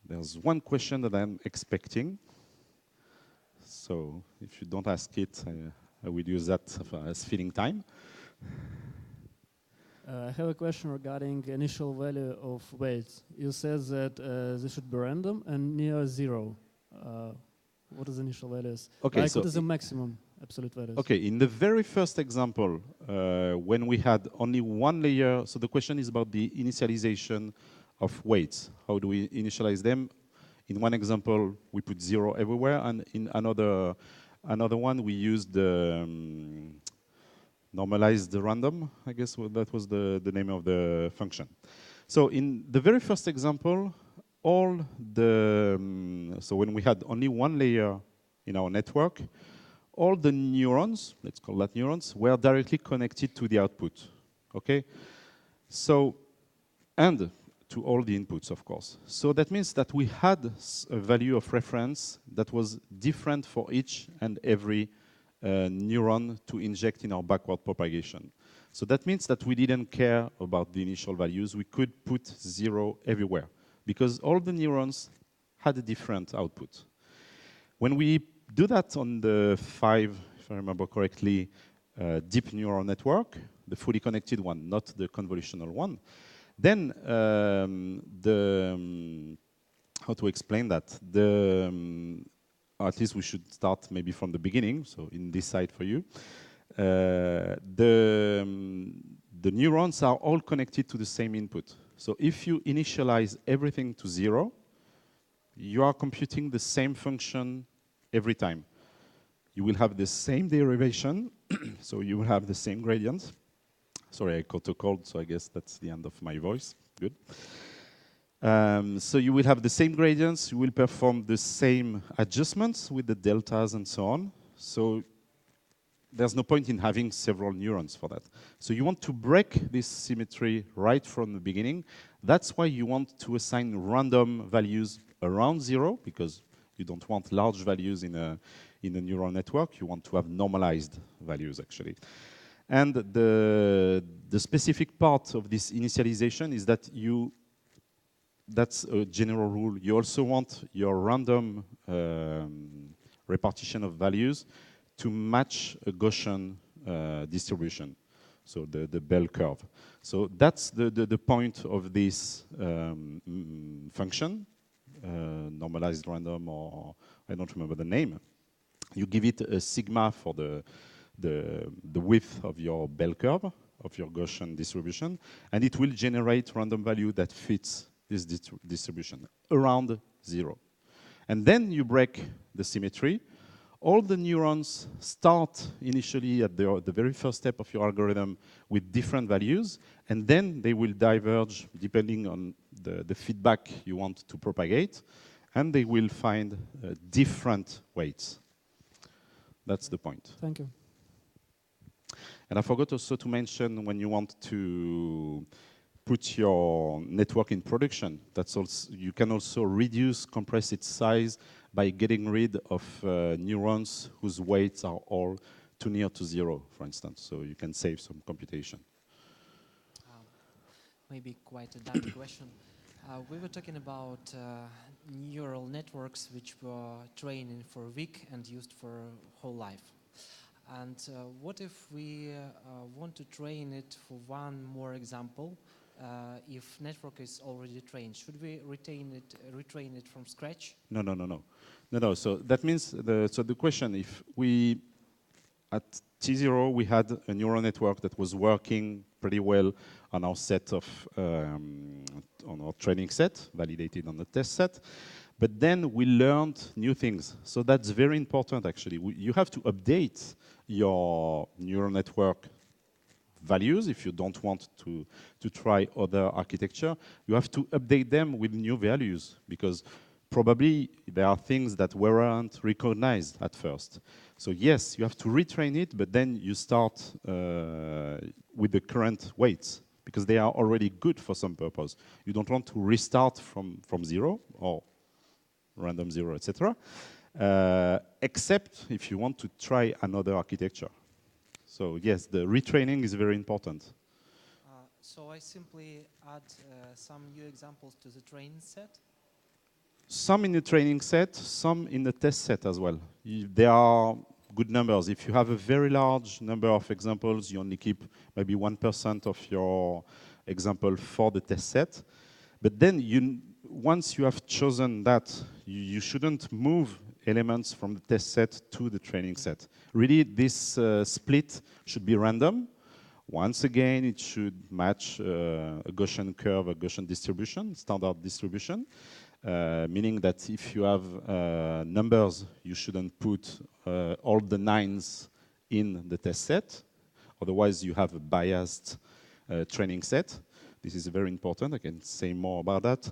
There's one question that I'm expecting. So if you don't ask it, I will use that as filling time. I have a question regarding initial value of weights. You said that they should be random and near 0. What is the initial values? Okay, like so what is the maximum absolute values? Okay, in the very first example, when we had only one layer, so the question is about the initialization of weights. How do we initialize them? In one example, we put 0 everywhere, and in another one, we used normalized random, I guess that was the name of the function. So in the very first example, all the, so when we had only one layer in our network, all the neurons, let's call that neurons, were directly connected to the output, okay? So, and to all the inputs, of course. So that means that we had a value of reference that was different for each and every neuron to inject in our backward propagation. So that means that we didn't care about the initial values. We could put 0 everywhere because all the neurons had a different output. When we do that on the 5, if I remember correctly, deep neural network, the fully connected one, not the convolutional one, then how to explain that? At least we should start maybe from the beginning, so in this side for you. The neurons are all connected to the same input. So if you initialize everything to 0, you are computing the same function every time. You will have the same derivation, so you will have the same gradient. Sorry, I caught a cold, so I guess that's the end of my voice. Good. So you will have the same gradients, you will perform the same adjustments with the deltas and so on. So there's no point in having several neurons for that. So you want to break this symmetry right from the beginning. That's why you want to assign random values around 0, because you don't want large values in a neural network. You want to have normalized values, actually. And the specific part of this initialization is that that's a general rule. You also want your random repartition of values to match a Gaussian distribution, so the bell curve. So that's the point of this function, normalized random, or I don't remember the name. You give it a sigma for the width of your bell curve, of your Gaussian distribution, and it will generate random value that fits this distribution around 0. And then you break the symmetry. All the neurons start initially at the very first step of your algorithm with different values, and then they will diverge depending on the feedback you want to propagate. and they will find different weights. That's the point. Thank you. And I forgot also to mention, when you want to put your network in production, that's also, you can also reduce, compress its size by getting rid of neurons whose weights are all too near to zero, for instance. So you can save some computation. Maybe quite a dirty question. We were talking about neural networks which were trained for a week and used for whole life. And what if we want to train it for one more example? If network is already trained, should we retrain it from scratch? No. So that means the question, if we at T0 we had a neural network that was working pretty well on our set of on our training set, validated on the test set, but then we learned new things. So that's very important actually. You have to update your neural network values if you don't want to try other architecture. You have to update them with new values, because probably there are things that weren't recognized at first. So yes, you have to retrain it, but then you start with the current weights, because they are already good for some purpose. You don't want to restart from zero or random zero, etc. Except if you want to try another architecture. So yes, the retraining is very important. So I simply add some new examples to the training set? Some in the training set, some in the test set as well. There are good numbers. If you have a very large number of examples, you only keep maybe 1% of your example for the test set. But then once you have chosen that, you shouldn't move elements from the test set to the training set. Really, this split should be random. Once again, it should match a Gaussian curve, a Gaussian distribution, standard distribution, meaning that if you have numbers, you shouldn't put all the 9s in the test set. Otherwise, you have a biased training set. This is very important. I can say more about that.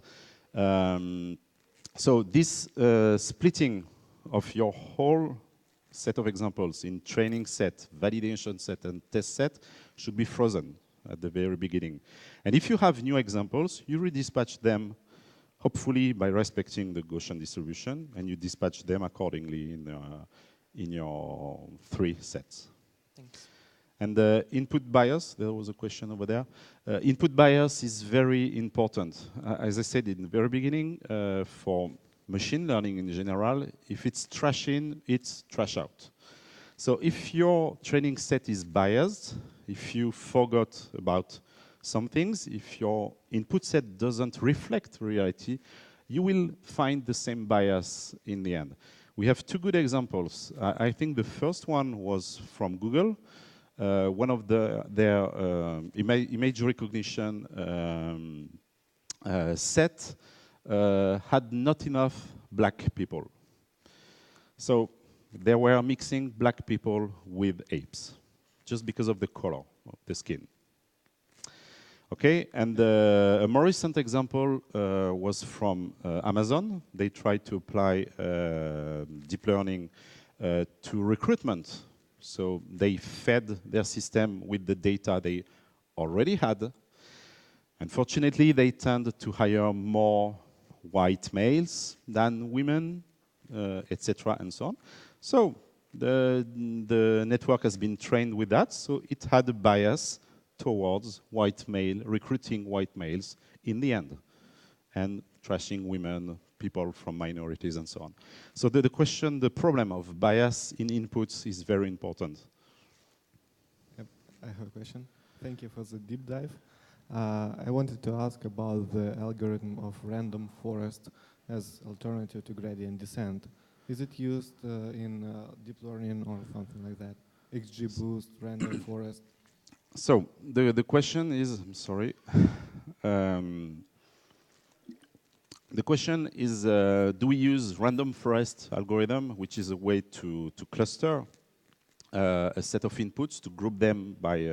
So this splitting of your whole set of examples in training set, validation set, and test set should be frozen at the very beginning. And if you have new examples, you redispatch them, hopefully by respecting the Gaussian distribution, and you dispatch them accordingly in your 3 sets. Thanks. And input bias, there was a question over there. Input bias is very important. As I said in the very beginning, for machine learning in general, if it's trash in, it's trash out. So if your training set is biased, if you forgot about some things, if your input set doesn't reflect reality, you will find the same bias in the end. We have 2 good examples. I think the first one was from Google. One of their image recognition set had not enough black people. So they were mixing black people with apes, just because of the color of the skin. Okay, and a more recent example was from Amazon. They tried to apply deep learning to recruitment. So they fed their system with the data they already had. Unfortunately, they tend to hire more white males than women, etc., and so on. So the network has been trained with that, so it had a bias towards recruiting white males in the end, and trashing women, people from minorities, and so on. So the problem of bias in inputs is very important. Yep, I have a question. Thank you for the deep dive. I wanted to ask about the algorithm of random forest as alternative to gradient descent. Is it used in deep learning or something like that? XGBoost, random forest? So the question is, I'm sorry. The question is, do we use random forest algorithm, which is a way to cluster a set of inputs, to group them by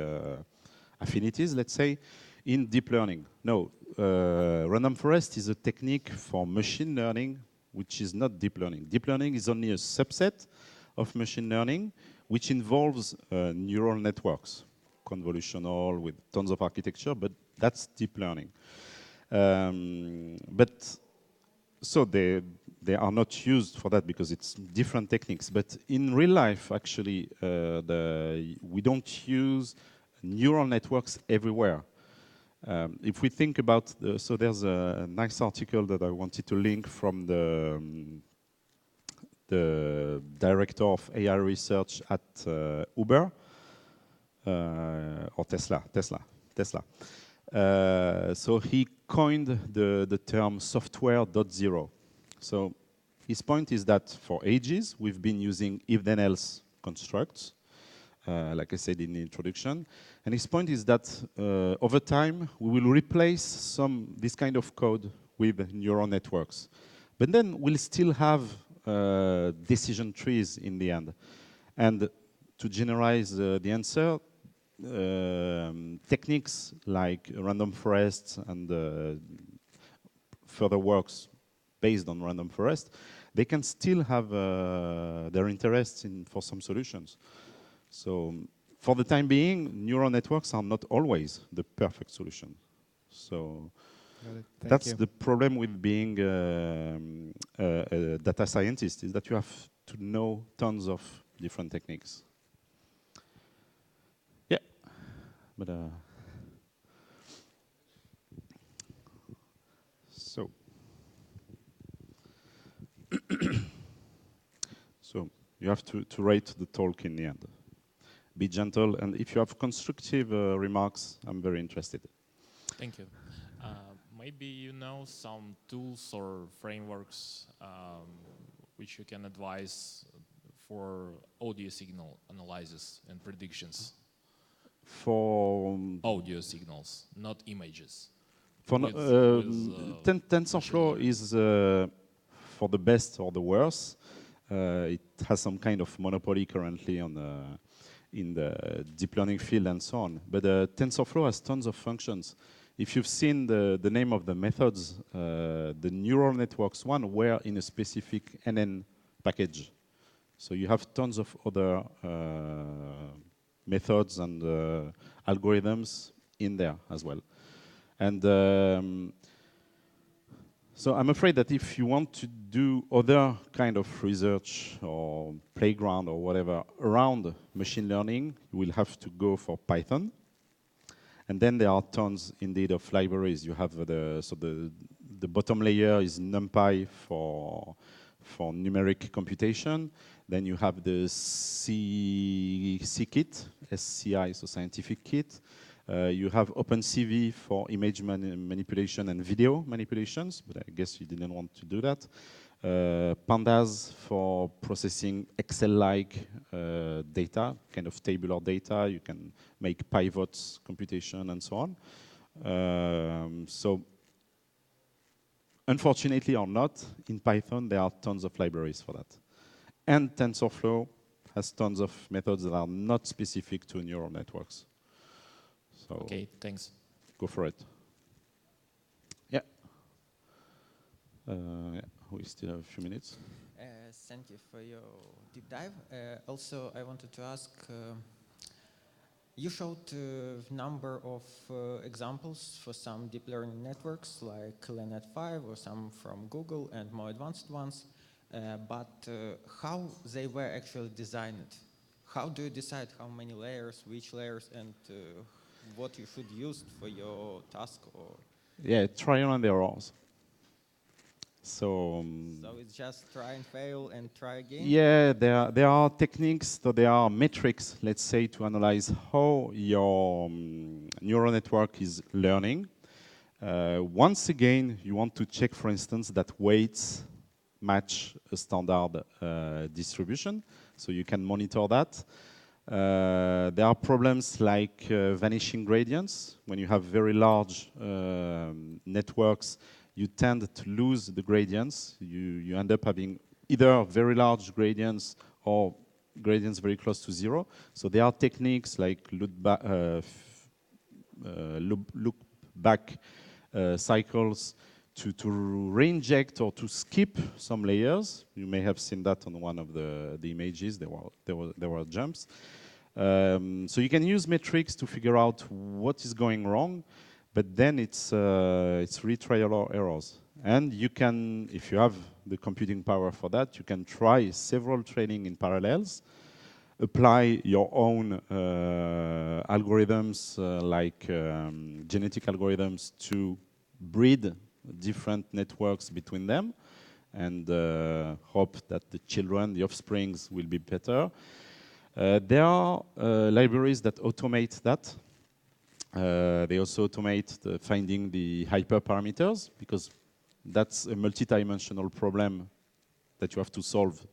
affinities, let's say, in deep learning? No, random forest is a technique for machine learning which is not deep learning. Deep learning is only a subset of machine learning, which involves neural networks, convolutional with tons of architecture, but that's deep learning. So they are not used for that because it's different techniques. But in real life, actually, we don't use neural networks everywhere. If we think about, so there's a nice article that I wanted to link from the director of AI research at Uber, or Tesla. So he coined the term software 0.0. So his point is that for ages, we've been using if-then-else constructs, like I said in the introduction. And his point is that over time, we will replace this kind of code with neural networks. But then we'll still have decision trees in the end. And to generalize the answer, techniques like random forests and further works based on random forest, they can still have their interests for some solutions. So for the time being, neural networks are not always the perfect solution. So that's the problem with being a data scientist, is that you have to know tons of different techniques. Yeah, but so you have to rate the talk in the end. Be gentle, and if you have constructive remarks, I'm very interested. Thank you. Maybe you know some tools or frameworks which you can advise for audio signal analysis and predictions. For audio signals, not images. For TensorFlow is for the best or the worst. It has some kind of monopoly currently on in the deep learning field and so on. But TensorFlow has tons of functions. If you've seen the name of the methods, the neural networks one were in a specific NN package. So you have tons of other methods and algorithms in there as well. And so I'm afraid that if you want to do other kind of research or playground or whatever around machine learning, you will have to go for Python. And then there are tons indeed of libraries. You have the bottom layer is NumPy for numeric computation. Then you have the C-kit, SCI, so scientific kit. You have OpenCV for image manipulation and video manipulations, but I guess you didn't want to do that. Pandas for processing Excel-like data, kind of tabular data. You can make pivots computation and so on. So unfortunately or not, in Python, there are tons of libraries for that. And TensorFlow has tons of methods that are not specific to neural networks. So okay, thanks. Go for it. Yeah. Yeah. We still have a few minutes. Thank you for your deep dive. Also, I wanted to ask, you showed a number of examples for some deep learning networks like LeNet5 or some from Google and more advanced ones, but how they were actually designed? How do you decide how many layers, which layers, and what you should use for your task? Or yeah, trial and errors. So it's just try and fail and try again? Yeah, there are techniques, so there are metrics, let's say, to analyze how your neural network is learning. Once again, you want to check, for instance, that weights match a standard distribution, so you can monitor that. There are problems like vanishing gradients. When you have very large networks, you tend to lose the gradients. You end up having either very large gradients or gradients very close to zero. So there are techniques like loop back cycles to reinject or to skip some layers. You may have seen that on one of the images. There were jumps. So you can use metrics to figure out what is going wrong, but then it's really trial or errors. And you can, if you have the computing power for that, you can try several training in parallels, apply your own algorithms like genetic algorithms to breed different networks between them, and hope that the children, the offsprings, will be better. There are libraries that automate that. They also automate finding the hyperparameters, because that's a multi-dimensional problem that you have to solve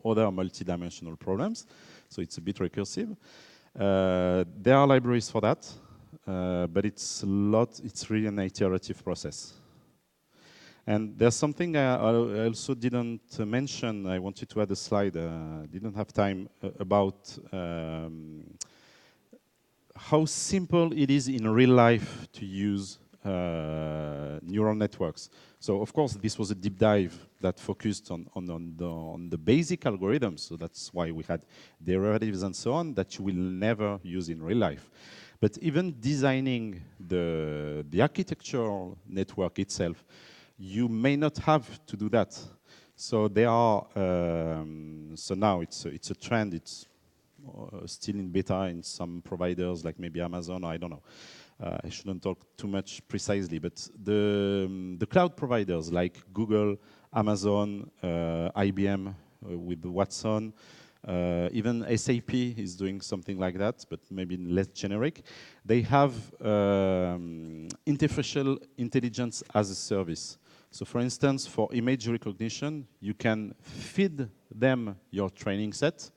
other multi-dimensional problems. So it's a bit recursive. There are libraries for that, but it's really an iterative process. And there's something I also didn't mention. I wanted to add a slide, didn't have time, about how simple it is in real life to use neural networks. So of course, this was a deep dive that focused on the basic algorithms. So that's why we had derivatives and so on that you will never use in real life. But even designing the architectural network itself, you may not have to do that. So there are. So now it's a trend. It's still in beta in some providers, like maybe Amazon, or I don't know. I shouldn't talk too much precisely, but the cloud providers like Google, Amazon, IBM with Watson, even SAP is doing something like that, but maybe less generic. They have artificial intelligence as a service. So for instance, for image recognition, you can feed them your training set.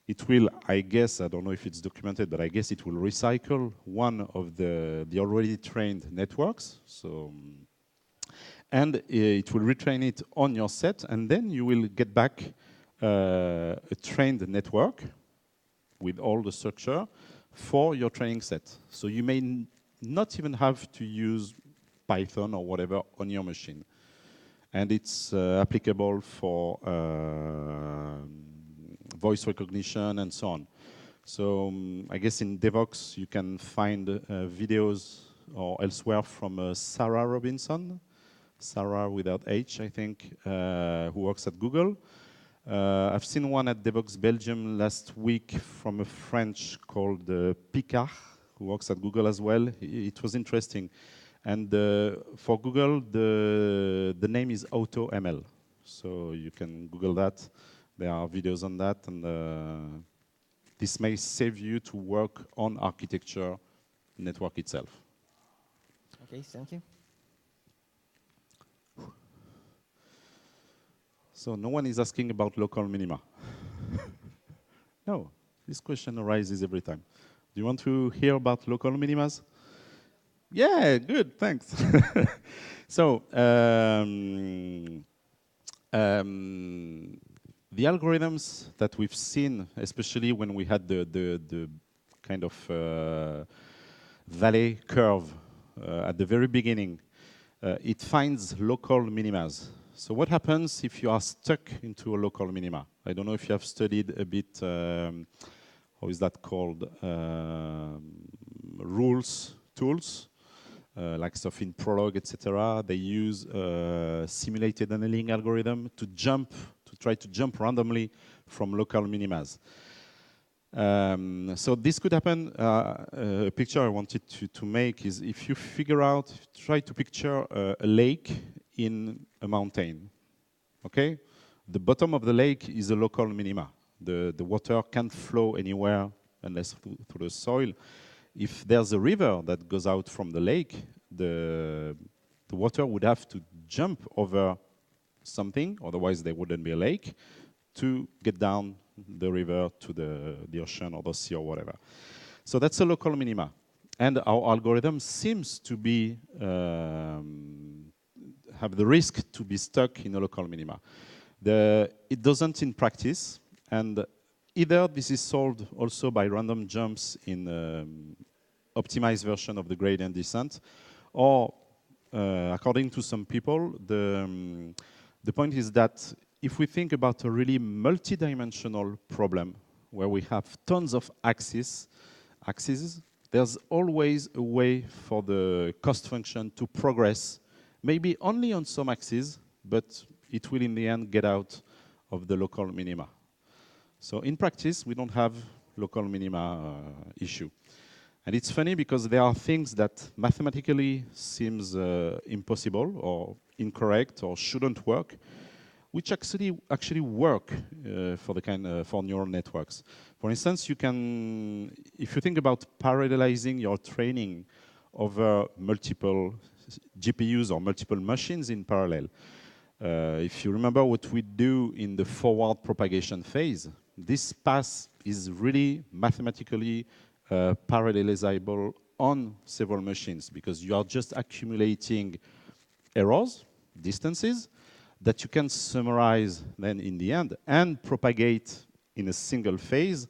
It will, I guess, I don't know if it's documented, but I guess it will recycle one of the already trained networks. So, and it will retrain it on your set, and then you will get back a trained network with all the structure for your training set. So you may not even have to use Python or whatever on your machine. And it's applicable for voice recognition and so on. So I guess in Devoxx you can find videos or elsewhere from Sarah Robinson, Sarah without H, I think, who works at Google. I've seen one at Devoxx Belgium last week from a French called Picard, who works at Google as well. It was interesting. And for Google, the name is AutoML. So you can Google that. There are videos on that. And this may save you to work on architecture network itself. Okay, thank you. So no one is asking about local minima. No, this question arises every time. Do you want to hear about local minimas? Yeah, good, thanks. So, the algorithms that we've seen, especially when we had the kind of valley curve at the very beginning, it finds local minimas. So what happens if you are stuck into a local minima? I don't know if you have studied a bit, how is that called? Rules, tools. Like stuff in Prolog, etc. They use simulated annealing algorithm to try to jump randomly from local minimas. So this could happen. A picture I wanted to make is if you try to picture a lake in a mountain. Okay, the bottom of the lake is a local minima. The water can't flow anywhere unless through the soil. If there's a river that goes out from the lake, the water would have to jump over something, otherwise there wouldn't be a lake, to get down the river to the ocean or the sea or whatever. So that's a local minima. And our algorithm seems to be have the risk to be stuck in a local minima. It doesn't in practice, and either this is solved also by random jumps in optimized version of the gradient descent, or according to some people, the point is that if we think about a really multidimensional problem where we have tons of axes, there's always a way for the cost function to progress, maybe only on some axes, but it will in the end get out of the local minima. So in practice, we don't have local minima issue. And it's funny because there are things that mathematically seems impossible or incorrect or shouldn't work, which actually work for neural networks. For instance, you can, if you think about parallelizing your training over multiple GPUs or multiple machines in parallel, if you remember what we do in the forward propagation phase, this path is really mathematically parallelizable on several machines because you are just accumulating errors, distances, that you can summarize then in the end and propagate in a single phase,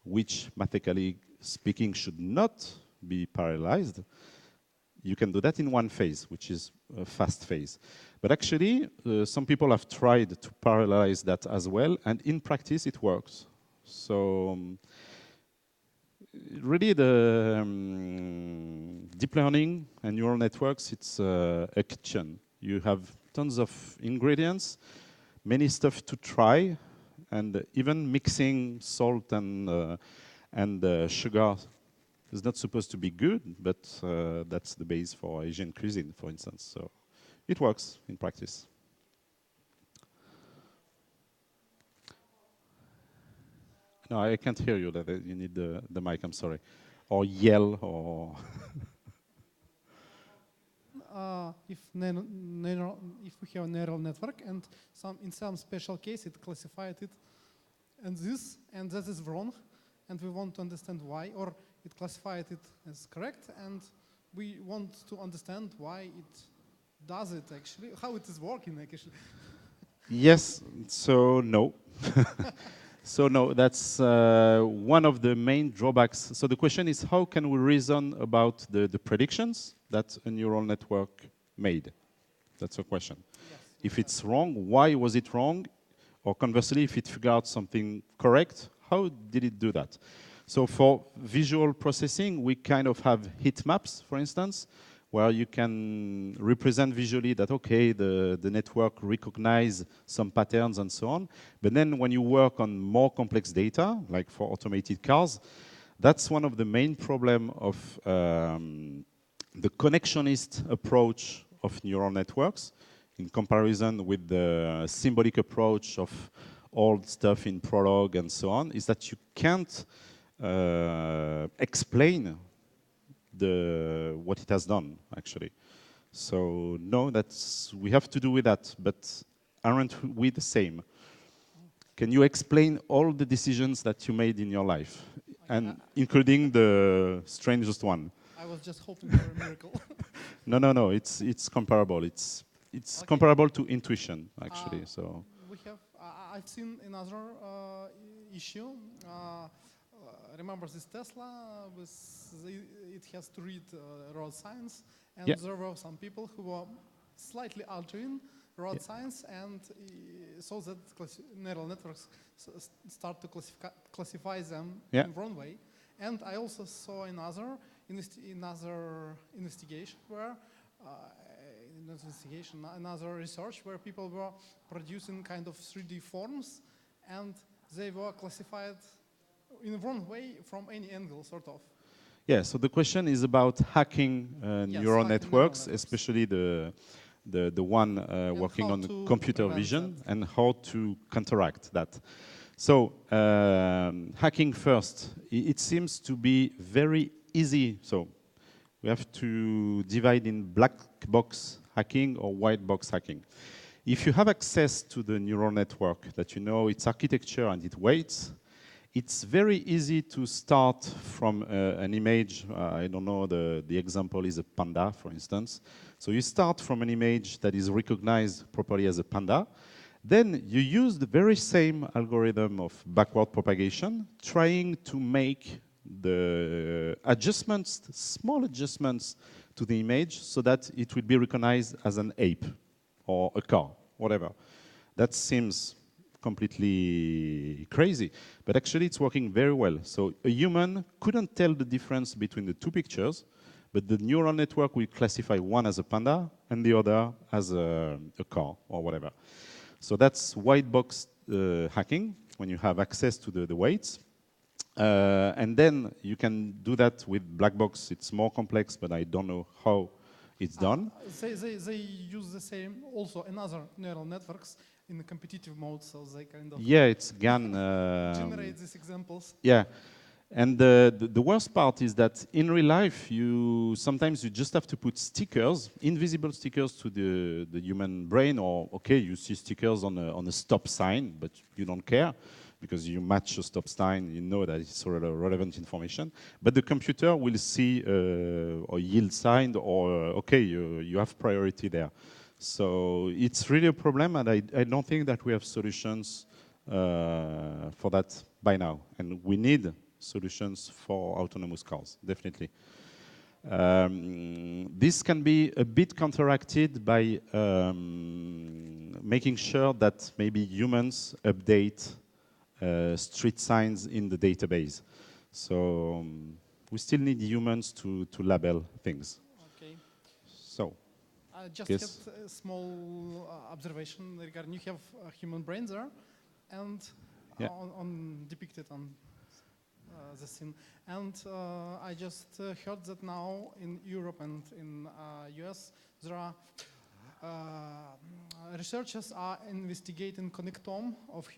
which mathematically speaking should not be parallelized. You can do that in one phase, which is a fast phase. But actually, some people have tried to parallelize that as well, and in practice it works. So really the deep learning and neural networks, it's a kitchen. You have tons of ingredients, many stuff to try, and even mixing salt and sugar is not supposed to be good, but that's the base for Asian cuisine, for instance. So it works in practice. No, I can't hear you. You need the mic, I'm sorry. Or yell, or... If we have a neural network and in some special case it classified it and that is wrong, and we want to understand why, or it classified it as correct, and we want to understand why it does it actually, how it is working actually. Yes, so no. So no, that's one of the main drawbacks. So the question is, how can we reason about the predictions that a neural network made? That's a question. Yes. If it's wrong, why was it wrong? Or conversely, if it figured out something correct, how did it do that? So for visual processing, we kind of have heat maps, for instance, where you can represent visually that, okay, the network recognize some patterns and so on. But then when you work on more complex data, like for automated cars, that's one of the main problems of the connectionist approach of neural networks in comparison with the symbolic approach of old stuff in Prolog and so on, is that you can't explain what it has done, actually. So no, we have to do with that, but aren't we the same? Can you explain all the decisions that you made in your life, and including the strangest one? I was just hoping for a miracle. No, it's comparable. It's okay. Comparable to intuition, actually. So we have. I've seen another issue. Remember this Tesla? It has to read road signs, and there were some people who were slightly altering road signs, and so that neural networks start to classify them in wrong way. And I also saw another investigation where another research where people were producing kind of 3D forms, and they were classified in the wrong way from any angle, sort of. Yeah, so the question is about hacking neural networks, especially the one working on computer vision, and how to counteract that. So hacking first, it seems to be very easy. So we have to divide in black box hacking or white box hacking. If you have access to the neural network, that you know its architecture and its weights, it's very easy to start from an image. I don't know, the example is a panda, for instance. So you start from an image that is recognized properly as a panda. Then you use the very same algorithm of backward propagation, trying to make the adjustments, small adjustments to the image so that it will be recognized as an ape or a car, whatever. That seems completely crazy, but actually it's working very well. So a human couldn't tell the difference between the two pictures, but the neural network will classify one as a panda and the other as a car or whatever. So that's white box hacking, when you have access to the weights. And then you can do that with black box. It's more complex, but I don't know how it's done. They use the same, also another neural networks in the competitive mode, so they kind of Yeah, it's GAN. generate these examples. Yeah, and the worst part is that in real life, sometimes you just have to put stickers, invisible stickers to the human brain, or okay, you see stickers on a stop sign, but you don't care because you match a stop sign, you know that it's relevant information. But the computer will see a yield sign, or okay, you have priority there. So it's really a problem, and I don't think that we have solutions for that by now. And we need solutions for autonomous cars, definitely. This can be a bit counteracted by making sure that maybe humans update street signs in the database. So we still need humans to label things. Okay. So. I just Yes. had a small observation regarding you have a human brain there, and Yeah. depicted on the scene. And I just heard that now in Europe and in US there are researchers are investigating connectome of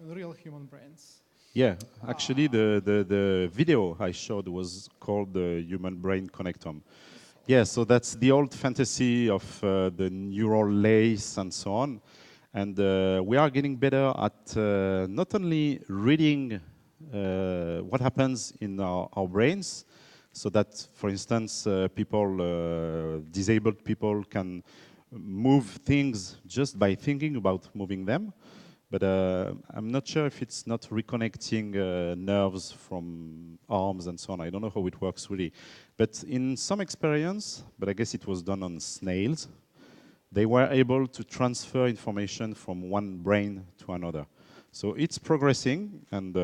real human brains. Yeah, actually the video I showed was called the human brain connectome. Yeah, so that's the old fantasy of the neural lace and so on. And we are getting better at not only reading what happens in our brains, so that, for instance, disabled people can move things just by thinking about moving them. But I'm not sure if it's not reconnecting nerves from arms and so on. I don't know how it works really. But in some experience, but I guess it was done on snails, they were able to transfer information from one brain to another. So it's progressing, and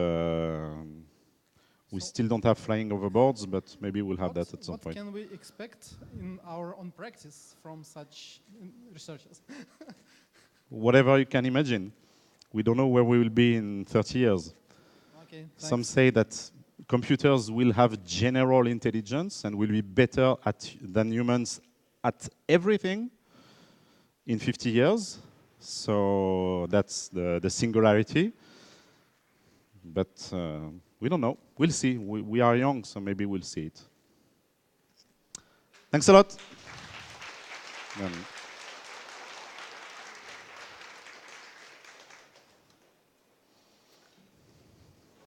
we still don't have flying overboards, but maybe we'll have that at some point. What can we expect in our own practice from such researchers? Whatever you can imagine. We don't know where we will be in 30 years. Okay, some say that computers will have general intelligence and will be better than humans at everything in 50 years. So that's the singularity. But we don't know. We'll see. We are young, so maybe we'll see it. Thanks a lot.